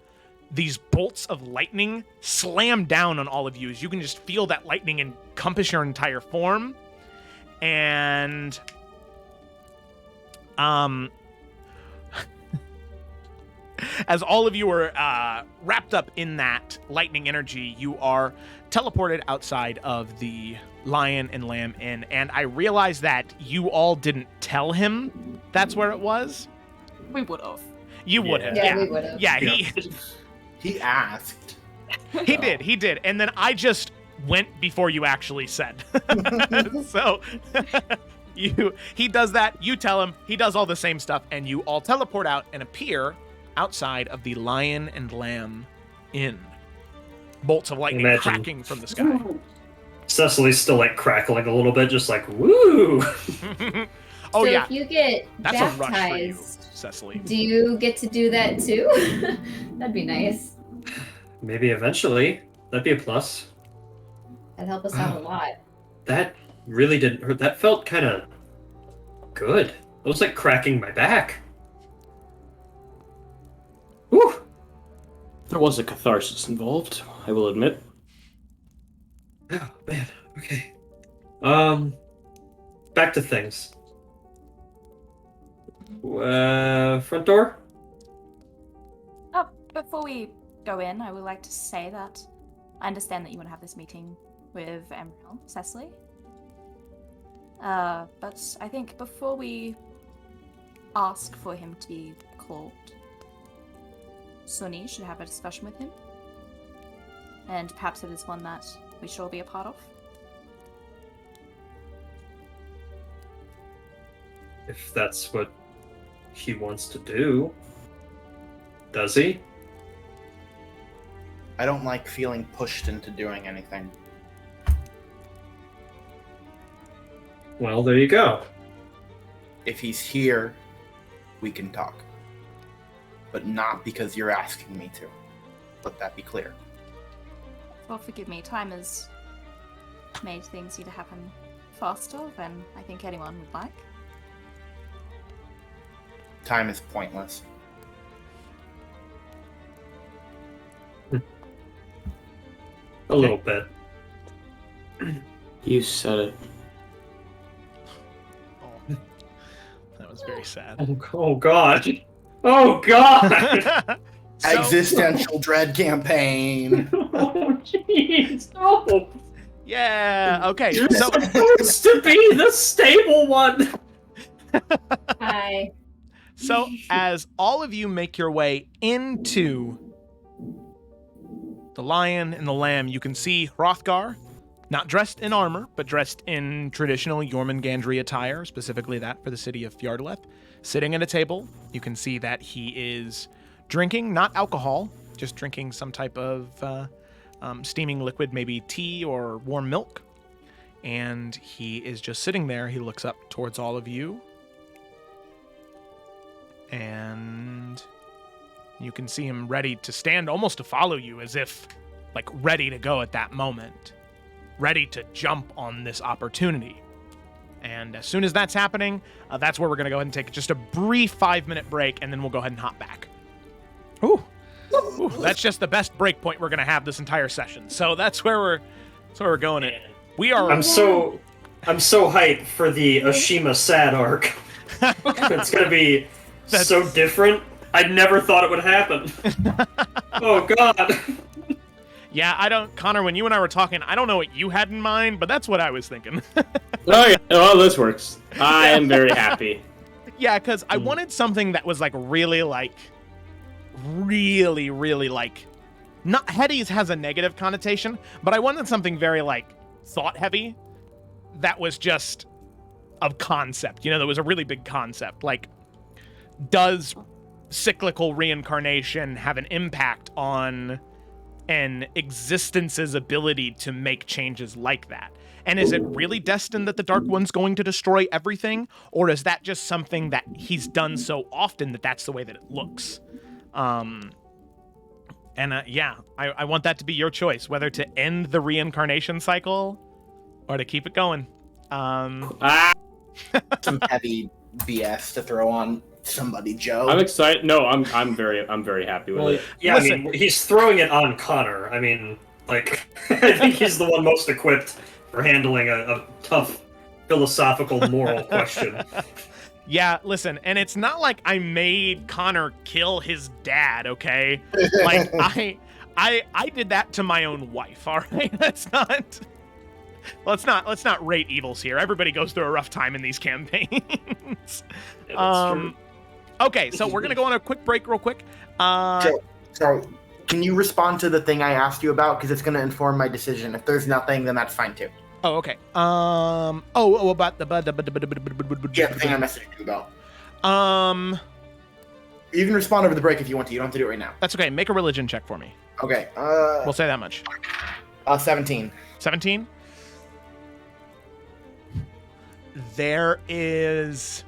these bolts of lightning slam down on all of you, as you can just feel that lightning encompass your entire form. And As all of you are wrapped up in that lightning energy, you are teleported outside of the Lion and Lamb Inn, and I realize that you all didn't tell him that's where it was. We would have. You would have, Yeah, we would have. Yeah, He asked. he did, and then I just went before you actually said. So he does that, you tell him, he does all the same stuff, and you all teleport out and appear outside of the Lion and Lamb Inn. Bolts of lightning cracking from the sky. Cecily's still like crackling a little bit, just like woo. Oh so yeah, if you get that's a rush for you, baptized, Cecily. do you get to do that too? That'd be nice. Maybe eventually. That'd be a plus. That'd help us out a lot. That really didn't hurt. That felt kind of good. It was like cracking my back. Whew. There was a catharsis involved, I will admit. Oh, man. Okay. Back to things. Front door? Before we go in, I would like to say that I understand that you want to have this meeting with Emriel, Cecily. But I think before we ask for him to be called, Sunni should have a discussion with him. And perhaps it is one that we should all be a part of. If that's what he wants to do. Does he? I don't like feeling pushed into doing anything. Well, there you go. If he's here, we can talk. But not because you're asking me to. Let that be clear. Well, forgive me, time has made things either happen faster than I think anyone would like. Time is pointless. A little bit. You said it. Oh, that was very sad. Oh God. Oh God. So- Existential dread campaign. Oh jeez. No. Yeah. Okay. You're So supposed to be the stable one. Hi. So, as all of you make your way into the Lion and the Lamb, you can see Hrothgar, not dressed in armor, but dressed in traditional Jormungandry attire, specifically that for the city of Fjardeleth, sitting at a table. You can see that he is drinking, not alcohol, just drinking some type of steaming liquid, maybe tea or warm milk. And he is just sitting there. He looks up towards all of you. And you can see him ready to stand, almost to follow you, as if, like, ready to go at that moment. Ready to jump on this opportunity. And as soon as that's happening, that's where we're going to go ahead and take just a brief 5-minute break, and then we'll go ahead and hop back. Ooh. That's just the best break point we're going to have this entire session. So that's where we're going in. We are... I'm so hyped for the Oshima sad arc. It's going to be so different. I never thought it would happen. Oh God. Yeah, Connor, when you and I were talking, I don't know what you had in mind, but that's what I was thinking. Oh yeah, well this works. I am very happy. Yeah, because I wanted something that was really, not Headies has a negative connotation, but I wanted something very, thought heavy that was just a concept, that was a really big concept. Does cyclical reincarnation have an impact on an existence's ability to make changes like that? And is it really destined that the Dark One's going to destroy everything? Or is that just something that he's done so often that that's the way that it looks? I want that to be your choice, whether to end the reincarnation cycle or to keep it going. Some heavy BS to throw on somebody, Joe. I'm excited. No, I'm very happy with it. Yeah, Listen. I mean, he's throwing it on Connor. I mean, I think he's the one most equipped for handling a tough philosophical moral question. Yeah, listen, and it's not like I made Connor kill his dad, okay? Like I did that to my own wife, all right? Let's not rate evils here. Everybody goes through a rough time in these campaigns. Yeah, that's true. Okay, so we're gonna go on a quick break real quick. So, can you respond to the thing I asked you about? Because it's going to inform my decision. If there's nothing, then that's fine too. Oh, okay. About the Yeah, the thing I messaged you about. You can respond over the break if you want to. You don't have to do it right now. That's okay. Make a religion check for me. Okay. We'll say that much. 17. 17? There is...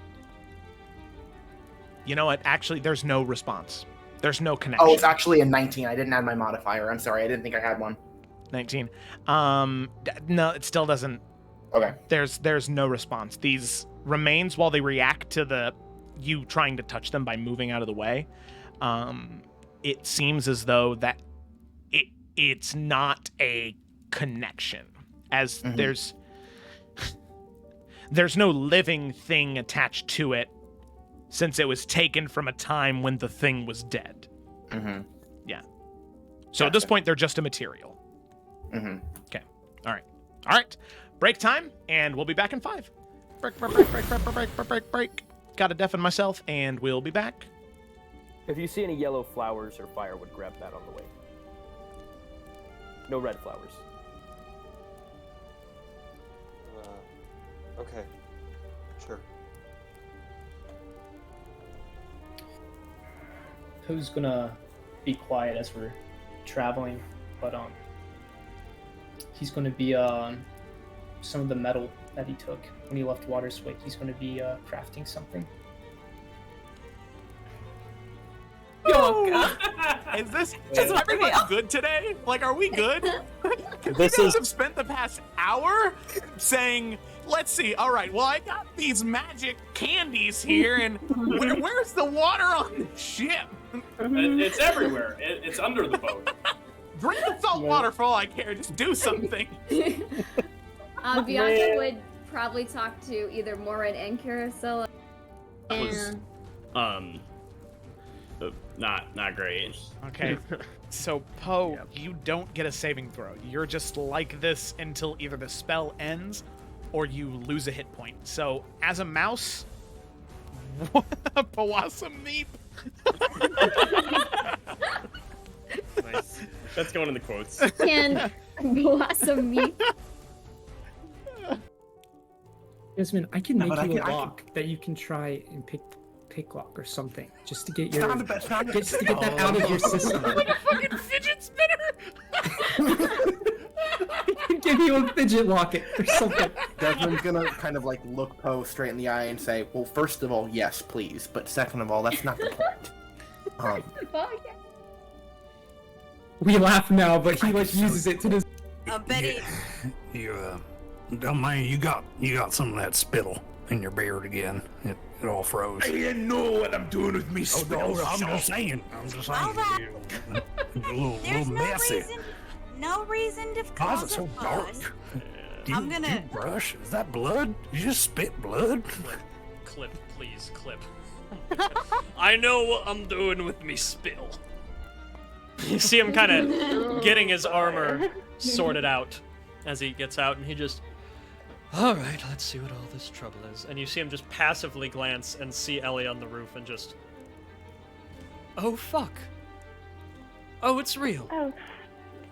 You know what? Actually, there's no response. There's no connection. Oh, it's actually a 19. I didn't add my modifier. I'm sorry. I didn't think I had one. 19. No, it still doesn't... Okay. There's no response. These remains, while they react to you trying to touch them by moving out of the way, it seems as though that it's not a connection, as there's no living thing attached to it, since it was taken from a time when the thing was dead. Mm-hmm. Yeah. So at this point, they're just a material. Mm-hmm. Okay. All right. Break time, and we'll be back in 5. Break. Gotta deafen myself, and we'll be back. If you see any yellow flowers or firewood, grab that on the way. No red flowers. Okay. Sure. Who's gonna be quiet as we're traveling, but he's gonna be some of the metal that he took when he left Water's Wake. He's gonna be crafting something. Oh God! Is everybody good today? Like, are we good? This you guys have spent the past hour saying, let's see, all right, well, I got these magic candies here, and where's the water on the ship? It's everywhere. It's under the boat. Drink the salt water for all I care. Just do something. Bianca would probably talk to either Morwen and Caricilla. Not great. Okay. So, Poe, you don't get a saving throw. You're just like this until either the spell ends or you lose a hit point. So, as a mouse, Pawasa Meep. Nice. That's going in the quotes. And Blossom Meep. Yasmin, I can make you a lock that you can try and pick lock or something, just to get your get that out of your system. Like a fucking fidget spinner. I can give you a fidget locket or something. Desmond's gonna kind of like look Poe straight in the eye and say, well, first of all, yes, please, but second of all, that's not the point. We laugh now, but he uses it to his. Betty. You don't mind. You got some of that spittle in your beard again. It all froze. I didn't know what I'm doing with me spittle. I'm just saying. Right. A little messy. No reason to Why is it so dark? I'm gonna. You brush? Is that blood? You just spit blood? Clip, please, clip. I know what I'm doing with me spill. You see him kind of getting his armor sorted out as he gets out, and he just... Alright, let's see what all this trouble is. And you see him just passively glance and see Ellie on the roof and just... Oh, fuck. Oh, it's real.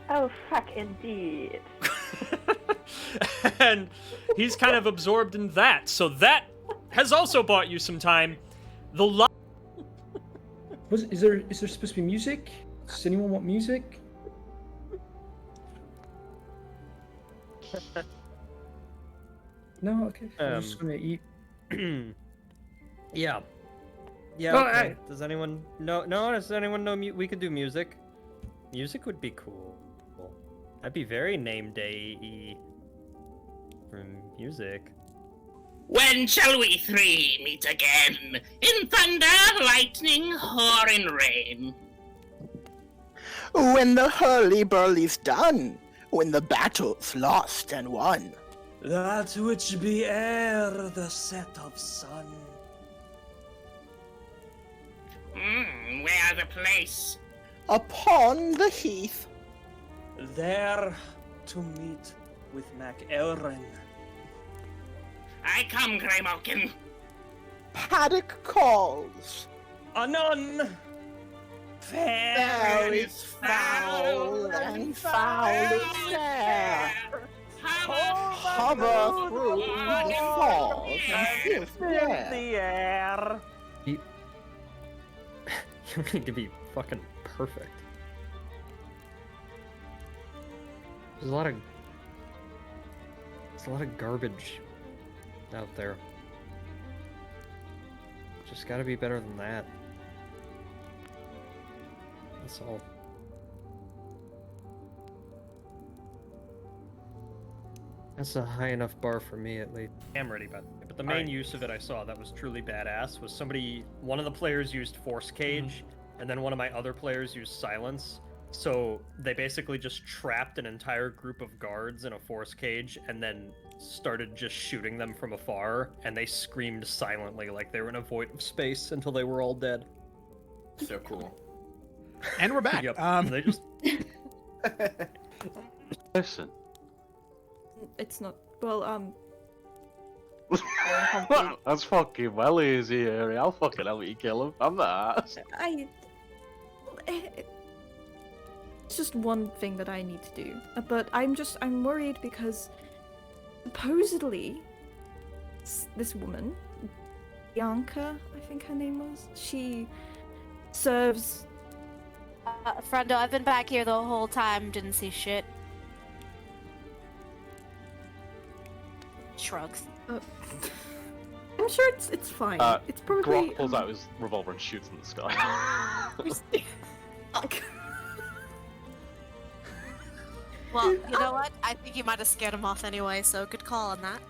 Oh, fuck, indeed. And he's kind of absorbed in that, so that has also bought you some time. Is there supposed to be music? Does anyone want music? No, okay. I'm just gonna eat. Yeah. Oh, Okay. Does anyone know? No, does anyone know we could do music? Music would be cool. I'd be very name day-y for music. When shall we three meet again? In thunder, lightning, or in rain? When the hurly-burly's done, when the battle's lost and won. That which be ere the set of sun. Where the place? Upon the heath. There to meet with MacElren. I come, Greymalkin. Paddock calls. Anon! Fair is foul, and foul is fair. Hover through the falls and filthy air. You need to be fucking perfect. There's a lot of garbage out there. Just gotta be better than that. That's all. That's a high enough bar for me, at least. I'm ready, but the main use of it I saw that was truly badass was one of the players used Force Cage, and then one of my other players used Silence. So they basically just trapped an entire group of guards in a Force Cage, and then started just shooting them from afar, and they screamed silently like they were in a void of space until they were all dead. So cool. And we're back. Yep. They just Listen. It's not. Well, That's fucking well easy, Harry. I'll fucking help you kill him. I'm that. It's just one thing that I need to do. But I'm worried because supposedly this woman, Bianca, I think her name was, she serves. Friendo, I've been back here the whole time, didn't see shit. Shrugs. I'm sure it's fine. It's probably. Grok pulls out his revolver and shoots in the sky. Well, you know what? I think you might have scared him off anyway, so good call on that.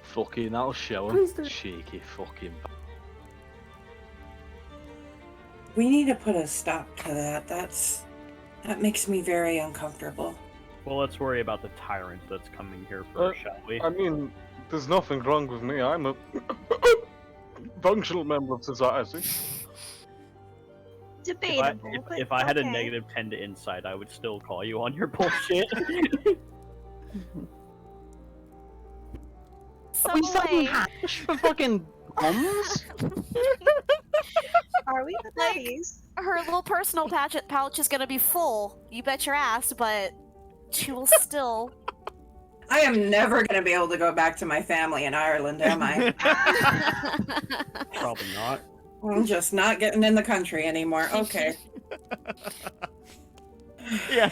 Fucking, that'll show him. Please do. Cheeky fucking. We need to put a stop to that. That makes me very uncomfortable. Well, let's worry about the tyrant that's coming here first, shall we? I mean, there's nothing wrong with me. I'm a functional member of society. Debatable. If I had a negative 10 to insight, I would still call you on your bullshit. So Are we selling wait. hash for fucking bombs? Are we the buddies? Her little personal pouch is gonna be full. You bet your ass, but she will still. I am never going to be able to go back to my family in Ireland, am I? Probably not. I'm just not getting in the country anymore. Okay. Yeah.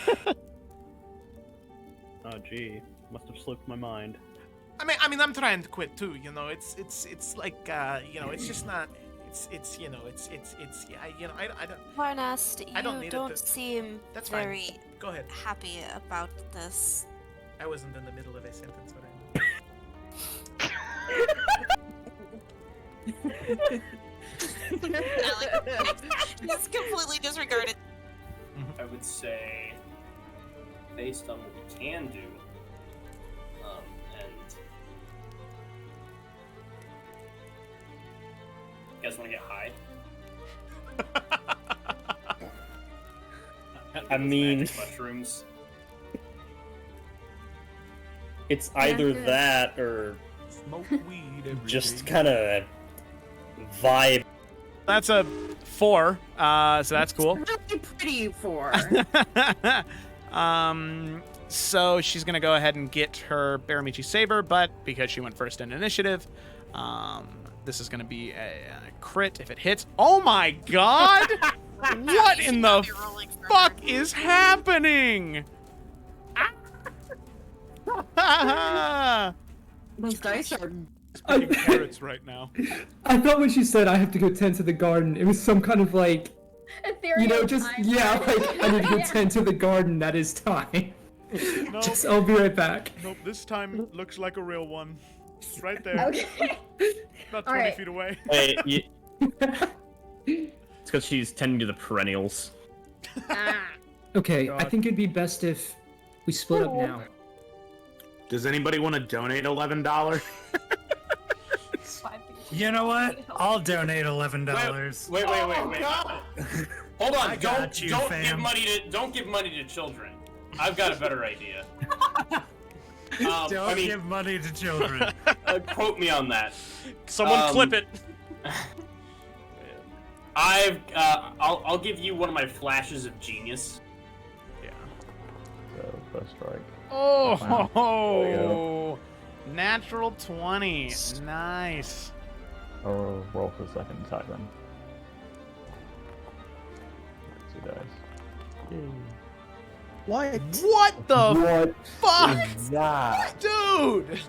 Oh gee, must have slipped my mind. I mean, I'm trying to quit too. You know, it's like, you know, it's just not. It's you know, it's yeah. You know, I don't. Varnast, I don't you need don't it to- seem That's fine. very Go ahead. happy about this. I wasn't in the middle of a sentence, but Just completely disregarded. I would say, based on what we can do, and you guys want to get high? I mean, mushrooms. it's either that or smoke weed every just day. kind of vibe. That's a 4. So that's cool. Really pretty for. So she's gonna go ahead and get her Baramichi Saber, but because she went first in initiative, this is gonna be a crit if it hits. Oh my god! What in the fuck is happening? Those dice are. Speaking carrots right now. I thought when she said I have to go tend to the garden, it was some kind of like, Ethereal you know, just time. like I need to go Yeah. tend to the garden. That is time. No. Just I'll be right back. Nope, this time looks like a real one. It's right there. Okay. About All 20 right. feet away. Hey, it's because she's tending to the perennials. Okay, I think it'd be best if we split up now. Does anybody want to donate $11? You know what? I'll donate $11. Wait. Hold on. I got you, don't fam. give money to children. I've got a better idea. Don't give money to children. Quote me on that. Someone clip it. I'll give you one of my flashes of genius. Yeah. So first strike. Oh, natural 20. Nice. I'll roll for the second attack then. 2 dice. What the fuck? Is that? Dude!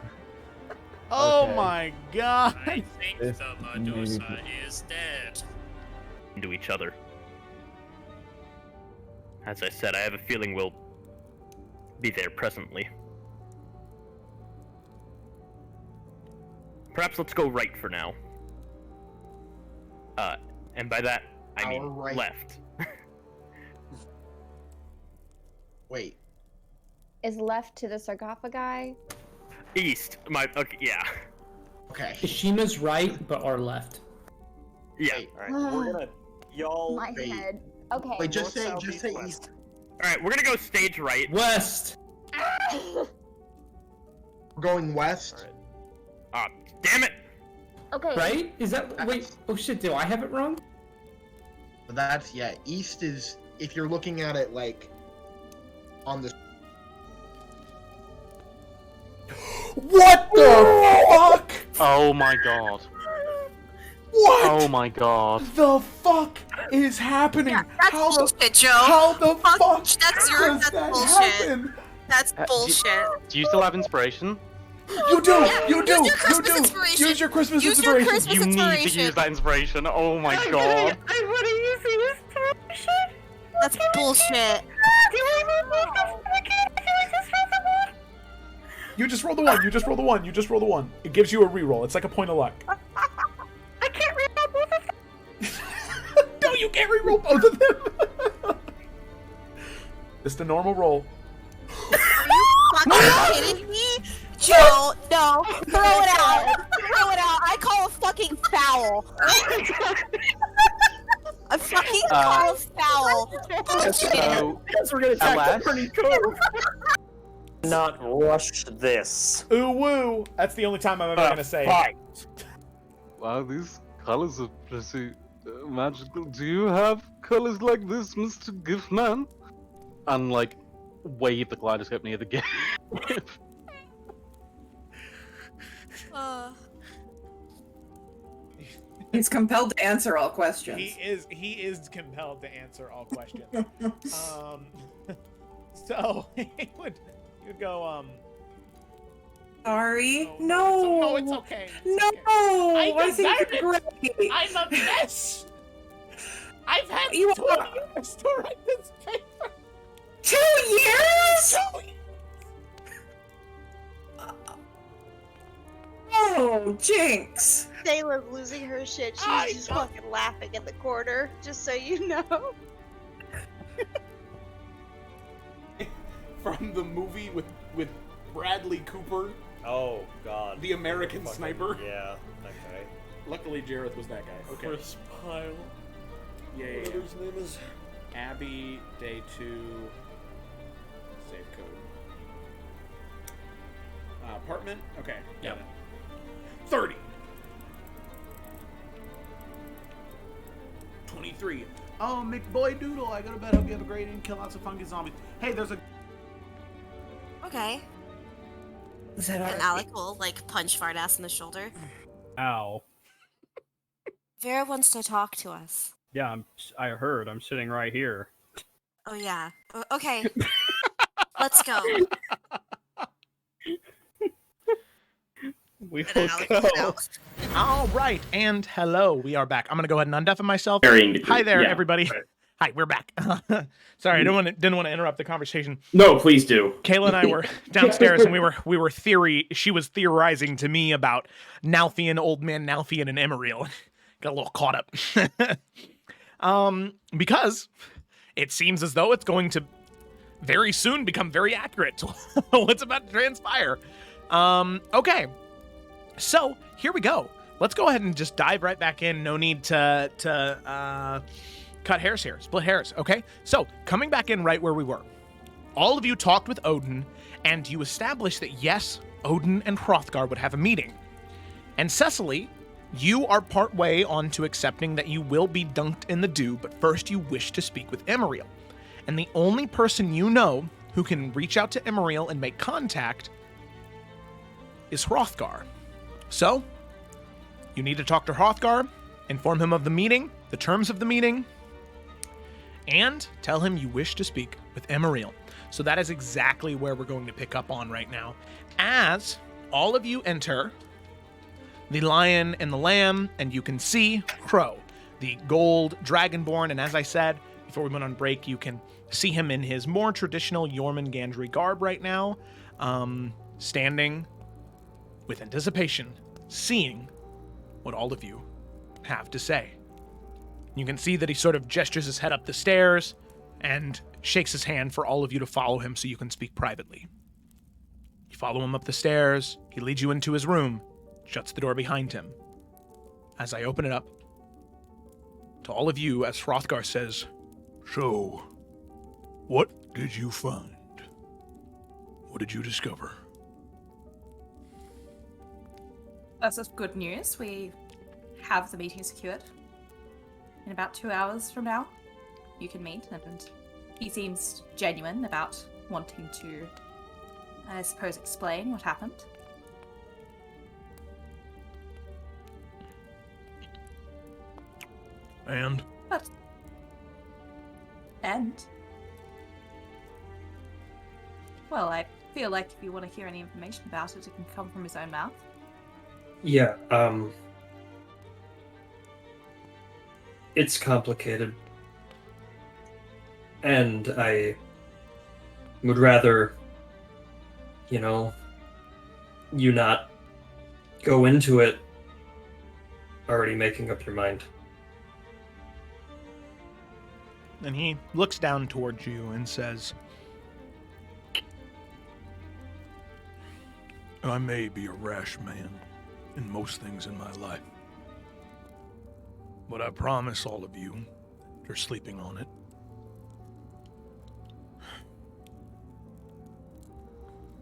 Oh Okay. my god. I think the Medusa is dead. Into each other. As I said, I have a feeling we'll be there presently. Perhaps let's go right for now. And by that, I mean right. left. Wait. Is left to the sarcophagi? East. Okay, yeah. Okay. Ishima's right, but our left. Yeah. Alright, we're gonna y'all. My head. Okay. Wait, just say east. Alright, we're gonna go stage right. West. We're going west. Damn it! Okay. Right? Is that wait? Oh shit! Do I have it wrong? But that's east is if you're looking at it like on the. What the fuck? Oh my god. What? Oh my god. The fuck is happening? That's How bullshit, Joe. How the fuck That's does that happen? That's bullshit. Do you still have inspiration? You do! You do! Use your You Christmas do! inspiration. Use your Christmas Use your inspiration! Christmas You need to inspiration. use that inspiration. Oh my god. I want to use the inspiration. That's bullshit. You just roll the one, you just roll the one, you just roll the one. It gives you a reroll. It's like a point of luck. I can't reroll both of them. No, you can't reroll both of them! Just a normal roll. Are you fucking kidding me? Joe, no. Throw it out. Throw it out. I call a fucking foul. A fucking call a foul. So, Guess we're gonna attack alas, Bernie Cove. Not rush this. Ooh woo! That's the only time I'm ever gonna say it. wow, these colors are pretty magical. Do you have colors like this, Mr. Giftman? And like, wave the kaleidoscope near the gift. He's compelled to answer all questions. He is compelled to answer all questions. So he would go Sorry. No. No. It's okay. No. I think you're great. I'm a mess. I've had You 2 are. years to write this paper. 2 years? Oh, Jinx. Sayla's losing her shit. She's just fucking laughing in the corner, just so you know. From the movie with Bradley Cooper. Oh god. The American Fucking- Sniper. Yeah. Okay. Luckily, Jareth was that guy. Okay. Chris Pyle. Yeah. Whatever his name is. Abby, day 2. Save code. Apartment. Okay. Got it. 30. 23. Oh, McBoy Doodle, I go to bed. Hope you have a great day and kill lots of funky zombies. Hey, there's a. Okay. Is that And Alec will like punch Vardas in the shoulder. Ow. Vera wants to talk to us. Yeah, I heard. I'm sitting right here. Oh yeah. Okay. Let's go. We And will Alec go. will out. All right, and hello. We are back. I'm gonna go ahead and undeafen myself. Varying degree, Hi there, yeah. everybody. Hi, we're back. Sorry, I didn't want to interrupt the conversation. No, please do. Kayla and I were downstairs, and she was theorizing to me about Nalthian, old man Nalthian, and Emmeril. Got a little caught up. Because it seems as though it's going to very soon become very accurate to what's about to transpire. Okay. So, here we go. let's go ahead and just dive right back in. No need to cut hairs here, split hairs, okay? So, coming back in right where we were. All of you talked with Odin, and you established that, yes, Odin and Hrothgar would have a meeting. And Cecily, you are part way onto accepting that you will be dunked in the dew, but first you wish to speak with Emeriel. And the only person you know who can reach out to Emeriel and make contact is Hrothgar. So, you need to talk to Hrothgar, inform him of the meeting, the terms of the meeting, and tell him you wish to speak with Emeriel. So that is exactly where we're going to pick up on right now. As all of you enter the Lion and the Lamb, and you can see Crow, the gold dragonborn, and as I said before we went on break, you can see him in his more traditional Jormungandry garb right now, standing with anticipation, seeing what all of you have to say. You can see that he sort of gestures his head up the stairs and shakes his hand for all of you to follow him so you can speak privately. You follow him up the stairs, he leads you into his room, shuts the door behind him. As I open it up to all of you, as Hrothgar says, "So, what did you find? What did you discover?" That's just good news. We have the meeting secured. In about 2 hours from now, you can meet, and he seems genuine about wanting to, I suppose, explain what happened. And? Well, I feel like if you want to hear any information about it, it can come from his own mouth. Yeah, it's complicated. And I would rather, you not go into it already making up your mind. And he looks down towards you and says, I may be a rash man in most things in my life, but I promise all of you, you're sleeping on it,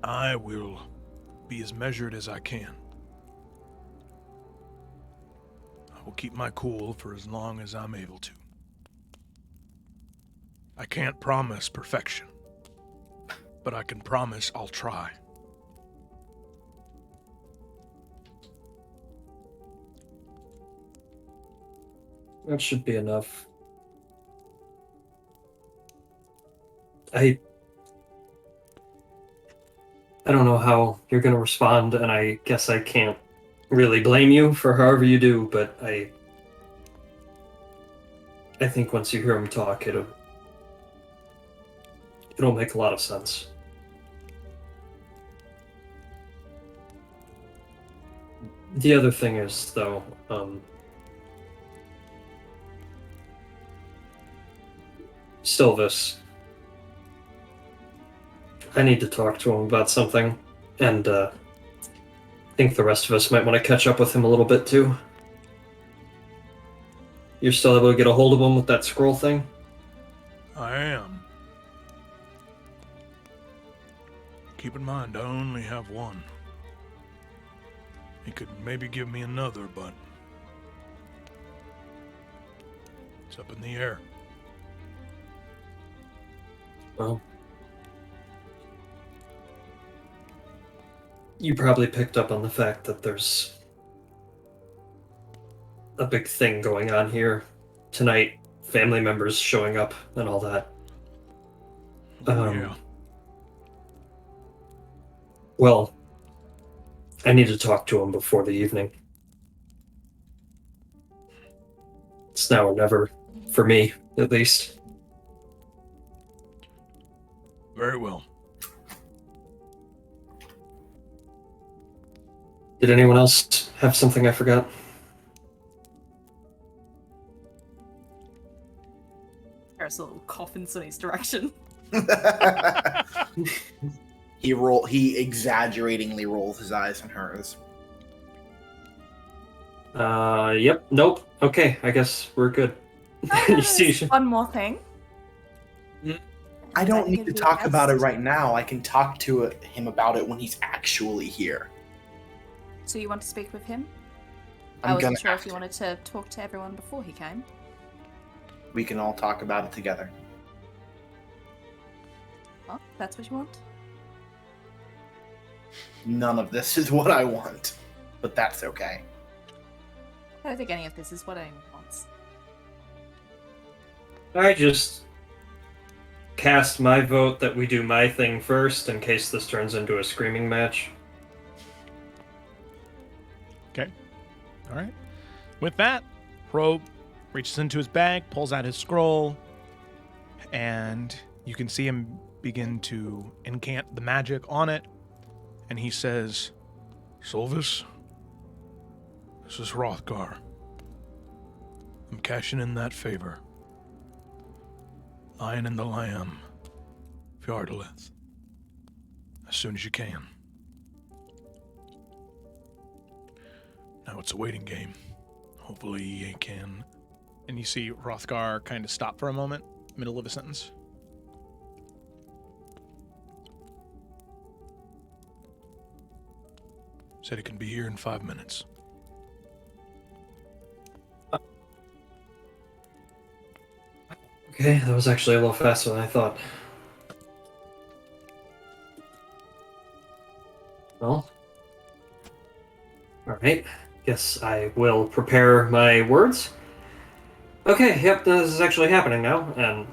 I will be as measured as I can. I will keep my cool for as long as I'm able to. I can't promise perfection, but I can promise I'll try. That should be enough. I don't know how you're going to respond, and I guess I can't really blame you for however you do, but I think once you hear him talk, it'll make a lot of sense. The other thing is, though, Sylvis, I need to talk to him about something, and I think the rest of us might want to catch up with him a little bit too. You're still able to get a hold of him with that scroll thing? I am. Keep in mind, I only have one. He could maybe give me another, but it's up in the air. Well, you probably picked up on the fact that there's a big thing going on here tonight. Family members showing up and all that. Yeah. Well, I need to talk to him before the evening. It's now or never, for me, at least. Very well. Did anyone else have something I forgot? There's a little cough in Sunny's direction. He exaggeratingly rolls his eyes in hers. Yep. Nope. Okay, I guess we're good. You see, One more thing. I don't That need could to be talk about it best. right now. I can talk to him about it when he's actually here. So you want to speak with him? I'm I wasn't gonna sure have if you wanted to talk to everyone before he came. We can all talk about it together. Well, that's what you want. None of this is what I want, but that's okay. I don't think any of this is what anyone wants. I just cast my vote that we do my thing first in case this turns into a screaming match. Okay. All right. With that, Hro reaches into his bag, pulls out his scroll, and you can see him begin to incant the magic on it. And he says, Solvis, this is Rothgar. I'm cashing in that favor. Lion and the Lamb, Fjordalith. As soon as you can. Now it's a waiting game. Hopefully you can. and you see Rothgar kind of stop for a moment, middle of a sentence. Said it can be here in 5 minutes. Okay, that was actually a little faster than I thought. Well, alright. Guess I will prepare my words. Okay, yep, this is actually happening now, and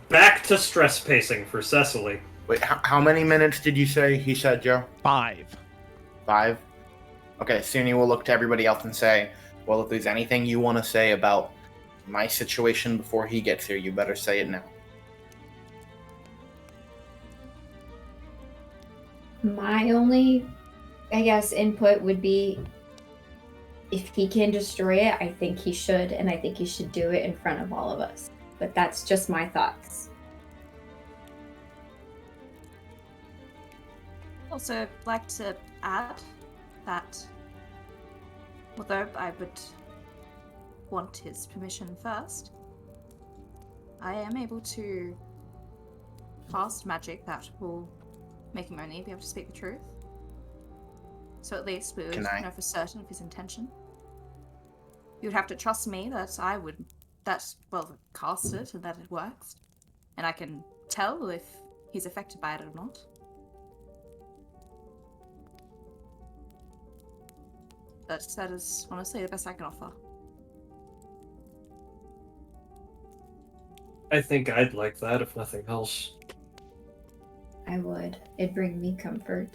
back to stress pacing for Cecily. Wait, how many minutes did you say he said, Joe? 5. 5? Okay, Sunni will look to everybody else and say, well, if there's anything you want to say about my situation before he gets here, you better say it now. My only, I guess, input would be if he can destroy it, I think he should, and I think he should do it in front of all of us. But that's just my thoughts. Also, like to add that although I would want his permission first, I am able to cast magic that will make him only be able to speak the truth. So at least we would know for certain of his intention. You would have to trust me that I would, cast it and that it works. And I can tell if he's affected by it or not. But that is honestly the best I can offer. I think I'd like that, if nothing else. I would. It'd bring me comfort.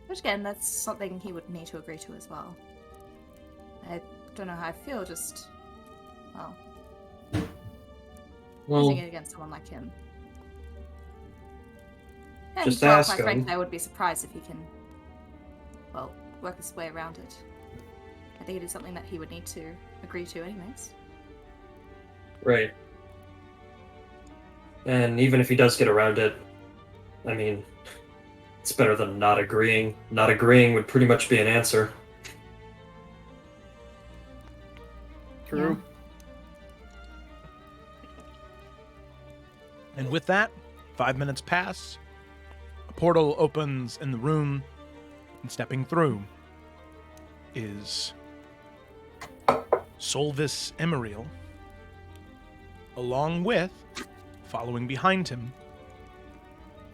Which again, that's something he would need to agree to as well. I don't know how I feel, just, using it against someone like him. And just quite ask him. frankly, I would be surprised if he can, work his way around it. I think it is something that he would need to agree to anyways. Right. And even if he does get around it, I mean, it's better than not agreeing. Not agreeing would pretty much be an answer. True. And with that, 5 minutes pass. A portal opens in the room, and stepping through is Solvis Emeriel, along with, following behind him,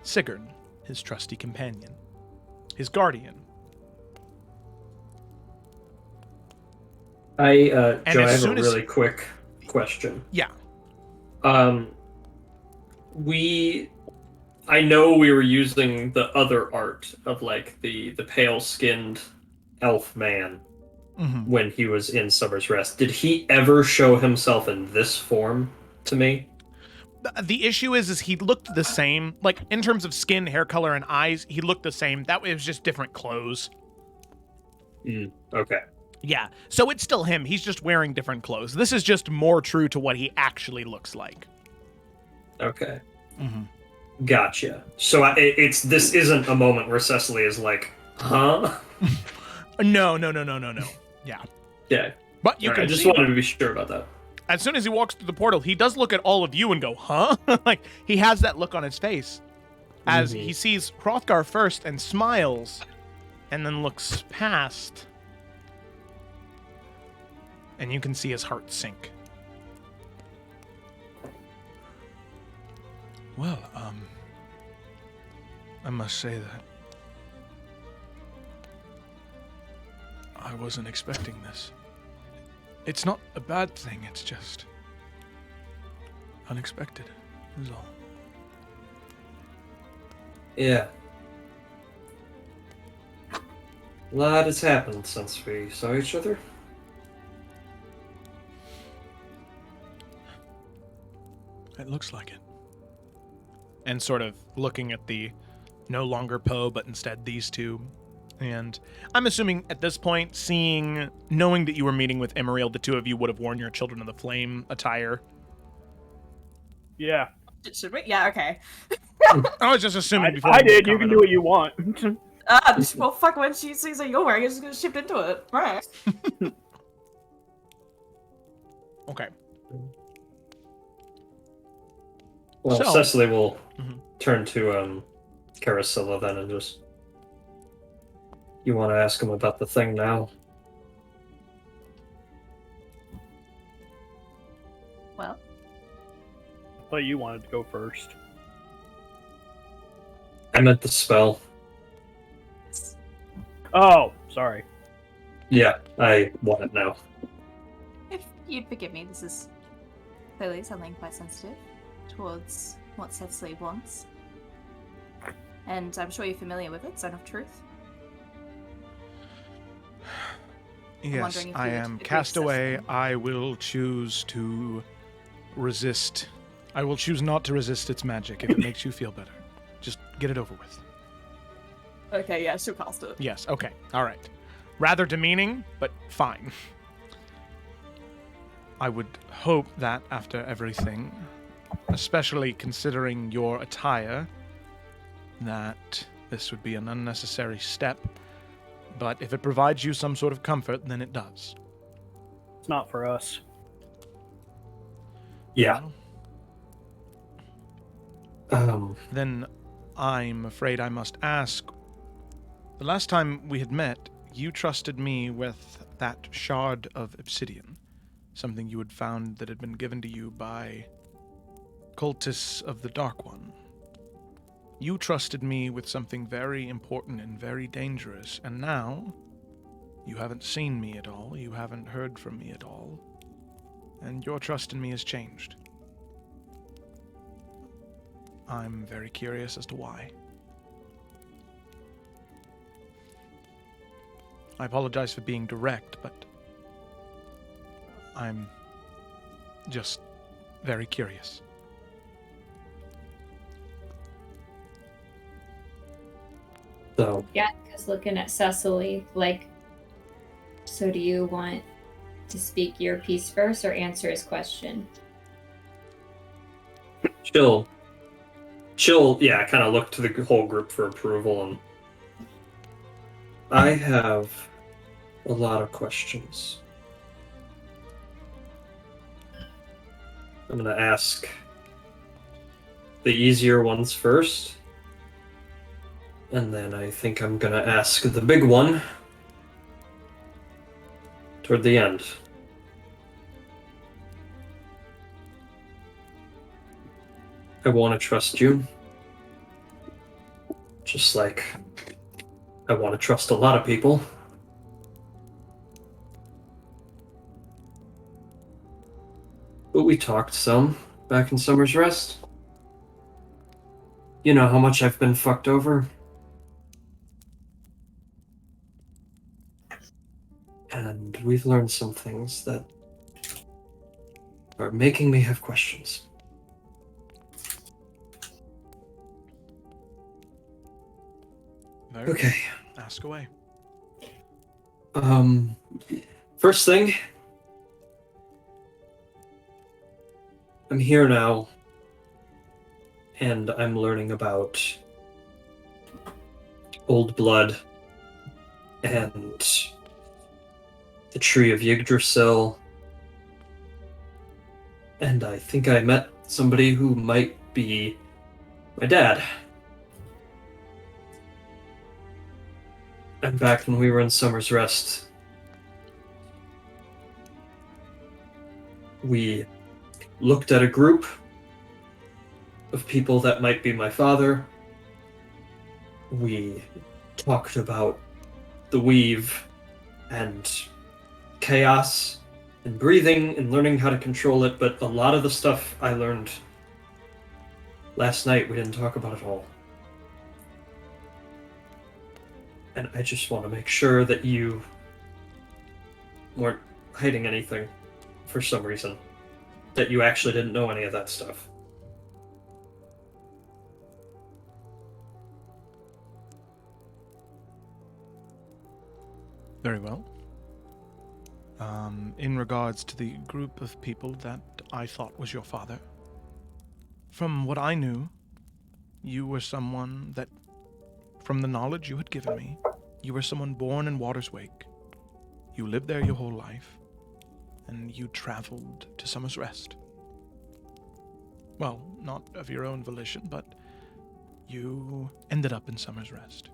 Sigurd, his trusty companion, his guardian. Joe, I have a soon as- really quick question. Yeah. I know we were using the other art of like the pale-skinned elf man when he was in Summer's Rest. Did he ever show himself in this form to me? The issue is he looked the same. Like, in terms of skin, hair color, and eyes, he looked the same. That was just different clothes. Okay. Yeah, so it's still him. He's just wearing different clothes. This is just more true to what he actually looks like. Okay. Gotcha. So this isn't a moment where Cecily is like, huh? No. Yeah. Yeah. But you Alright, can I just see wanted to be sure about that. as soon as he walks through the portal, he does look at all of you and go, huh? Like, he has that look on his face as he sees Hrothgar first and smiles and then looks past. And you can see his heart sink. Well, I must say that I wasn't expecting this. It's not a bad thing, it's just unexpected, is all. Yeah. A lot has happened since we saw each other. It looks like it. And sort of looking at the no longer Poe, but instead these two. And I'm assuming at this point, knowing that you were meeting with Emerald, the two of you would have worn your Children of the Flame attire. Yeah. Should we? Yeah, okay. I was just assuming before. I did. You can do what you want. Well, fuck, when she sees that you're wearing it, she's gonna shift into it. Right. Okay. Well, So- Cecily will turn to Caricilla then and just... You want to ask him about the thing now? Well, I thought you wanted to go first. I meant the spell. Oh, sorry. Yeah, I want it now. if you'd forgive me, this is clearly something quite sensitive towards what Cecily wants. And I'm sure you're familiar with it, Zone of Truth. Yes, wondering if I you would am agree to Castaway. I will choose to resist. I will choose not to resist its magic if it makes you feel better. Just get it over with. Okay, yeah, she'll cast it. Yes, okay, all right. Rather demeaning, but fine. I would hope that after everything, especially considering your attire, that this would be an unnecessary step. But if it provides you some sort of comfort, then it does. It's not for us. Yeah. Then I'm afraid I must ask. The last time we had met, you trusted me with that shard of obsidian, something you had found that had been given to you by cultists of the Dark One. You trusted me with something very important and very dangerous, and now you haven't seen me at all, you haven't heard from me at all, and your trust in me has changed. I'm very curious as to why. I apologize for being direct, but I'm just very curious. So Yeah, because looking at Cecily, like, so do you want to speak your piece first or answer his question? she'll yeah, kind of look to the whole group for approval, and I have a lot of questions. I'm gonna ask the easier ones first, and then I think I'm gonna ask the big one toward the end. I want to trust you, just like I want to trust a lot of people. But we talked some back in Summer's Rest. You know how much I've been fucked over. And we've learned some things that are making me have questions. Very Okay. good. Ask away. First thing, I'm here now, and I'm learning about old blood and the Tree of Yggdrasil, and I think I met somebody who might be my dad. And back when we were in Summer's Rest, we looked at a group of people that might be my father. We talked about the weave and chaos and breathing and learning how to control it, but a lot of the stuff I learned last night, we didn't talk about it all. And I just want to make sure that you weren't hiding anything for some reason. That you actually didn't know any of that stuff. Very well. In regards to the group of people that I thought was your father, from what I knew, you were someone that, from the knowledge you had given me, you were someone born in Water's Wake. You lived there your whole life, and you traveled to Summer's Rest. Well, not of your own volition, but you ended up in Summer's Rest.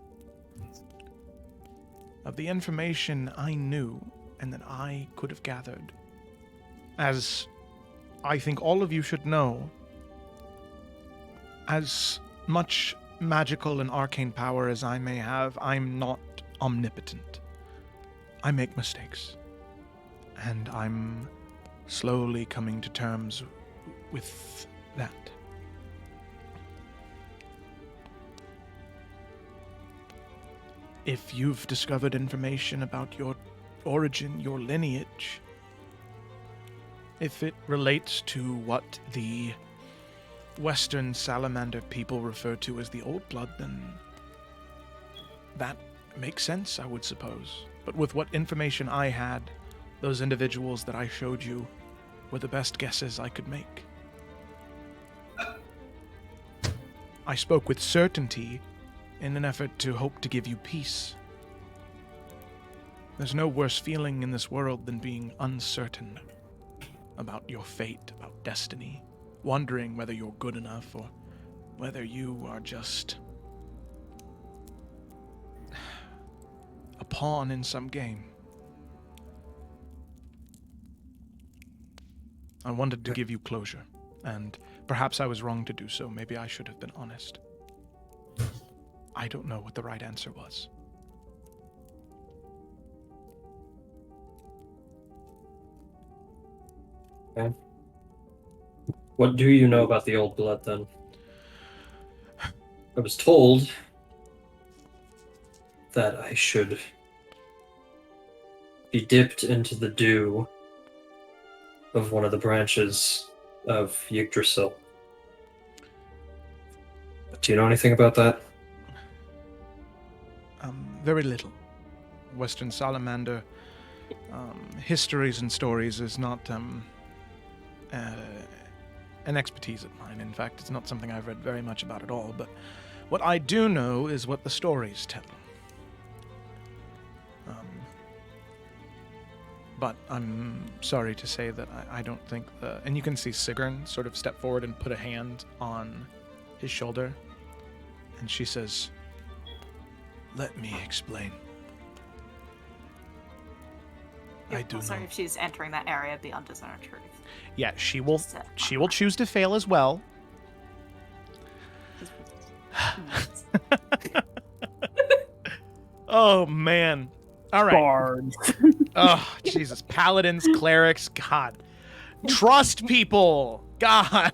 Of the information I knew and that I could have gathered, as I think all of you should know, as much magical and arcane power as I may have, I'm not omnipotent. I make mistakes. And I'm slowly coming to terms with that. If you've discovered information about your origin, your lineage, if it relates to what the Western Salamander people refer to as the Old Blood, then that makes sense, I would suppose. But with what information I had, those individuals that I showed you were the best guesses I could make. I spoke with certainty in an effort to hope to give you peace. There's no worse feeling in this world than being uncertain about your fate, about destiny, wondering whether you're good enough or whether you are just a pawn in some game. I wanted to give you closure, and perhaps I was wrong to do so. Maybe I should have been honest. I don't know what the right answer was. Okay. What do you know about the Old Blood, then? I was told that I should be dipped into the dew of one of the branches of Yggdrasil. Do you know anything about that? Very little. Western Salamander histories and stories is not an expertise of mine. In fact, it's not something I've read very much about at all, but what I do know is what the stories tell. But I'm sorry to say that I don't think and you can see Sigrun sort of step forward and put a hand on his shoulder, and she says, "Let me explain. I do Also, know." if she's entering that area beyond Discern Truth. Yeah, she will choose to fail as well. Oh man. All right. Bards. Oh, Jesus. Paladins, clerics, God. Trust people. God.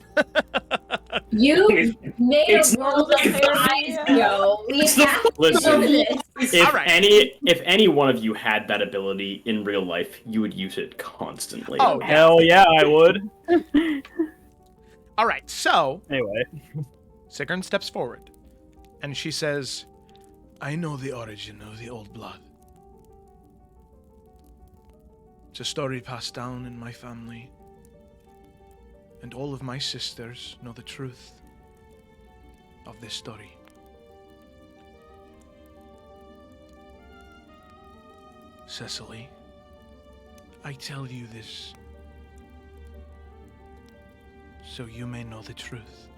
You made a world of eyes go. We have to know Listen, this. if any one of you had that ability in real life, you would use it constantly. Oh, hell yeah, I would. All right, so Anyway. Sigrun steps forward, and she says, "I know the origin of the Old Blood. It's a story passed down in my family, and all of my sisters know the truth of this story. Cecily, I tell you this so you may know the truth.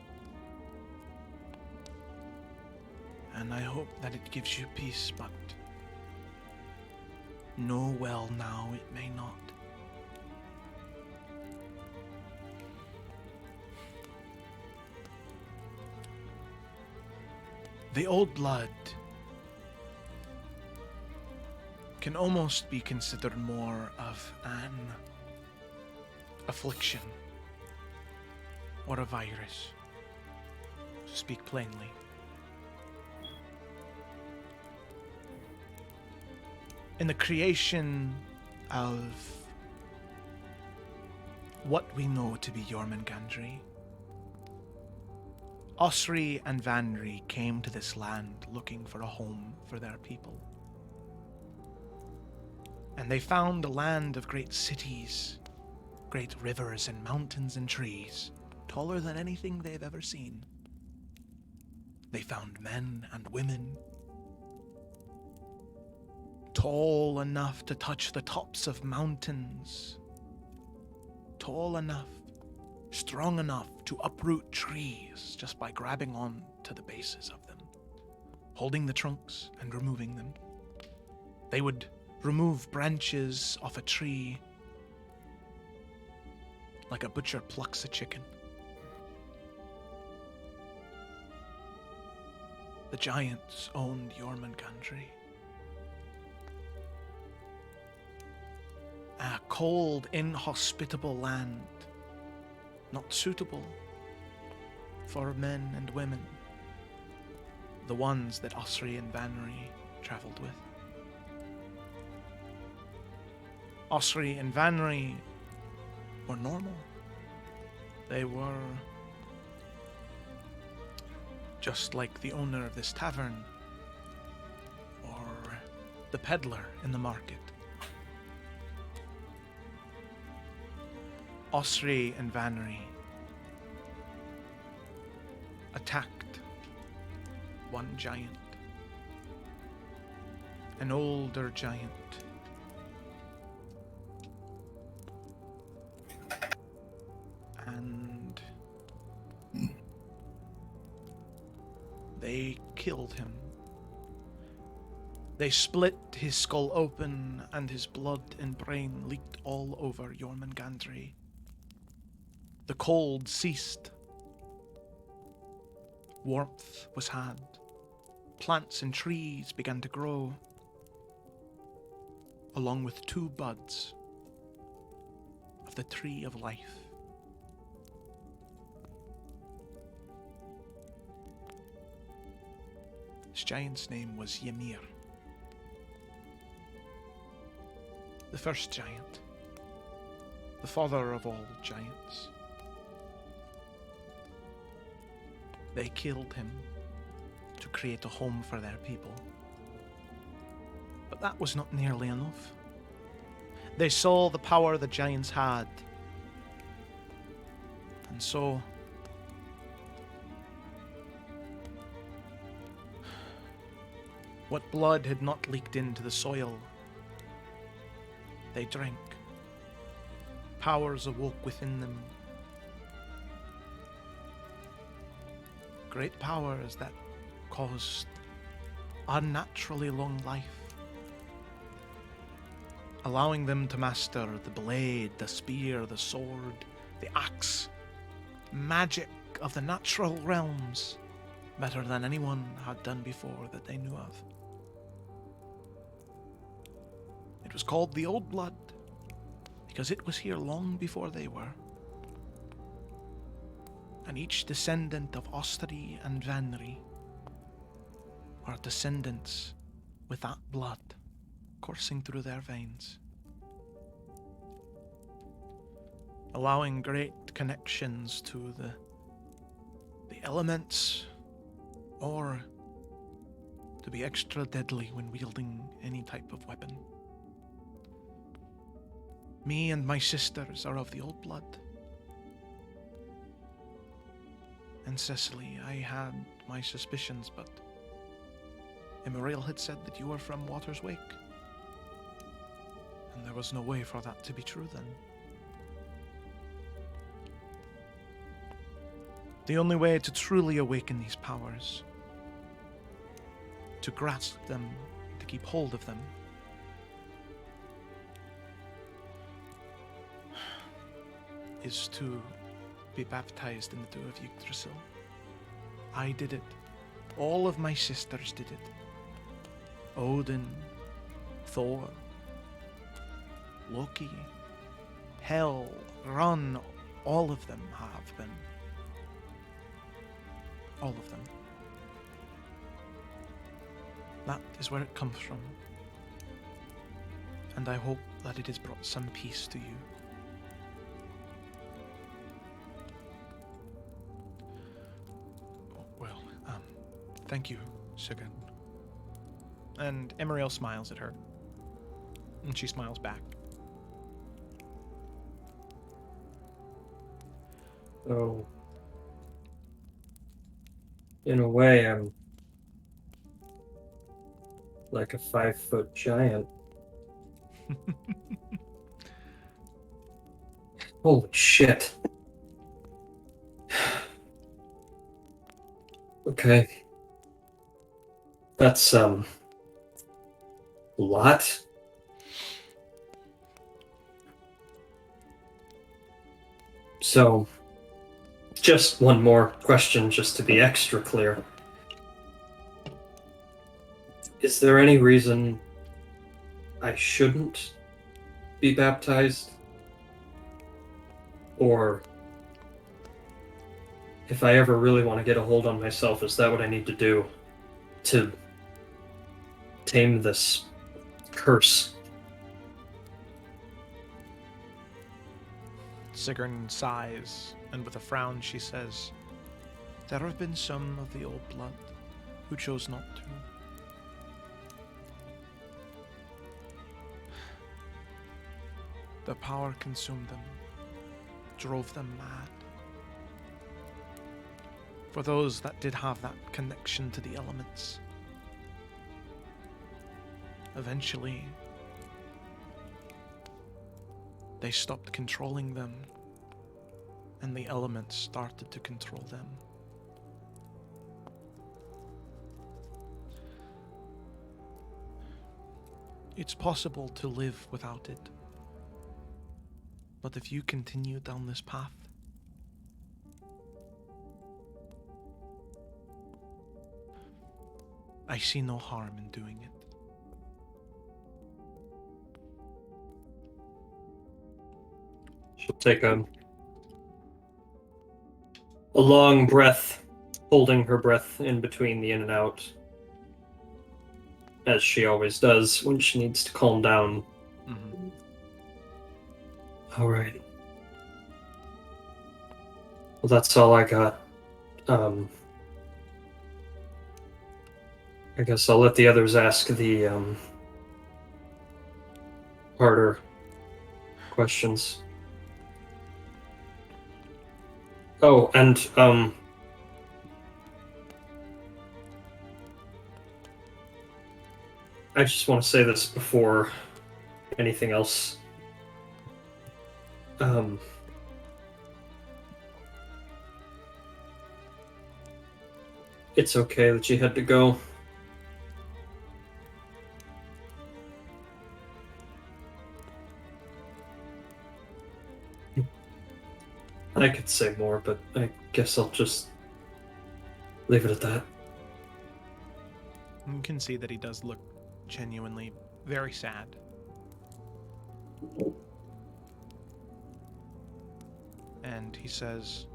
And I hope that it gives you peace, but know well now it may not. The old blood can almost be considered more of an affliction or a virus, to speak plainly. In the creation of what we know to be Jormungandr, Osri and Vanri came to this land looking for a home for their people. And they found a land of great cities, great rivers and mountains and trees, taller than anything they've ever seen. They found men and women, tall enough to touch the tops of mountains, tall enough, strong enough to uproot trees just by grabbing on to the bases of them, holding the trunks and removing them. They would remove branches off a tree like a butcher plucks a chicken. The giants owned Jormungandr. A cold, inhospitable land, not suitable for men and women, the ones that Osri and Vanri traveled with. Osri and Vanri were normal. They were just like the owner of this tavern or the peddler in the market. Osri and Vanri attacked one giant, an older giant. And they killed him. They split his skull open, and his blood and brain leaked all over Jormungandr. The cold ceased. Warmth was had. Plants and trees began to grow, along with 2 buds of the tree of life. This giant's name was Ymir. The first giant, the father of all giants. They killed him to create a home for their people. But that was not nearly enough. They saw the power the giants had. And so what blood had not leaked into the soil, they drank. Powers awoke within them. Great powers that caused unnaturally long life, allowing them to master the blade, the spear, the sword, the axe, magic of the natural realms, better than anyone had done before that they knew of. It was called the Old Blood, because it was here long before they were. And each descendant of Ostri and Vanri are descendants with that blood coursing through their veins, allowing great connections to the elements, or to be extra deadly when wielding any type of weapon. Me and my sisters are of the Old Blood. And Cecily, I had my suspicions, but Emmeril had said that you were from Water's Wake. There was no way for that to be true then. The only way to truly awaken these powers, to grasp them, to keep hold of them, is to be baptized in the dew of Yggdrasil. I did it. All of my sisters did it. Odin, Thor, Loki, Hel, Ran, all of them have been. All of them. That is where it comes from. And I hope that it has brought some peace to you. Well, thank you, Sigurd. And Emeriel smiles at her. And she smiles back. So, in a way, I'm like a 5-foot giant. Holy shit. Okay. That's, a lot. So, just one more question, just to be extra clear. Is there any reason I shouldn't be baptized? Or if I ever really want to get a hold on myself, is that what I need to do to tame this curse? Sigrun sighs, and with a frown she says, "There have been some of the old blood who chose not to. The power consumed them, drove them mad. For those that did have that connection to the elements, eventually they stopped controlling them, and the elements started to control them. It's possible to live without it. But if you continue down this path, I see no harm in doing it. She'll take a long breath, holding her breath in between the in and out, as she always does when she needs to calm down. Mm-hmm. All right. Well, that's all I got. I guess I'll let the others ask the harder questions. Oh, and I just want to say this before anything else. It's okay that you had to go. I could say more, but I guess I'll just leave it at that. You can see that he does look genuinely very sad. And he says,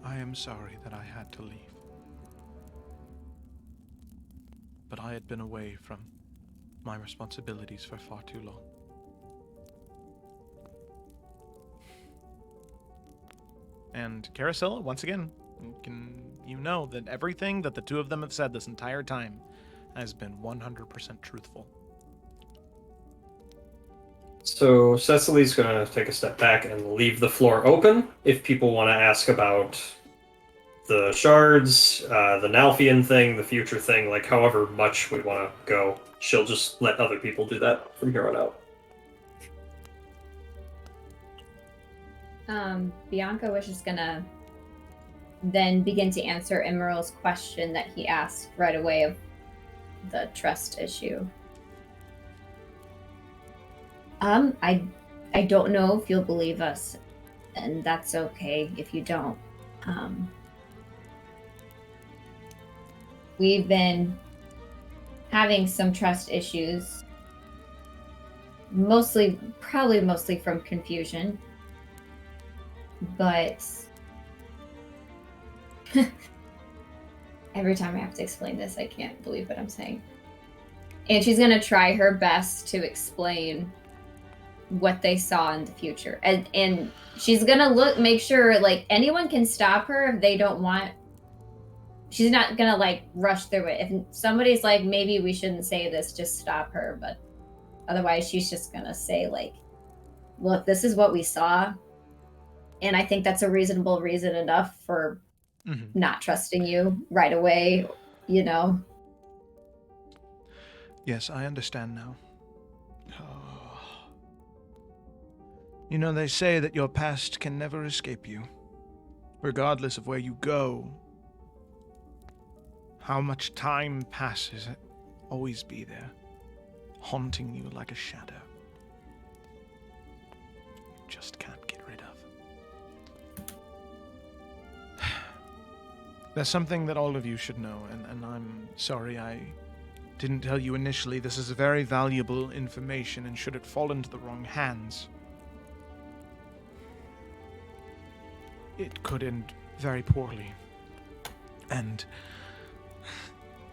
"I am sorry that I had to leave. But I had been away from my responsibilities for far too long. And Caricilla, once again, you know that everything that the two of them have said this entire time has been 100% truthful." So Cecily's gonna take a step back and leave the floor open if people want to ask about the shards, the Nalfian thing, the future thing, like however much we want to go, she'll just let other people do that from here on out. Bianca was just gonna then begin to answer Emerald's question that he asked right away of the trust issue. I don't know if you'll believe us, and that's okay if you don't. We've been having some trust issues, probably mostly from confusion, but every time I have to explain this, I can't believe what I'm saying. And she's gonna try her best to explain what they saw in the future, and she's gonna make sure like anyone can stop her if they don't want. She's not gonna like rush through it. If somebody's like, maybe we shouldn't say this, just stop her. But otherwise, she's just gonna say like, look, this is what we saw, and I think that's a reasonable reason enough for not trusting you right away. You know. Yes, I understand now. You know, they say that your past can never escape you, regardless of where you go. How much time passes, it always be there, haunting you like a shadow. You just can't get rid of. There's something that all of you should know, and I'm sorry I didn't tell you initially. This is very valuable information, and should it fall into the wrong hands, it could end very poorly. And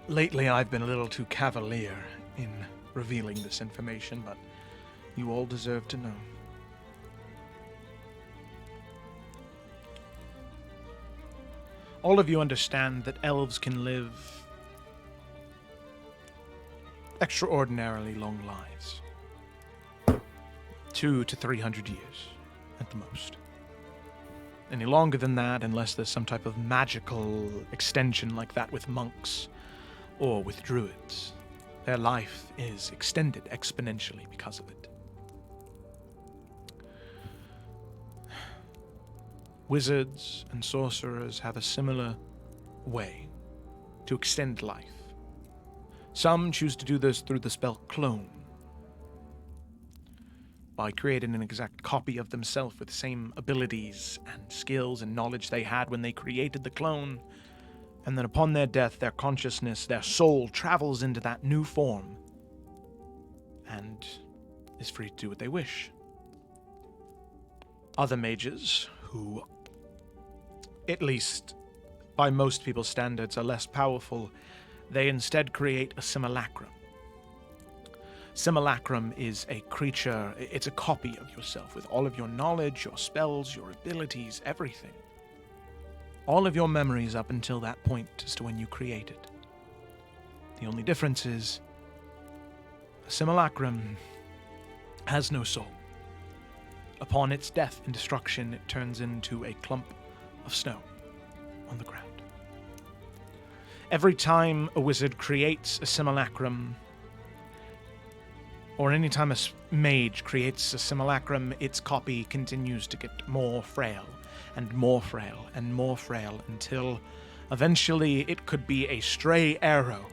lately I've been a little too cavalier in revealing this information, but you all deserve to know. All of you understand that elves can live extraordinarily long lives. 200 to 300 years at the most. Any longer than that, unless there's some type of magical extension like that with monks or with druids, their life is extended exponentially because of it. Wizards and sorcerers have a similar way to extend life. Some choose to do this through the spell Clone, by creating an exact copy of themselves with the same abilities and skills and knowledge they had when they created the clone, and then upon their death, their consciousness, their soul travels into that new form and is free to do what they wish. Other mages, who, at least by most people's standards, are less powerful, they instead create a simulacrum. Simulacrum is a creature, it's a copy of yourself with all of your knowledge, your spells, your abilities, everything. All of your memories up until that point as to when you created. The only difference is a simulacrum has no soul. Upon its death and destruction, it turns into a clump of snow on the ground. Every time a wizard creates a simulacrum, or any time a mage creates a simulacrum, its copy continues to get more frail and more frail and more frail until eventually it could be a stray arrow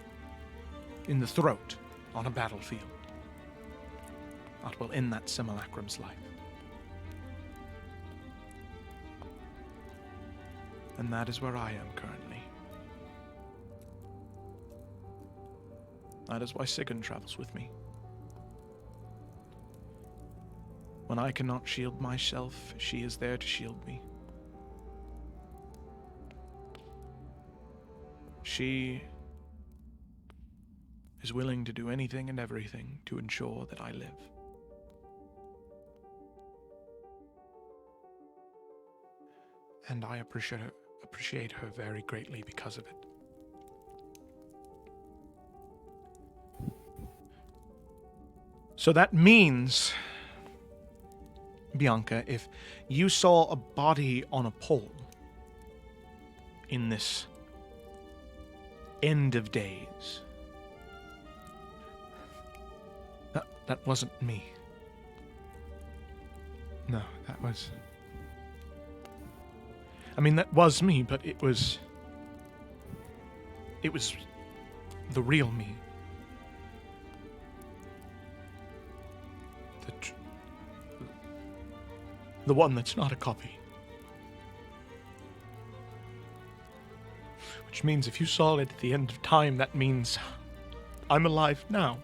in the throat on a battlefield that will end that simulacrum's life. And that is where I am currently. That is why Sigyn travels with me. When I cannot shield myself, she is there to shield me. She is willing to do anything and everything to ensure that I live. And I appreciate her very greatly because of it. So that means, Bianca, if you saw a body on a pole, in this end of days. That wasn't me. No, that was... I mean, that was me, but it was the real me. The one that's not a copy. Which means if you saw it at the end of time, that means I'm alive now.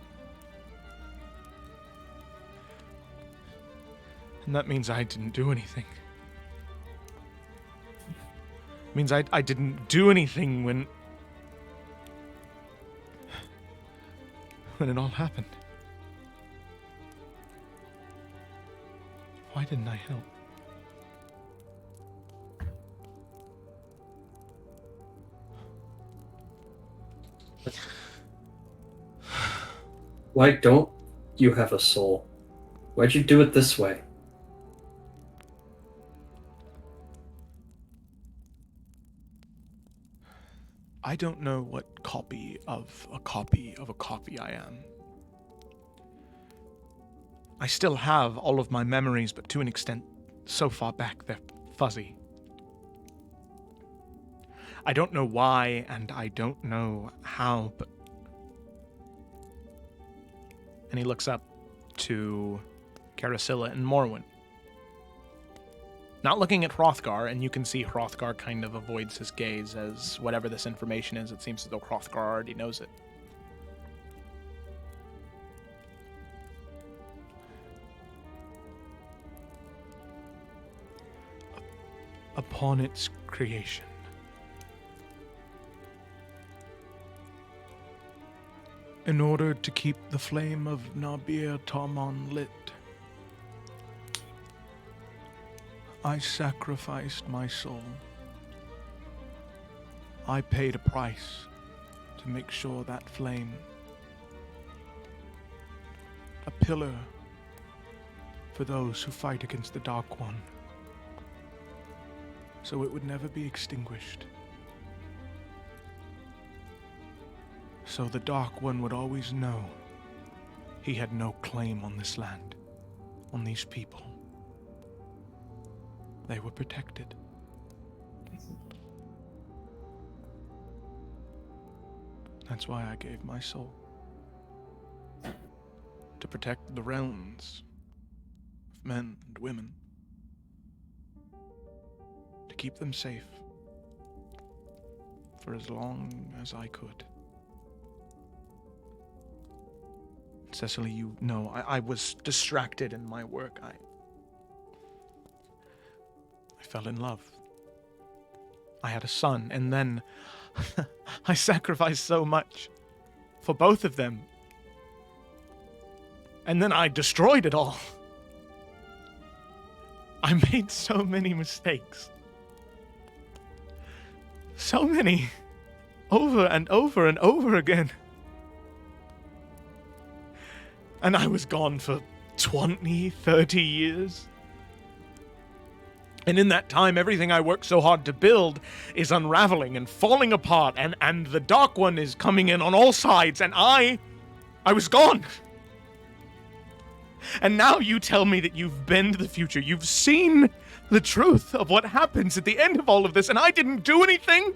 And that means I didn't do anything. It means I didn't do anything when it all happened. Why didn't I help? Why don't you have a soul? Why'd you do it this way? I don't know what copy of a copy of a copy I am. I still have all of my memories, but to an extent so far back they're fuzzy. I don't know why, and I don't know how, but... And he looks up to Caricilla and Morwen. Not looking at Hrothgar, and you can see Hrothgar kind of avoids his gaze as whatever this information is, it seems as though Hrothgar already knows it. Upon its creation, in order to keep the flame of Nabir Tarmon lit, I sacrificed my soul. I paid a price to make sure that flame, a pillar for those who fight against the Dark One, so it would never be extinguished. So the Dark One would always know he had no claim on this land, on these people. They were protected. That's why I gave my soul. To protect the realms of men and women. To keep them safe for as long as I could. Cecily, you know, I was distracted in my work. I fell in love. I had a son, and then I sacrificed so much for both of them. And then I destroyed it all. I made so many mistakes. So many. Over and over and over again. And I was gone for 20, 30 years. And in that time, everything I worked so hard to build is unraveling and falling apart, and the Dark One is coming in on all sides, and I was gone. And now you tell me that you've been to the future. You've seen the truth of what happens at the end of all of this, and I didn't do anything?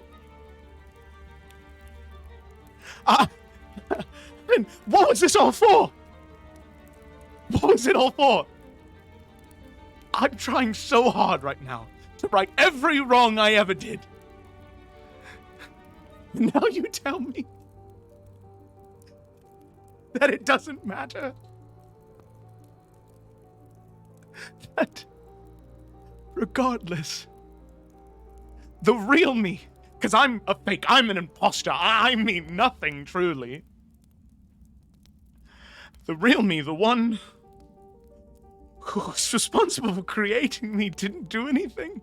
And what was this all for? What was it all for? I'm trying so hard right now to right every wrong I ever did. And now you tell me that it doesn't matter. That regardless, the real me, because I'm a fake, I'm an imposter, I mean nothing truly. The real me, the one who was responsible for creating me, didn't do anything.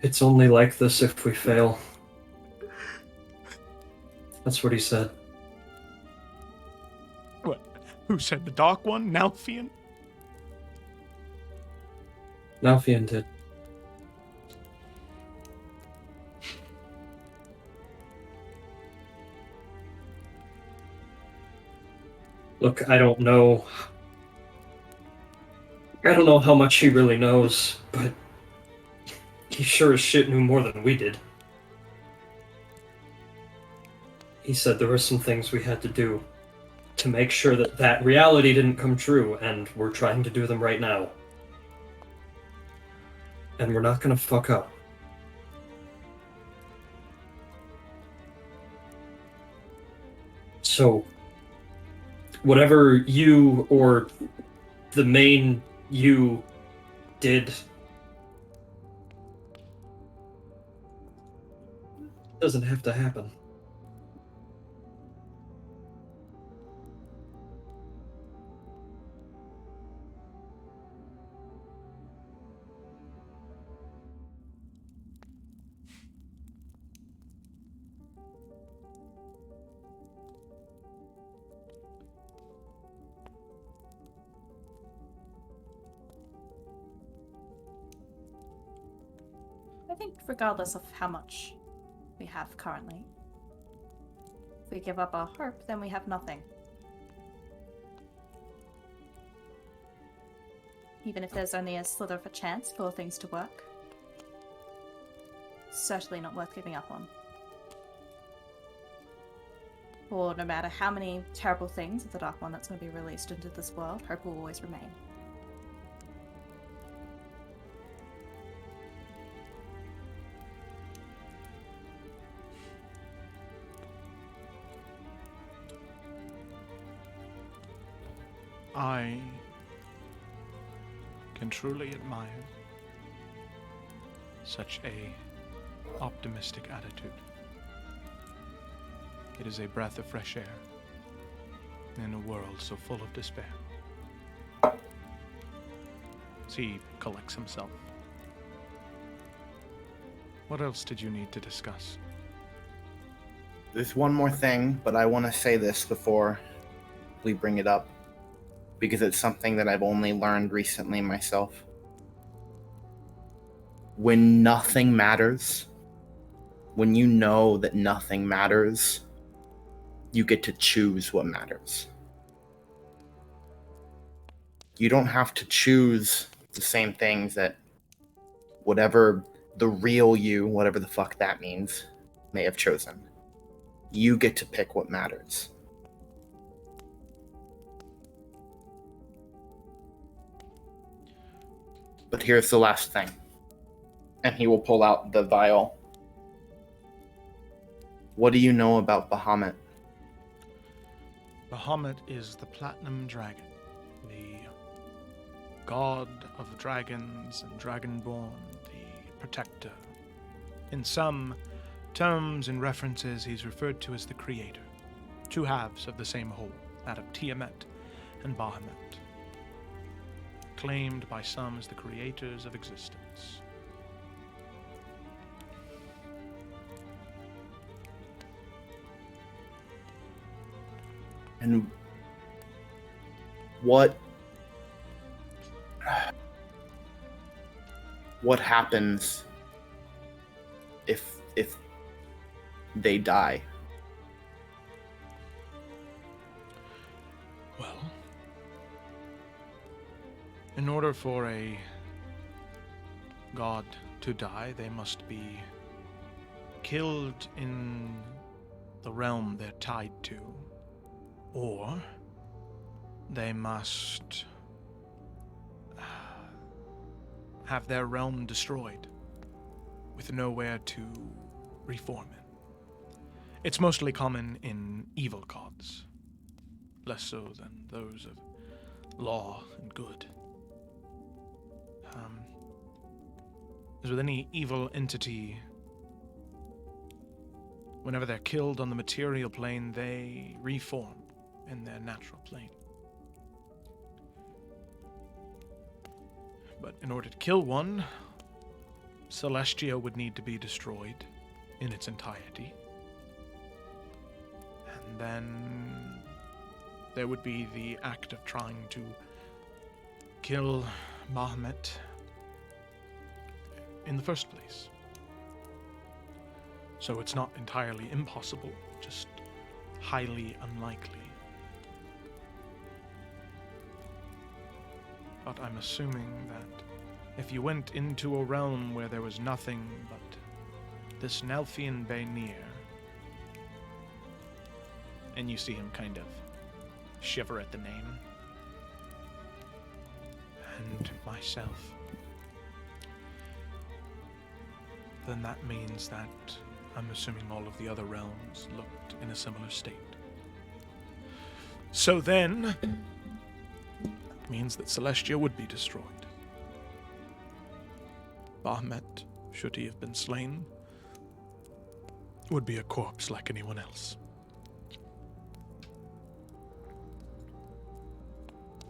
It's It's only like this if we fail. That's what he said. What? Who said the Dark One? Nalfian? Nalfian did. Look, I don't know how much he really knows, but he sure as shit knew more than we did. He said there were some things we had to do to make sure that that reality didn't come true, and we're trying to do them right now. And we're not gonna fuck up. So, whatever you or the main you did doesn't have to happen. I think regardless of how much we have currently, if we give up our hope, then we have nothing. Even if there's only a slither of a chance for things to work. Certainly not worth giving up on. For no matter how many terrible things of the Dark One that's going to be released into this world, hope will always remain. I can truly admire such a optimistic attitude. It is a breath of fresh air in a world so full of despair. As he collects himself. What else did you need to discuss? There's one more thing, but I want to say this before we bring it up, because it's something that I've only learned recently myself. When nothing matters, when you know that nothing matters, you get to choose what matters. You don't have to choose the same things that whatever the real you, whatever the fuck that means, may have chosen. You get to pick what matters. But here's the last thing. And he will pull out the vial. What do you know about Bahamut? Bahamut is the Platinum Dragon, the god of dragons and dragonborn, the protector. In some terms and references, he's referred to as the creator. Two halves of the same whole, that of Tiamat and Bahamut. Claimed by some as the creators of existence. And what happens if they die? Well, in order for a god to die, they must be killed in the realm they're tied to, or they must have their realm destroyed with nowhere to reform it. It's mostly common in evil gods, less so than those of law and good. As with any evil entity, whenever they're killed on the material plane, they reform in their natural plane. But in order to kill one, Celestia would need to be destroyed in its entirety. And then there would be the act of trying to kill Bahamut in the first place. So it's not entirely impossible, just highly unlikely. But I'm assuming that if you went into a realm where there was nothing but this Nelfian Baynir, and you see him kind of shiver at the name, and myself, then that means that I'm assuming all of the other realms looked in a similar state. So then, it means that Celestia would be destroyed. Bahamut, should he have been slain, would be a corpse like anyone else.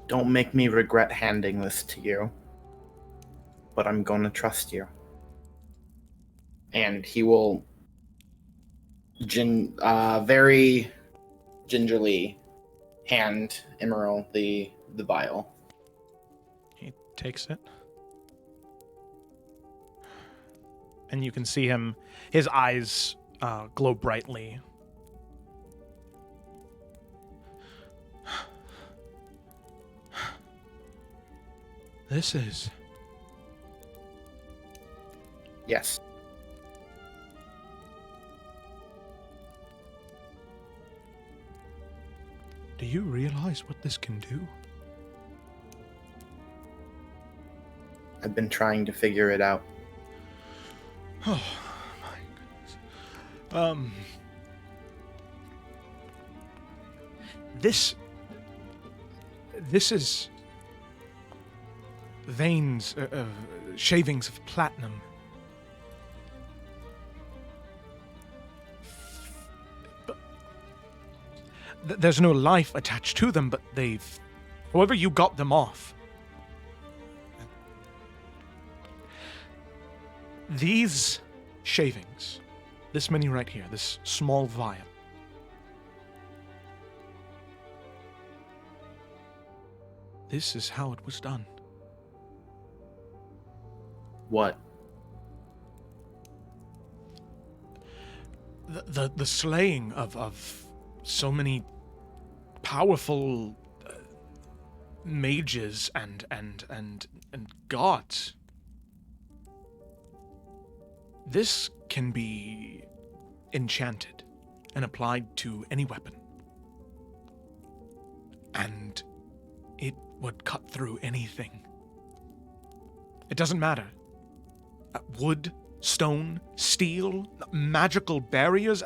Don't make me regret handing this to you, but I'm going to trust you. And he will very gingerly hand Emerald the vial. He takes it. And you can see him, his eyes glow brightly. This is... Yes. Do you realize what this can do? I've been trying to figure it out. Oh, my goodness. This is veins, shavings of platinum. But there's no life attached to them, but they've... However you got them off. These shavings, this many right here, this small vial, this is how it was done. What? The slaying of so many powerful mages and gods. This can be enchanted and applied to any weapon. And it would cut through anything. It doesn't matter. Wood, stone, steel, magical barriers.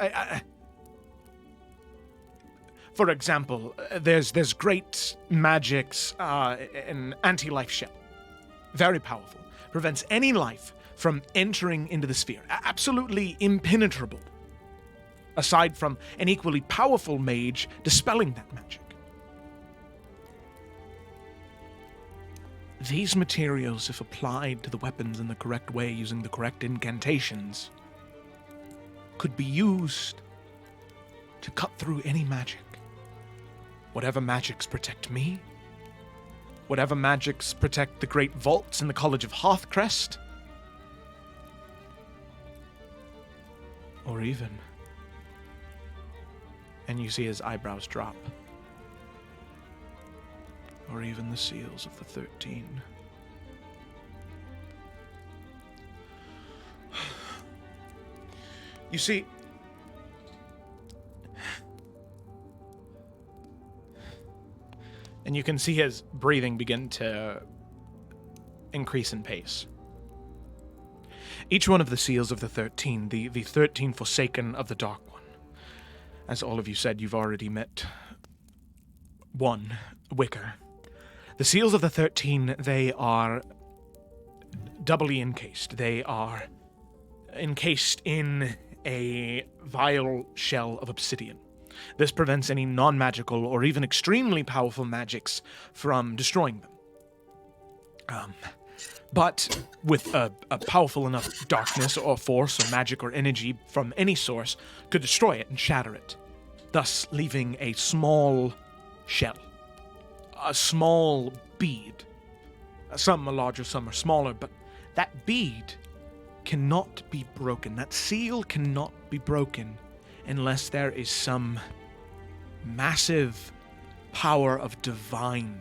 For example, there's great magics in anti-life shell. Very powerful. Prevents any life from entering into the sphere. Absolutely impenetrable. Aside from an equally powerful mage dispelling that magic. These materials, if applied to the weapons in the correct way using the correct incantations, could be used to cut through any magic. Whatever magics protect me, whatever magics protect the great vaults in the College of Hearthcrest, or even... And you see his eyebrows drop. Or even the seals of the 13. You see, and you can see his breathing begin to increase in pace. Each one of the seals of the 13, the 13 Forsaken of the Dark One. As all of you said, you've already met one, Wicker. The seals of the 13, they are doubly encased. They are encased in a vile shell of obsidian. This prevents any non-magical or even extremely powerful magics from destroying them. But with a powerful enough darkness or force or magic or energy from any source could destroy it and shatter it, thus leaving a small shell, a small bead. Some are larger, some are smaller, but that bead cannot be broken. That seal cannot be broken unless there is some massive power of divine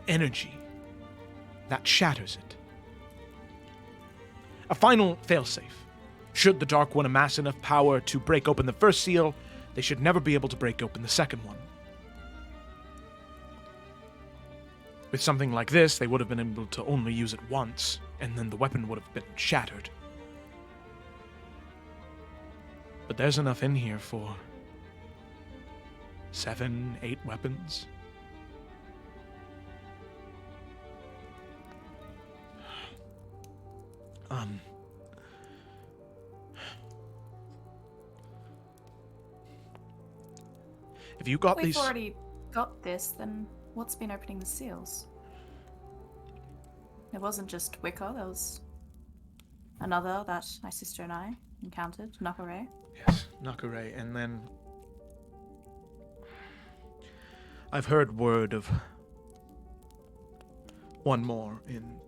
energy that shatters it. A final failsafe. Should the Dark One amass enough power to break open the first seal, they should never be able to break open the second one. With something like this, they would have been able to only use it once, and then the weapon would have been shattered. But there's enough in here for 7, 8 weapons. If you got We've these... already got this, then what's been opening the seals? It wasn't just Wicker, there was another that my sister and I encountered, Nakare. Yes, Nakare, and then I've heard word of one more in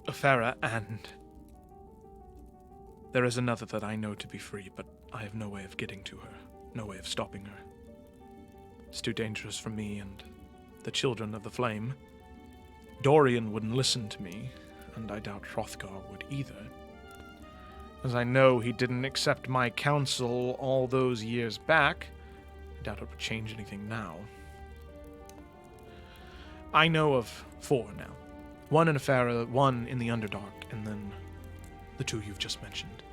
Afera, and there is another that I know to be free, but I have no way of getting to her, no way of stopping her. It's too dangerous for me and the children of the flame. Dorian wouldn't listen to me, and I doubt Hrothgar would either, as I know he didn't accept my counsel all those years back. I doubt it would change anything now. I know of 4 now. 1 in Afera, 1 in the Underdark, and then the 2 you've just mentioned.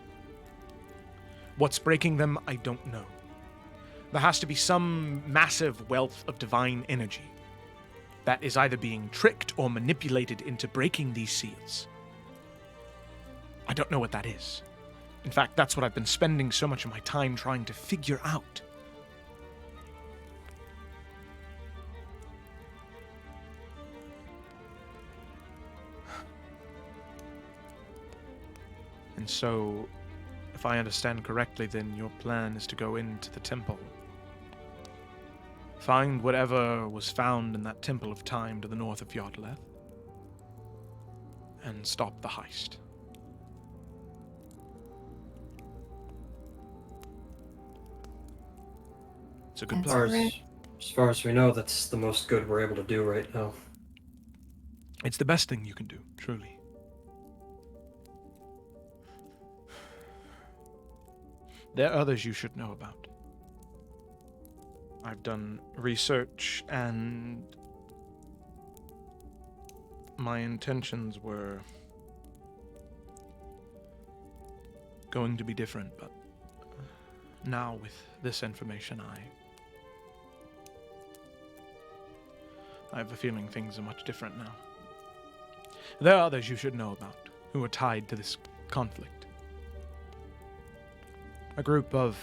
What's breaking them, I don't know. There has to be some massive wealth of divine energy that is either being tricked or manipulated into breaking these seals. I don't know what that is. In fact, that's what I've been spending so much of my time trying to figure out. And so, if I understand correctly, then your plan is to go into the temple, find whatever was found in that Temple of Time to the north of Yardleth, and stop the heist. It's a good plan. As far as we know, that's the most good we're able to do right now. It's the best thing you can do, truly. There are others you should know about. I've done research, and my intentions were going to be different, but now with this information, I have a feeling things are much different now. There are others you should know about who are tied to this conflict. A group of,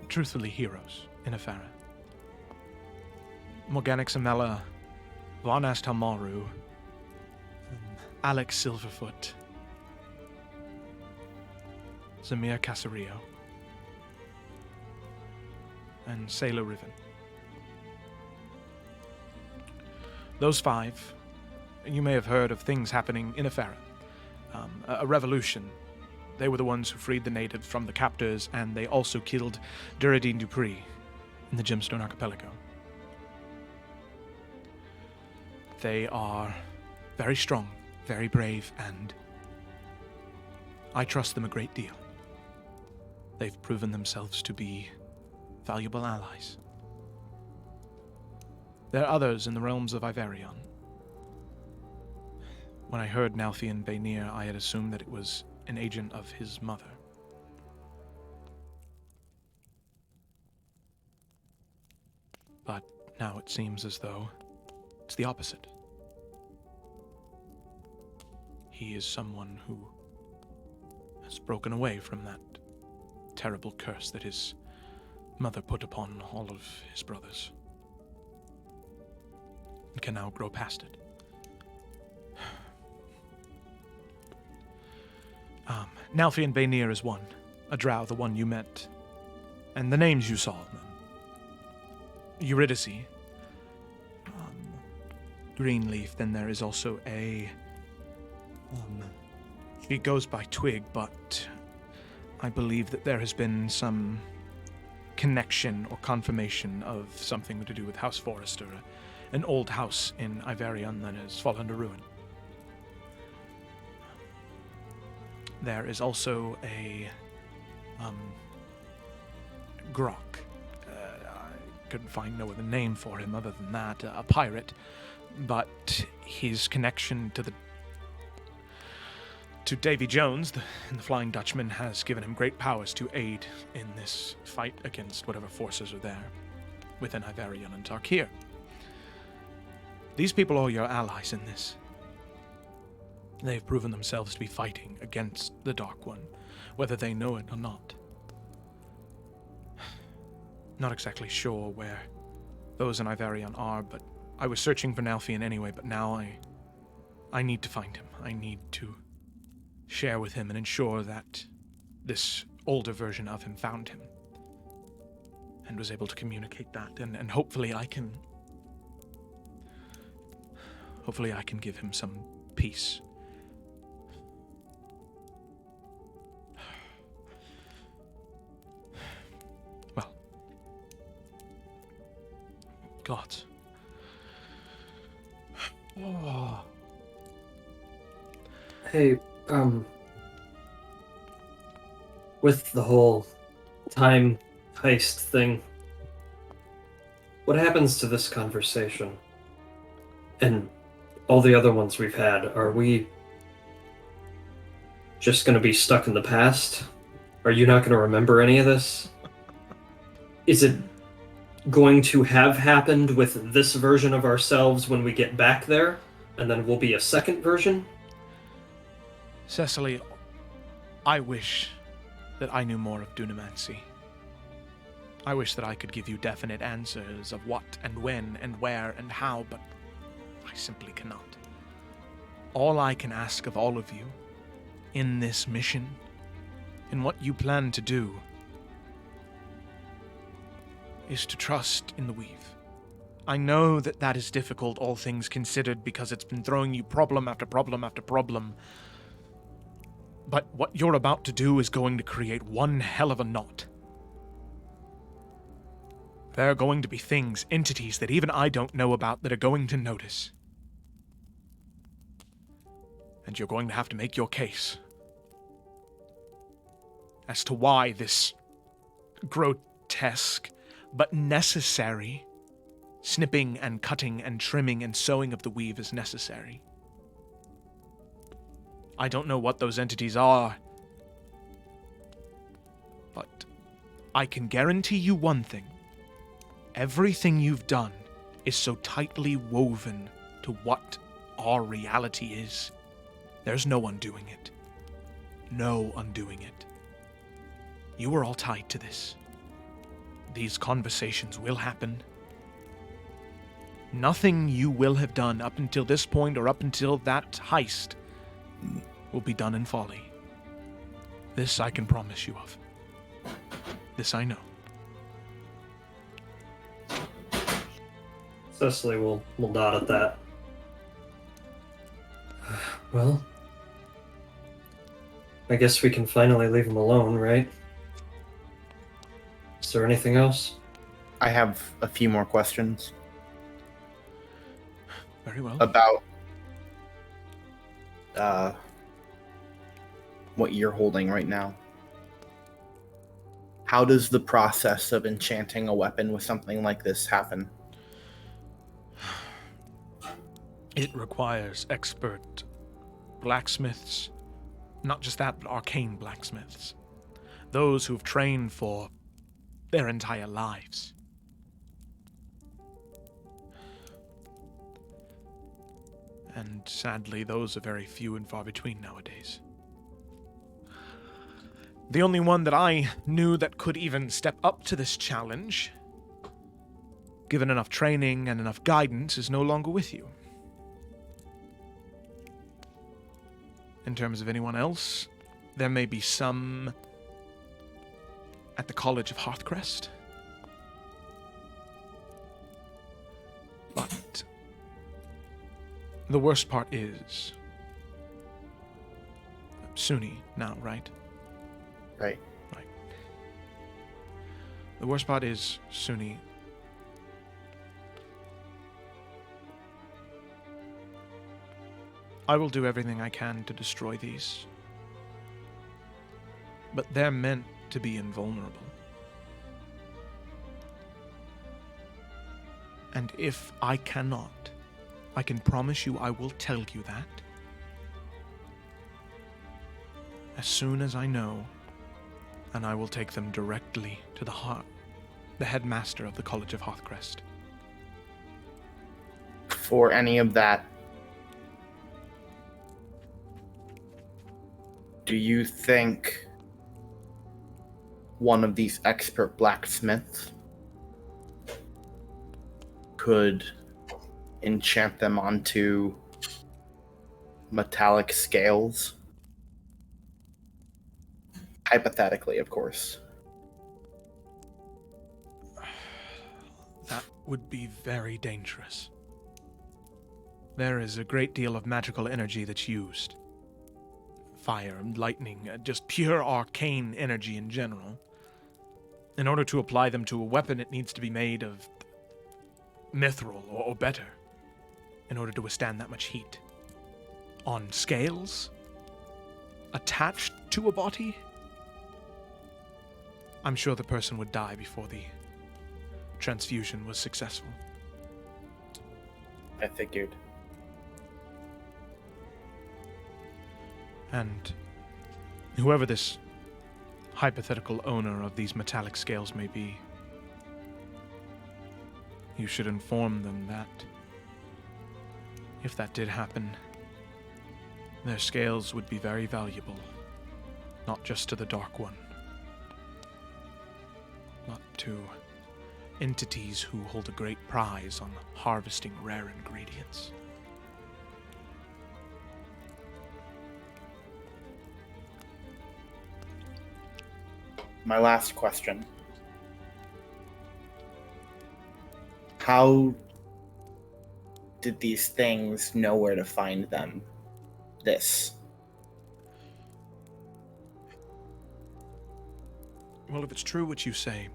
truthfully, heroes in Afera. Morganic Samela, Varnas Talmaru, Alex Silverfoot, Zamir Casario, and Sailor Riven. Those 5, you may have heard of things happening in Afera. A revolution. They were the ones who freed the natives from the captors, and they also killed Duradine Dupree in the Gemstone Archipelago. They are very strong, very brave, and I trust them a great deal. They've proven themselves to be valuable allies. There are others in the realms of Iverion. When I heard Nalthian Baynir, I had assumed that it was an agent of his mother. But now it seems as though it's the opposite. He is someone who has broken away from that terrible curse that his mother put upon all of his brothers, and can now grow past it. Nalfian Baynir is one. A drow, the one you met. And the names you saw. Eurydice. Greenleaf. Then there is also a... she goes by Twig, but I believe that there has been some connection or confirmation of something to do with House Forrester, an old house in Iverion that has fallen to ruin. There is also a Grok. I couldn't find no other name for him other than that, a pirate, but his connection to Davy Jones, the Flying Dutchman, has given him great powers to aid in this fight against whatever forces are there within Iverion and Tarkir. These people are your allies in this. They've proven themselves to be fighting against the Dark One, whether they know it or not. Not exactly sure where those in Iverion are, but I was searching for Nalfian anyway, but now I need to find him. I need to share with him and ensure that this older version of him found him and was able to communicate that, and hopefully I can give him some peace. Well, God. Oh. Hey, with the whole time heist thing, what happens to this conversation? And all the other ones we've had, are we just going to be stuck in the past? Are you not going to remember any of this? Is it going to have happened with this version of ourselves when we get back there, and then we'll be a second version? Cecily, I wish that I knew more of Dunamancy. I wish that I could give you definite answers of what and when and where and how, but I simply cannot. All I can ask of all of you, in this mission, in what you plan to do, is to trust in the weave. I know that that is difficult, all things considered, because it's been throwing you problem after problem after problem. But what you're about to do is going to create one hell of a knot. There are going to be things, entities that even I don't know about that are going to notice. And you're going to have to make your case as to why this grotesque but necessary snipping and cutting and trimming and sewing of the weave is necessary. I don't know what those entities are, but I can guarantee you one thing. Everything you've done is so tightly woven to what our reality is. There's no undoing it. No undoing it. You are all tied to this. These conversations will happen. Nothing you will have done up until this point or up until that heist will be done in folly. This I can promise you of. This I know. Cecily will nod at that. Well, I guess we can finally leave him alone, right? Is there anything else? I have a few more questions. Very well. About what you're holding right now. How does the process of enchanting a weapon with something like this happen? It requires expert blacksmiths. Not just that, but arcane blacksmiths. Those who've trained for their entire lives. And sadly, those are very few and far between nowadays. The only one that I knew that could even step up to this challenge, given enough training and enough guidance, is no longer with you. In terms of anyone else, there may be some at the College of Hearthcrest. But the worst part is Sunni now, right? Right. Right. The worst part is Sunni. I will do everything I can to destroy these. But they're meant to be invulnerable. And if I cannot, I can promise you I will tell you that as soon as I know, and I will take them directly to the headmaster of the College of Hearthcrest. For any of that, do you think one of these expert blacksmiths could enchant them onto metallic scales? Hypothetically, of course. That would be very dangerous. There is a great deal of magical energy that's used. Fire and lightning, just pure arcane energy in general. In order to apply them to a weapon, it needs to be made of mithril or better in order to withstand that much heat. On scales? Attached to a body? I'm sure the person would die before the transfusion was successful. I figured. And whoever this hypothetical owner of these metallic scales may be, you should inform them that if that did happen, their scales would be very valuable, not just to the Dark One, but to entities who hold a great prize on harvesting rare ingredients. My last question. How did these things know where to find them? Well, if it's true what you say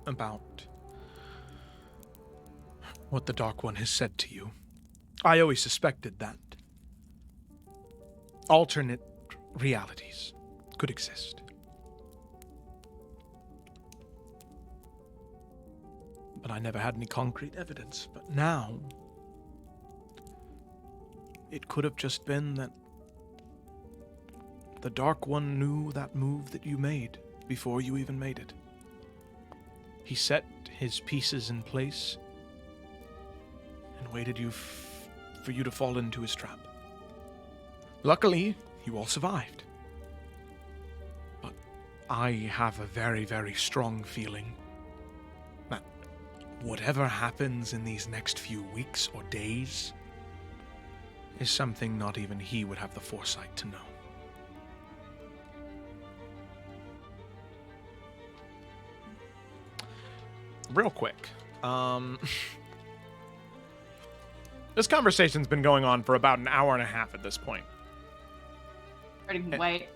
about what the Dark One has said to you, I always suspected that alternate realities could exist. But I never had any concrete evidence. But now, it could have just been that the Dark One knew that move that you made before you even made it. He set his pieces in place and waited for you to fall into his trap. Luckily, you all survived. But I have a very, very strong feeling that whatever happens in these next few weeks or days is something not even he would have the foresight to know. Real quick, this conversation's been going on for about an hour and a half at this point. Ready to wait.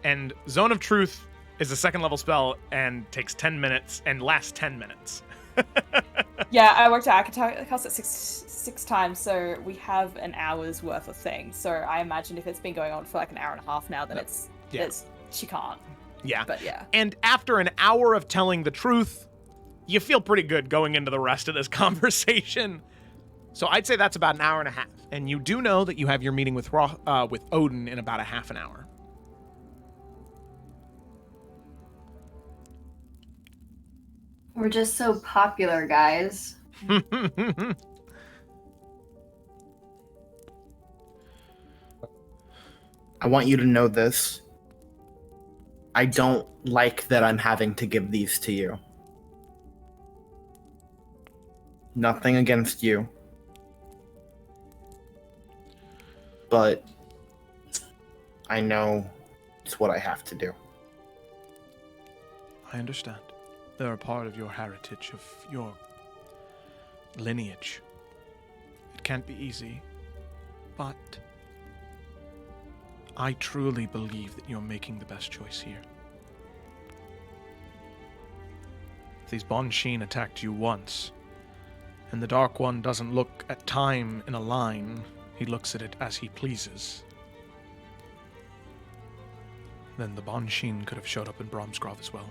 And Zone of Truth is a second level spell and takes 10 minutes and lasts 10 minutes. Yeah, I worked out. I could cast it six times, so we have an hour's worth of thing. So I imagine if it's been going on for like an hour and a half now, then she can't. Yeah. But yeah. And after an hour of telling the truth, you feel pretty good going into the rest of this conversation. So I'd say that's about an hour and a half. And you do know that you have your meeting with Odin in about a half an hour. We're just so popular, guys. I want you to know this. I don't like that I'm having to give these to you. Nothing against you. But I know It's what I have to do. I understand. They're a part of your heritage, of your lineage. It can't be easy, but I truly believe that you're making the best choice here. If these Bonsheen attacked you once, and the Dark One doesn't look at time in a line, he looks at it as he pleases, then the Bonsheen could have showed up in Bromsgrove as well.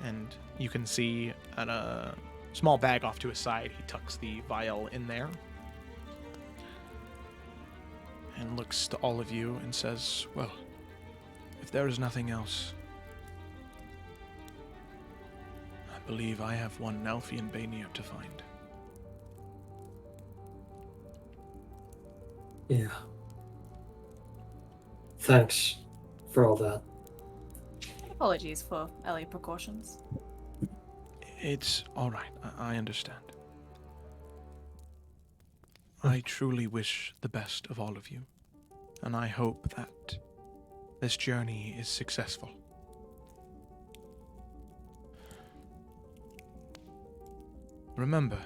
And you can see at a small bag off to his side, he tucks the vial in there and looks to all of you and says, well, if there is nothing else, I believe I have one Nelfian Banier to find. Yeah. Thanks for all that. Apologies for early precautions. It's all right. I understand. I truly wish the best of all of you, and I hope that this journey is successful. Remember,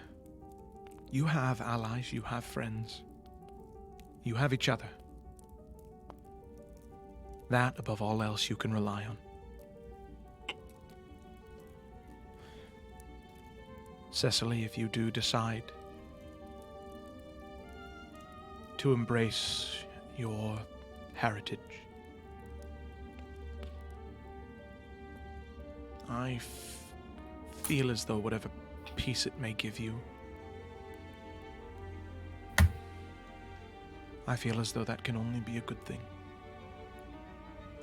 you have allies, you have friends, you have each other. That, above all else, you can rely on. Cecily, if you do decide to embrace your heritage, I feel as though whatever peace it may give you, I feel as though that can only be a good thing.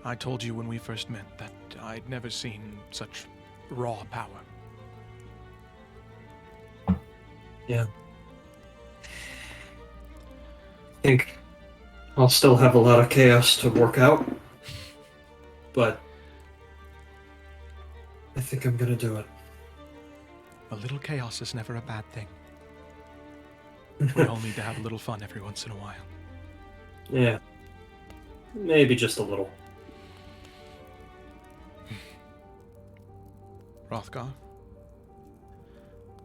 I told you when we first met that I'd never seen such raw power. Yeah. I think I'll still have a lot of chaos to work out, but I think I'm gonna do it. A little chaos is never a bad thing. We all need to have a little fun every once in a while. Yeah. Maybe just a little. Hrothgar,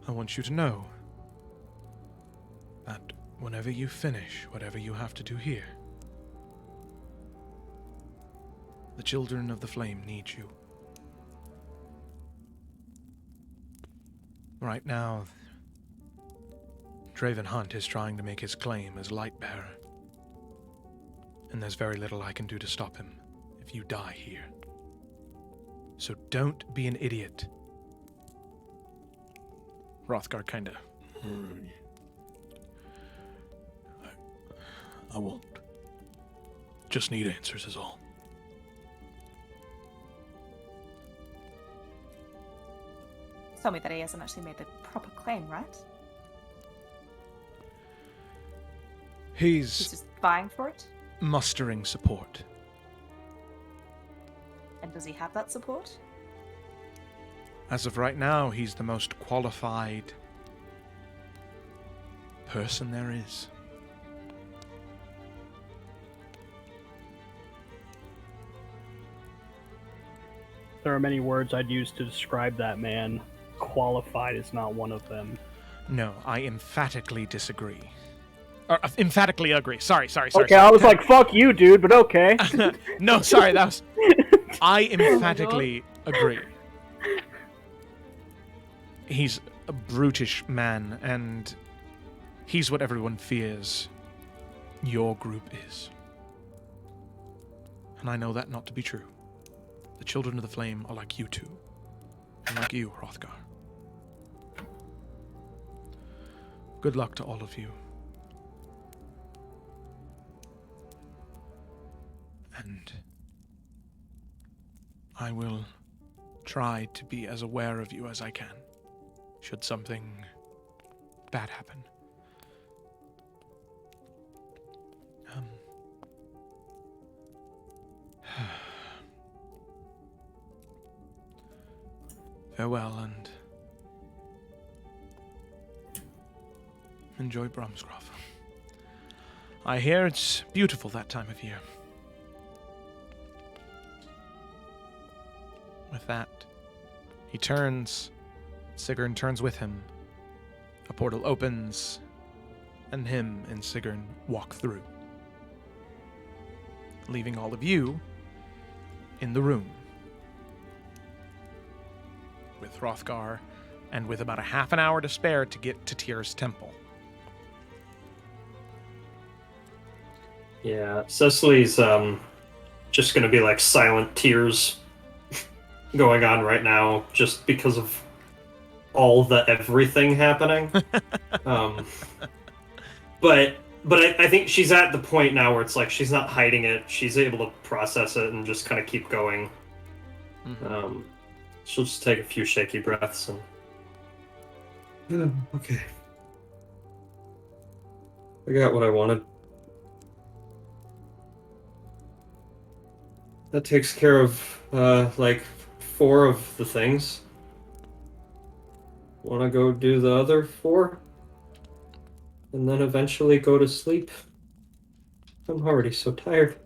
I want you to know that whenever you finish whatever you have to do here, the children of the flame need you. Right now, Draven Hunt is trying to make his claim as Lightbearer, and there's very little I can do to stop him if you die here. So don't be an idiot. Rothgar kinda... I won't. Just need answers is all. Tell me that he hasn't actually made the proper claim, right? He's just vying for it? Mustering support. And does he have that support? As of right now, he's the most qualified person there is. There are many words I'd use to describe that man. Qualified is not one of them. No, I emphatically disagree. Or, emphatically agree. Sorry. Okay, I was like, fuck you, dude, but okay. No, sorry, that was... I emphatically agree. He's a brutish man, and he's what everyone fears your group is. And I know that not to be true. The Children of the Flame are like you two. And like you, Rothgar. Good luck to all of you. And I will try to be as aware of you as I can, should something bad happen. Farewell, and enjoy Bromsgrove. I hear it's beautiful that time of year. With that, he turns. Sigrun turns with him. A portal opens, and him and Sigrun walk through, leaving all of you in the room with Hrothgar, and with about a half an hour to spare to get to Tyr's temple. Yeah, Cecily's just gonna be like silent tears going on right now, just because of all the everything happening. But I think she's at the point now where it's like she's not hiding it. She's able to process it and just kind of keep going. Mm-hmm. She'll just take a few shaky breaths and... okay. I got what I wanted. That takes care of, like, 4 of the things. Wanna go do the other 4? And then eventually go to sleep? I'm already so tired.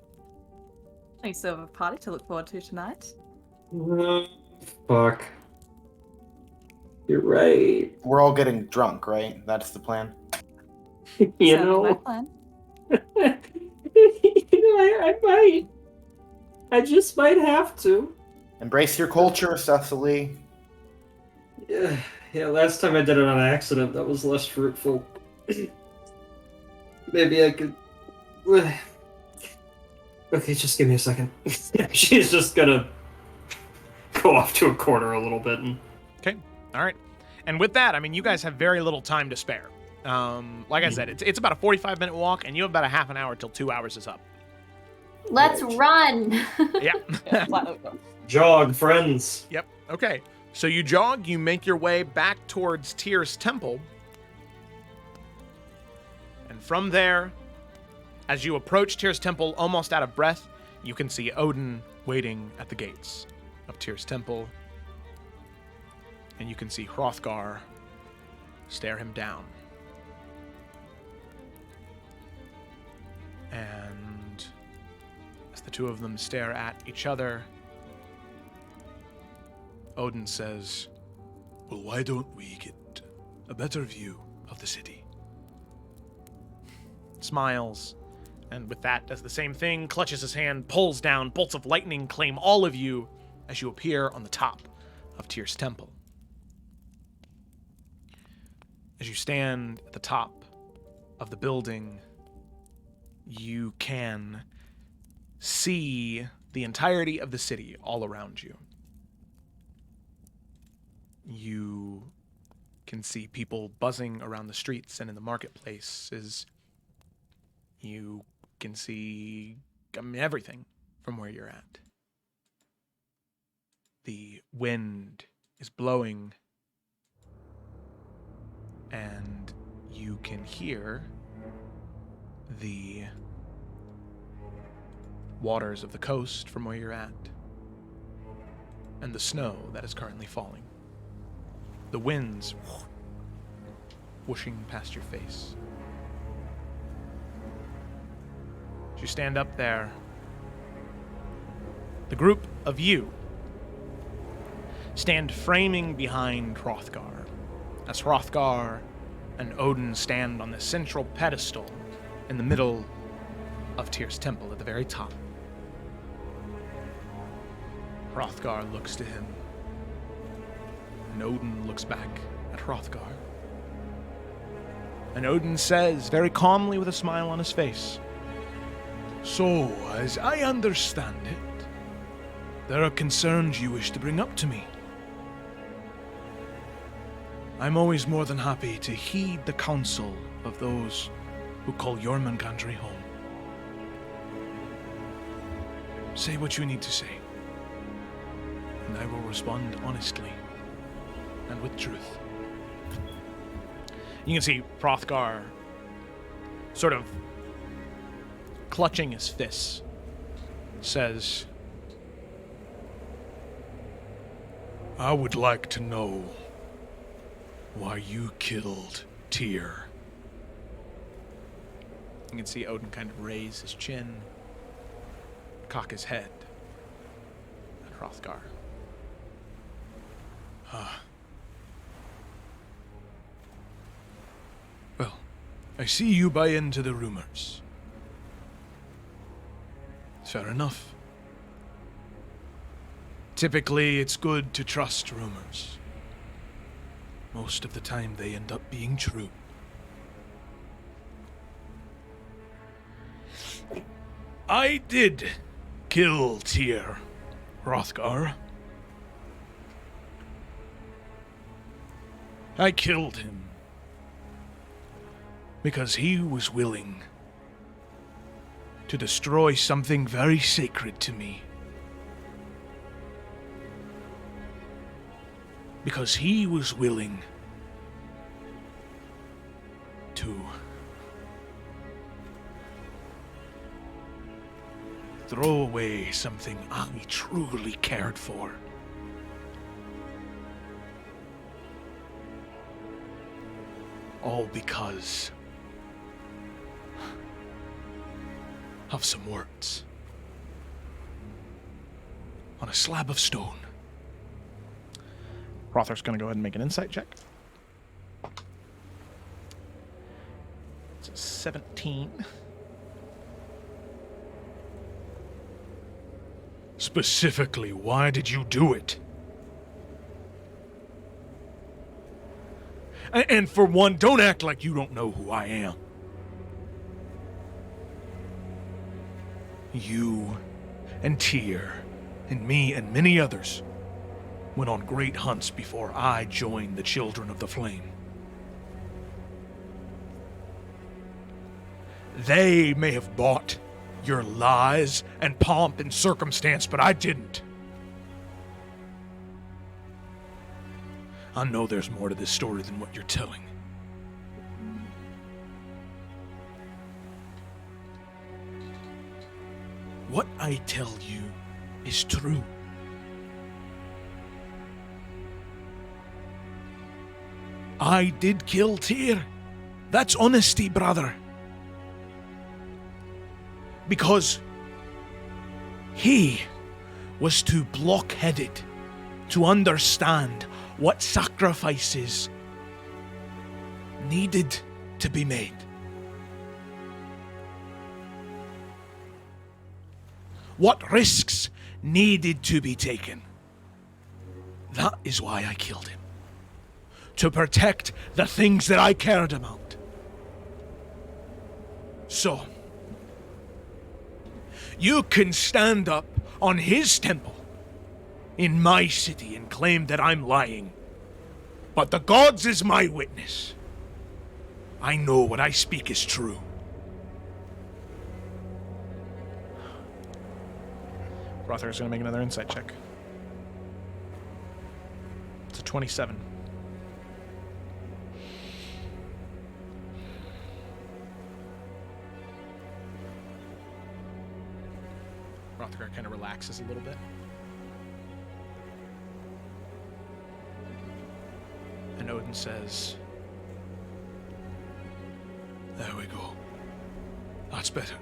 You still have a party to look forward to tonight. Fuck. You're right. We're all getting drunk, right? That's the plan. You know, plan. I might. I just might have to. Embrace your culture, Cecily. Yeah, last time I did it on accident, that was less fruitful. Maybe I could... Okay, just give me a second. She's just gonna go off to a corner a little bit. Okay, all right. And with that, I mean, you guys have very little time to spare. Like I said, it's about a 45-minute walk, and you have about a half an hour till 2 hours is up. Let's run. Yeah. Jog, friends. Yep. Okay. So you jog, you make your way back towards Tyr's temple. And from there, as you approach Tyr's temple almost out of breath, you can see Odin waiting at the gates of Tyr's temple. And you can see Hrothgar stare him down. And as the two of them stare at each other, Odin says, "Well, why don't we get a better view of the city?" Smiles, and with that does the same thing, clutches his hand, pulls down, bolts of lightning claim all of you as you appear on the top of Tyr's temple. As you stand at the top of the building, you can see the entirety of the city all around you. You can see people buzzing around the streets and in the marketplaces. You can see, everything from where you're at. The wind is blowing, and you can hear the waters of the coast from where you're at, and the snow that is currently falling. The winds whooshing past your face. As you stand up there, the group of you stand framing behind Hrothgar, as Hrothgar and Odin stand on the central pedestal in the middle of Tyr's temple at the very top. Hrothgar looks to him, and Odin looks back at Hrothgar. And Odin says, very calmly with a smile on his face, "So, as I understand it, there are concerns you wish to bring up to me. I'm always more than happy to heed the counsel of those who call Jormungandr home. Say what you need to say, and I will respond honestly and with truth." You can see Hrothgar sort of clutching his fists, says, "I would like to know why you killed Tyr." can see Odin kind of raise his chin, cock his head at Hrothgar. Well, I see you buy into the rumors. Fair enough. Typically, it's good to trust rumors. Most of the time, they end up being true. I did kill Tyr, Hrothgar. I killed him because he was willing to destroy something very sacred to me. Because he was willing to throw away something I truly cared for. All because of some words on a slab of stone. Rothar's going to go ahead and make an insight check. It's a 17. Specifically, why did you do it? And for one, don't act like you don't know who I am. You and Tyr and me and many others went on great hunts before I joined the Children of the Flame. They may have bought your lies and pomp and circumstance, but I didn't. I know there's more to this story than what you're telling. What I tell you is true. I did kill Tyr. That's honesty, brother. Because he was too blockheaded to understand what sacrifices needed to be made. What risks needed to be taken. That is why I killed him. To protect the things that I cared about. So, you can stand up on his temple in my city and claim that I'm lying. But the gods is my witness. I know what I speak is true. Rothgar is going to make another insight check. It's a 27. Rothgar kind of relaxes a little bit. And Odin says, There we go. That's better.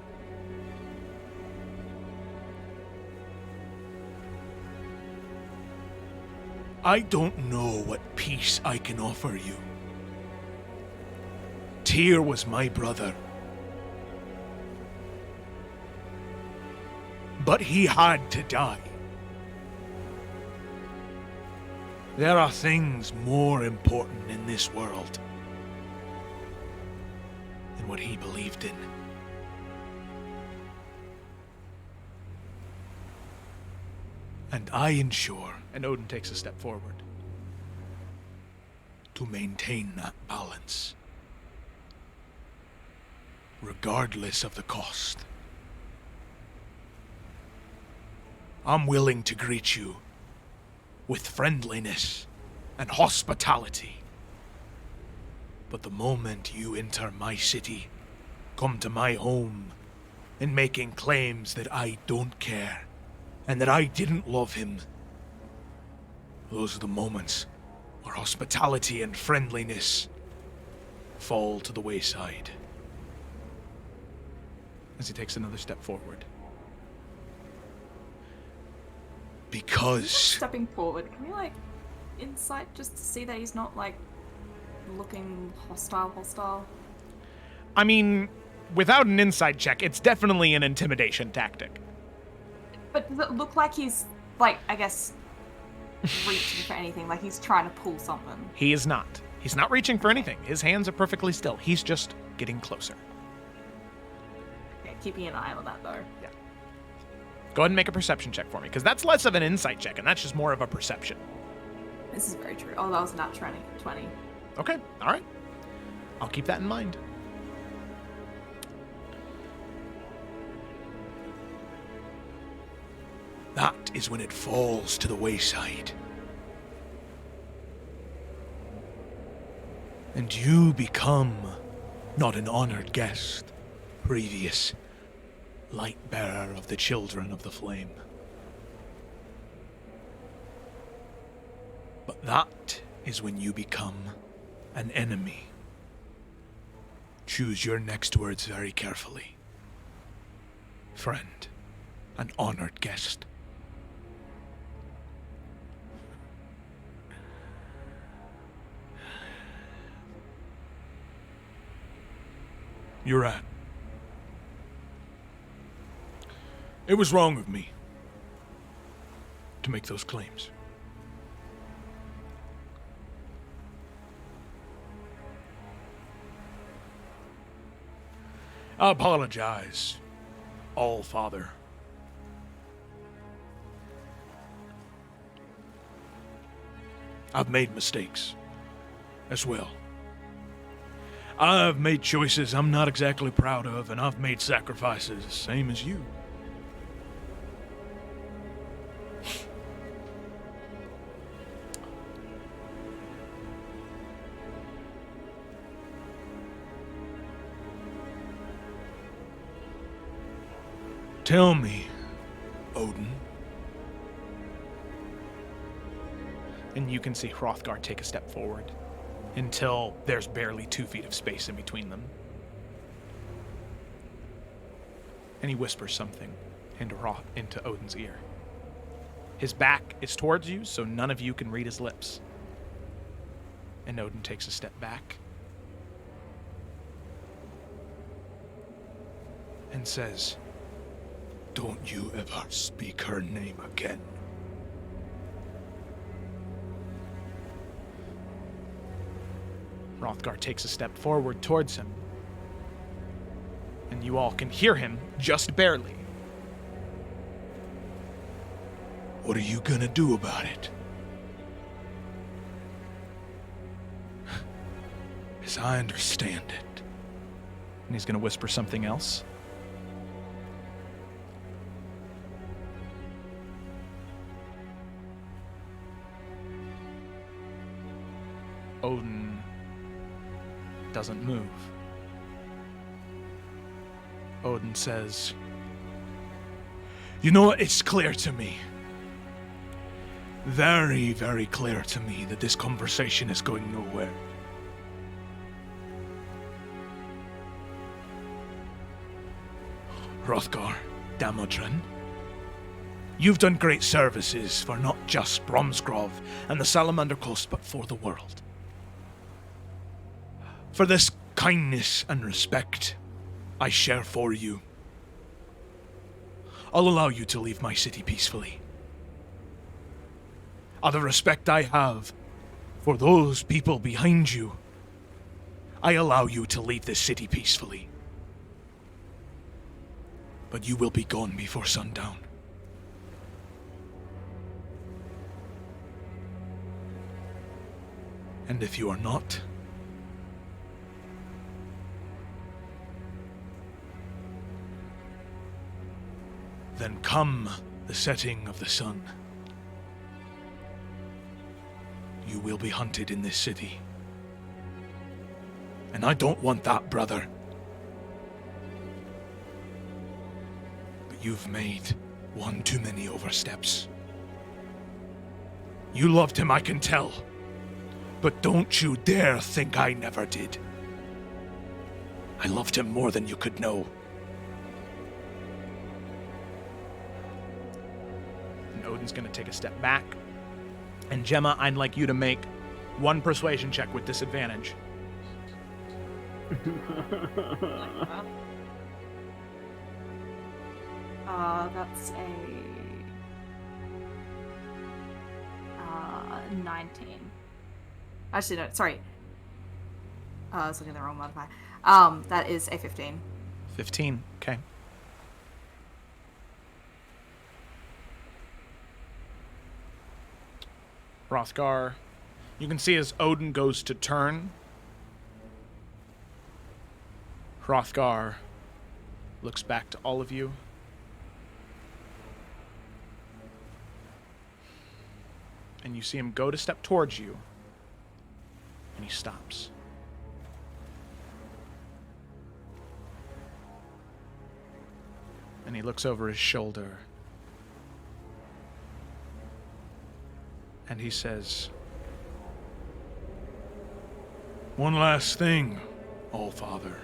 I don't know what peace I can offer you. Tyr was my brother. But he had to die. There are things more important in this world than what he believed in. And I ensure, and Odin takes a step forward, to maintain that balance, regardless of the cost. I'm willing to greet you with friendliness and hospitality. But the moment you enter my city, come to my home, and making claims that I don't care, and that I didn't love him, those are the moments where hospitality and friendliness fall to the wayside. as he takes another step forward. Because stepping forward, can we like insight just to see that he's not like looking hostile? I mean, without an insight check, it's definitely an intimidation tactic. But does it look like he's like, I guess, reaching for anything? Like he's trying to pull something? He is not. He's not reaching for anything. His hands are perfectly still. He's just getting closer. Okay, keeping an eye on that though. Yeah. Go ahead and make a perception check for me, because that's less of an insight check, and that's just more of a perception. This is very true. Oh, that was a nat 20. Okay, all right. I'll keep that in mind. That is when it falls to the wayside. And you become not an honored guest, previous light bearer of the children of the flame. But that is when you become an enemy. Choose your next words very carefully. Friend, an honored guest. You're right. It was wrong of me to make those claims. I apologize, All-Father. I've made mistakes as well. I've made choices I'm not exactly proud of, and I've made sacrifices, same as you. Tell me, Odin. And you can see Hrothgar take a step forward until there's barely 2 feet of space in between them. And he whispers something into Odin's ear. His back is towards you, so none of you can read his lips. And Odin takes a step back and says, "Don't you ever speak her name again." Rothgar takes a step forward towards him. And you all can hear him, just barely. What are you gonna do about it? As I understand it. And he's gonna whisper something else. Odin doesn't move. Odin says, "You know what? It's clear to me. Very, very clear to me that this conversation is going nowhere. Hrothgar, Damodran, you've done great services for not just Bromsgrove and the Salamander coast, but for the world. For this kindness and respect I share for you, I'll allow you to leave my city peacefully. Out of the respect I have for those people behind you, I allow you to leave this city peacefully. But you will be gone before sundown. And if you are not, then come the setting of the sun, you will be hunted in this city. And I don't want that, brother. But you've made one too many oversteps. You loved him, I can tell. But don't you dare think I never did. I loved him more than you could know. And Odin's going to take a step back. And Gemma, I'd like you to make one persuasion check with disadvantage. That's a 19. Actually, no, sorry. I was looking at the wrong modifier. That is a 15. 15, okay. Rothgar, you can see as Odin goes to turn, Hrothgar looks back to all of you. And you see him go to step towards you, and he stops. And he looks over his shoulder, and he says, "One last thing, Allfather."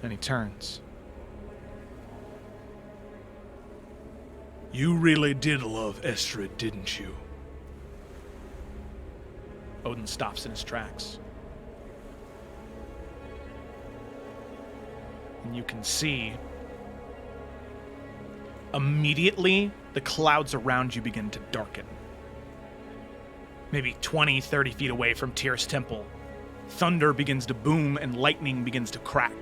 And he turns. "You really did love Estrid, didn't you?" Odin stops in his tracks. And you can see immediately the clouds around you begin to darken. Maybe 20, 30 feet away from Tyr's temple, thunder begins to boom and lightning begins to crack.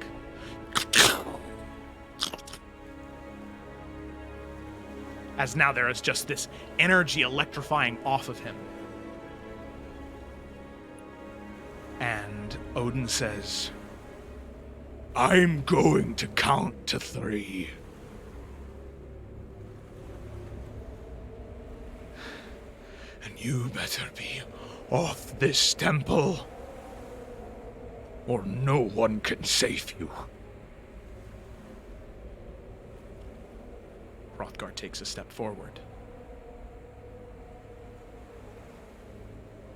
As now there is just this energy electrifying off of him. And Odin says, "I'm going to count to 3. And you better be off this temple, or no one can save you." Rothgar takes a step forward.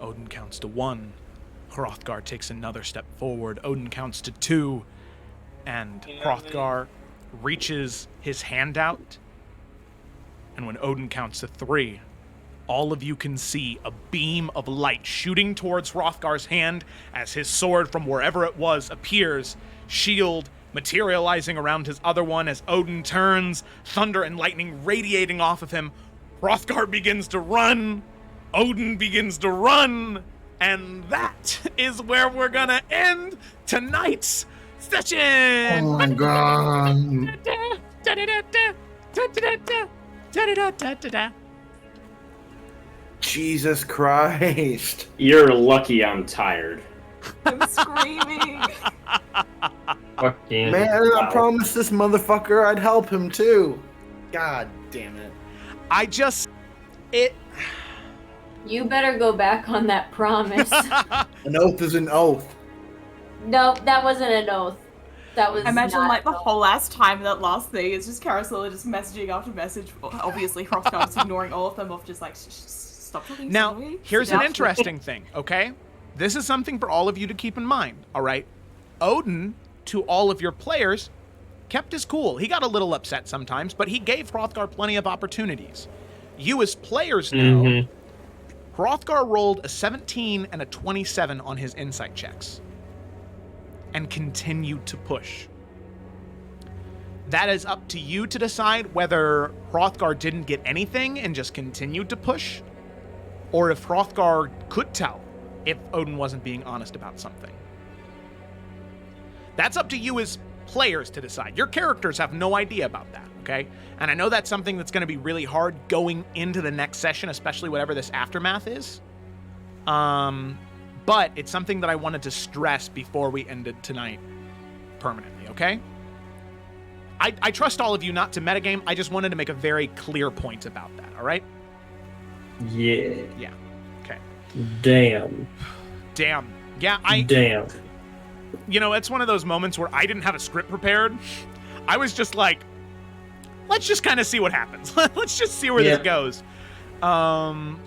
Odin counts to 1. Hrothgar takes another step forward. Odin counts to 2. And Hrothgar reaches his hand out. And when Odin counts to 3, all of you can see a beam of light shooting towards Hrothgar's hand as his sword from wherever it was appears, shield materializing around his other one as Odin turns, thunder and lightning radiating off of him. Hrothgar begins to run, Odin begins to run, and that is where we're gonna end tonight's session! Oh my god. Jesus Christ. You're lucky I'm tired. I'm screaming. Fucking Man, I wow. promised this motherfucker I'd help him too. God damn it. You better go back on that promise. An oath is an oath. No, that wasn't an oath. That was. I imagine not like the an oath. whole last time that last thing is just Caricilla just messaging after message. Obviously, Hrothgar's ignoring all of them of just like, stop talking to Now, me. here's Sit an down." interesting thing, okay? This is something for all of you to keep in mind, all right? Odin, to all of your players, kept his cool. He got a little upset sometimes, but he gave Hrothgar plenty of opportunities. You as players know, Hrothgar rolled a 17 and a 27 on his insight checks and continued to push. That is up to you to decide whether Hrothgar didn't get anything and just continued to push, or if Hrothgar could tell if Odin wasn't being honest about something. That's up to you as players to decide. Your characters have no idea about that, okay? And I know that's something that's going to be really hard going into the next session, especially whatever this aftermath is. But it's something that I wanted to stress before we ended tonight permanently, okay? I trust all of you not to metagame. I just wanted to make a very clear point about that, all right? Yeah. Yeah. Okay. Damn. Damn. Yeah, Damn. You know, it's one of those moments where I didn't have a script prepared. I was just like, let's just kind of see what happens. Let's just see where this goes. And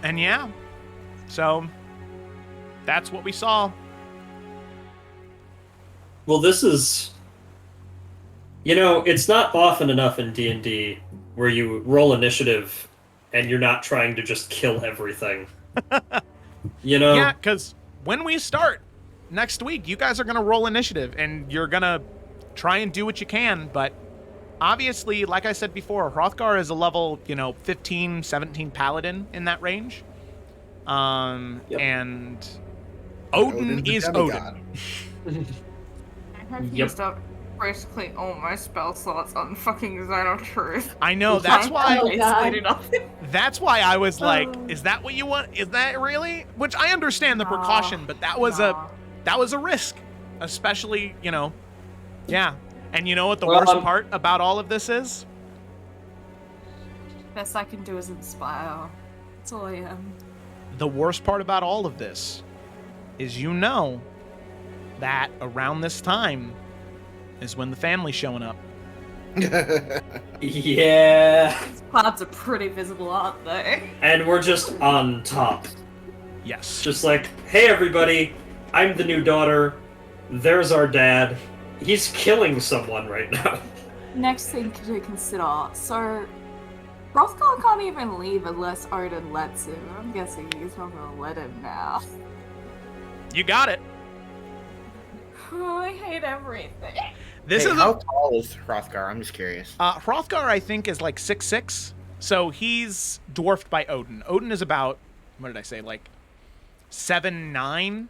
yeah. So, that's what we saw. Well, this is You know, it's not often enough in D&D where you roll initiative and you're not trying to just kill everything. You know? Yeah, because when we start next week, you guys are going to roll initiative, and you're going to try and do what you can, but obviously, like I said before, Hrothgar is a level, 15, 17 paladin in that range. And Odin is Odin. I have used up basically all my spell slots on fucking Xenotruth. I know, that's why. Oh, That's why I was like, is that what you want? Is that really? Which I understand the precaution, but that was a risk, especially, yeah. And you know what the worst part about all of this is? Best I can do is inspire. That's all I am. The worst part about all of this is that around this time is when the family's showing up. Yeah. These clouds are pretty visible, aren't they? And we're just on top. Yes. Just like, hey everybody, I'm the new daughter. There's our dad. He's killing someone right now. Next thing to consider, so Rothgar can't even leave unless Odin lets him. I'm guessing he's not gonna let him now. You got it. Oh, I hate everything. How tall is Hrothgar? I'm just curious. Hrothgar, I think, is like 6'6", so he's dwarfed by Odin. Odin is about, what did I say, like 7'9"?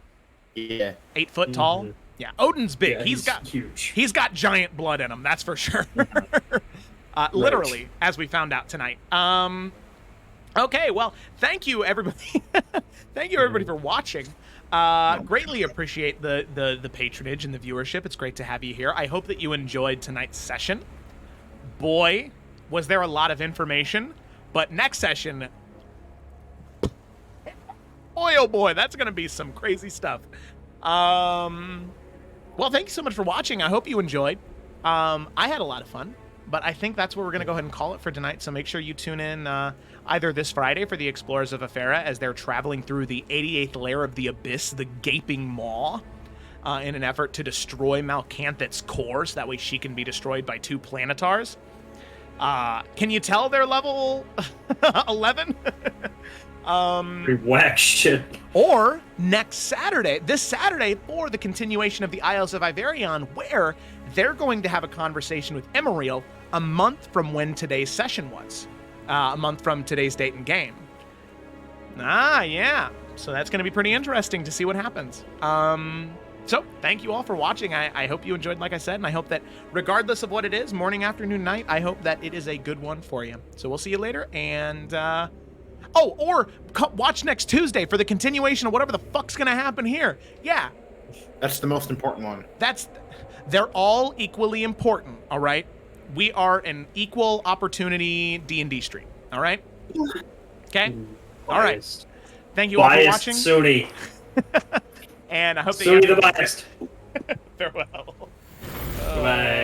Yeah. 8 foot tall. Yeah, Odin's big. Yeah, he's huge. He's got giant blood in him, that's for sure. Literally, as we found out tonight. Okay, well, thank you everybody. Thank you everybody for watching. Greatly appreciate the patronage and the viewership. It's great to have you here. I hope that you enjoyed tonight's session. Boy, was there a lot of information. But next session, boy, oh boy, that's going to be some crazy stuff. Well, thank you so much for watching. I hope you enjoyed. I had a lot of fun. But I think that's where we're going to go ahead and call it for tonight. So make sure you tune in either this Friday for the Explorers of Ephera as they're traveling through the 88th layer of the Abyss, the Gaping Maw, in an effort to destroy Malcanthit's core so that way she can be destroyed by 2 planetars. Can you tell they're level 11? Whack shit. Or next Saturday, this Saturday, for the continuation of the Isles of Iverion, where they're going to have a conversation with Emeriel a month from when today's session was. A month from today's date and game. Yeah. So that's going to be pretty interesting to see what happens. So thank you all for watching. I hope you enjoyed, like I said, and I hope that regardless of what it is, morning, afternoon, night, I hope that it is a good one for you. So we'll see you later, and or watch next Tuesday for the continuation of whatever the fuck's going to happen here. Yeah. That's the most important one. They're all equally important, all right? We are an equal opportunity D&D stream, all right? Okay? All right. Thank you all for watching. Sunni. And I hope that Sunni the biased. Farewell. Bye.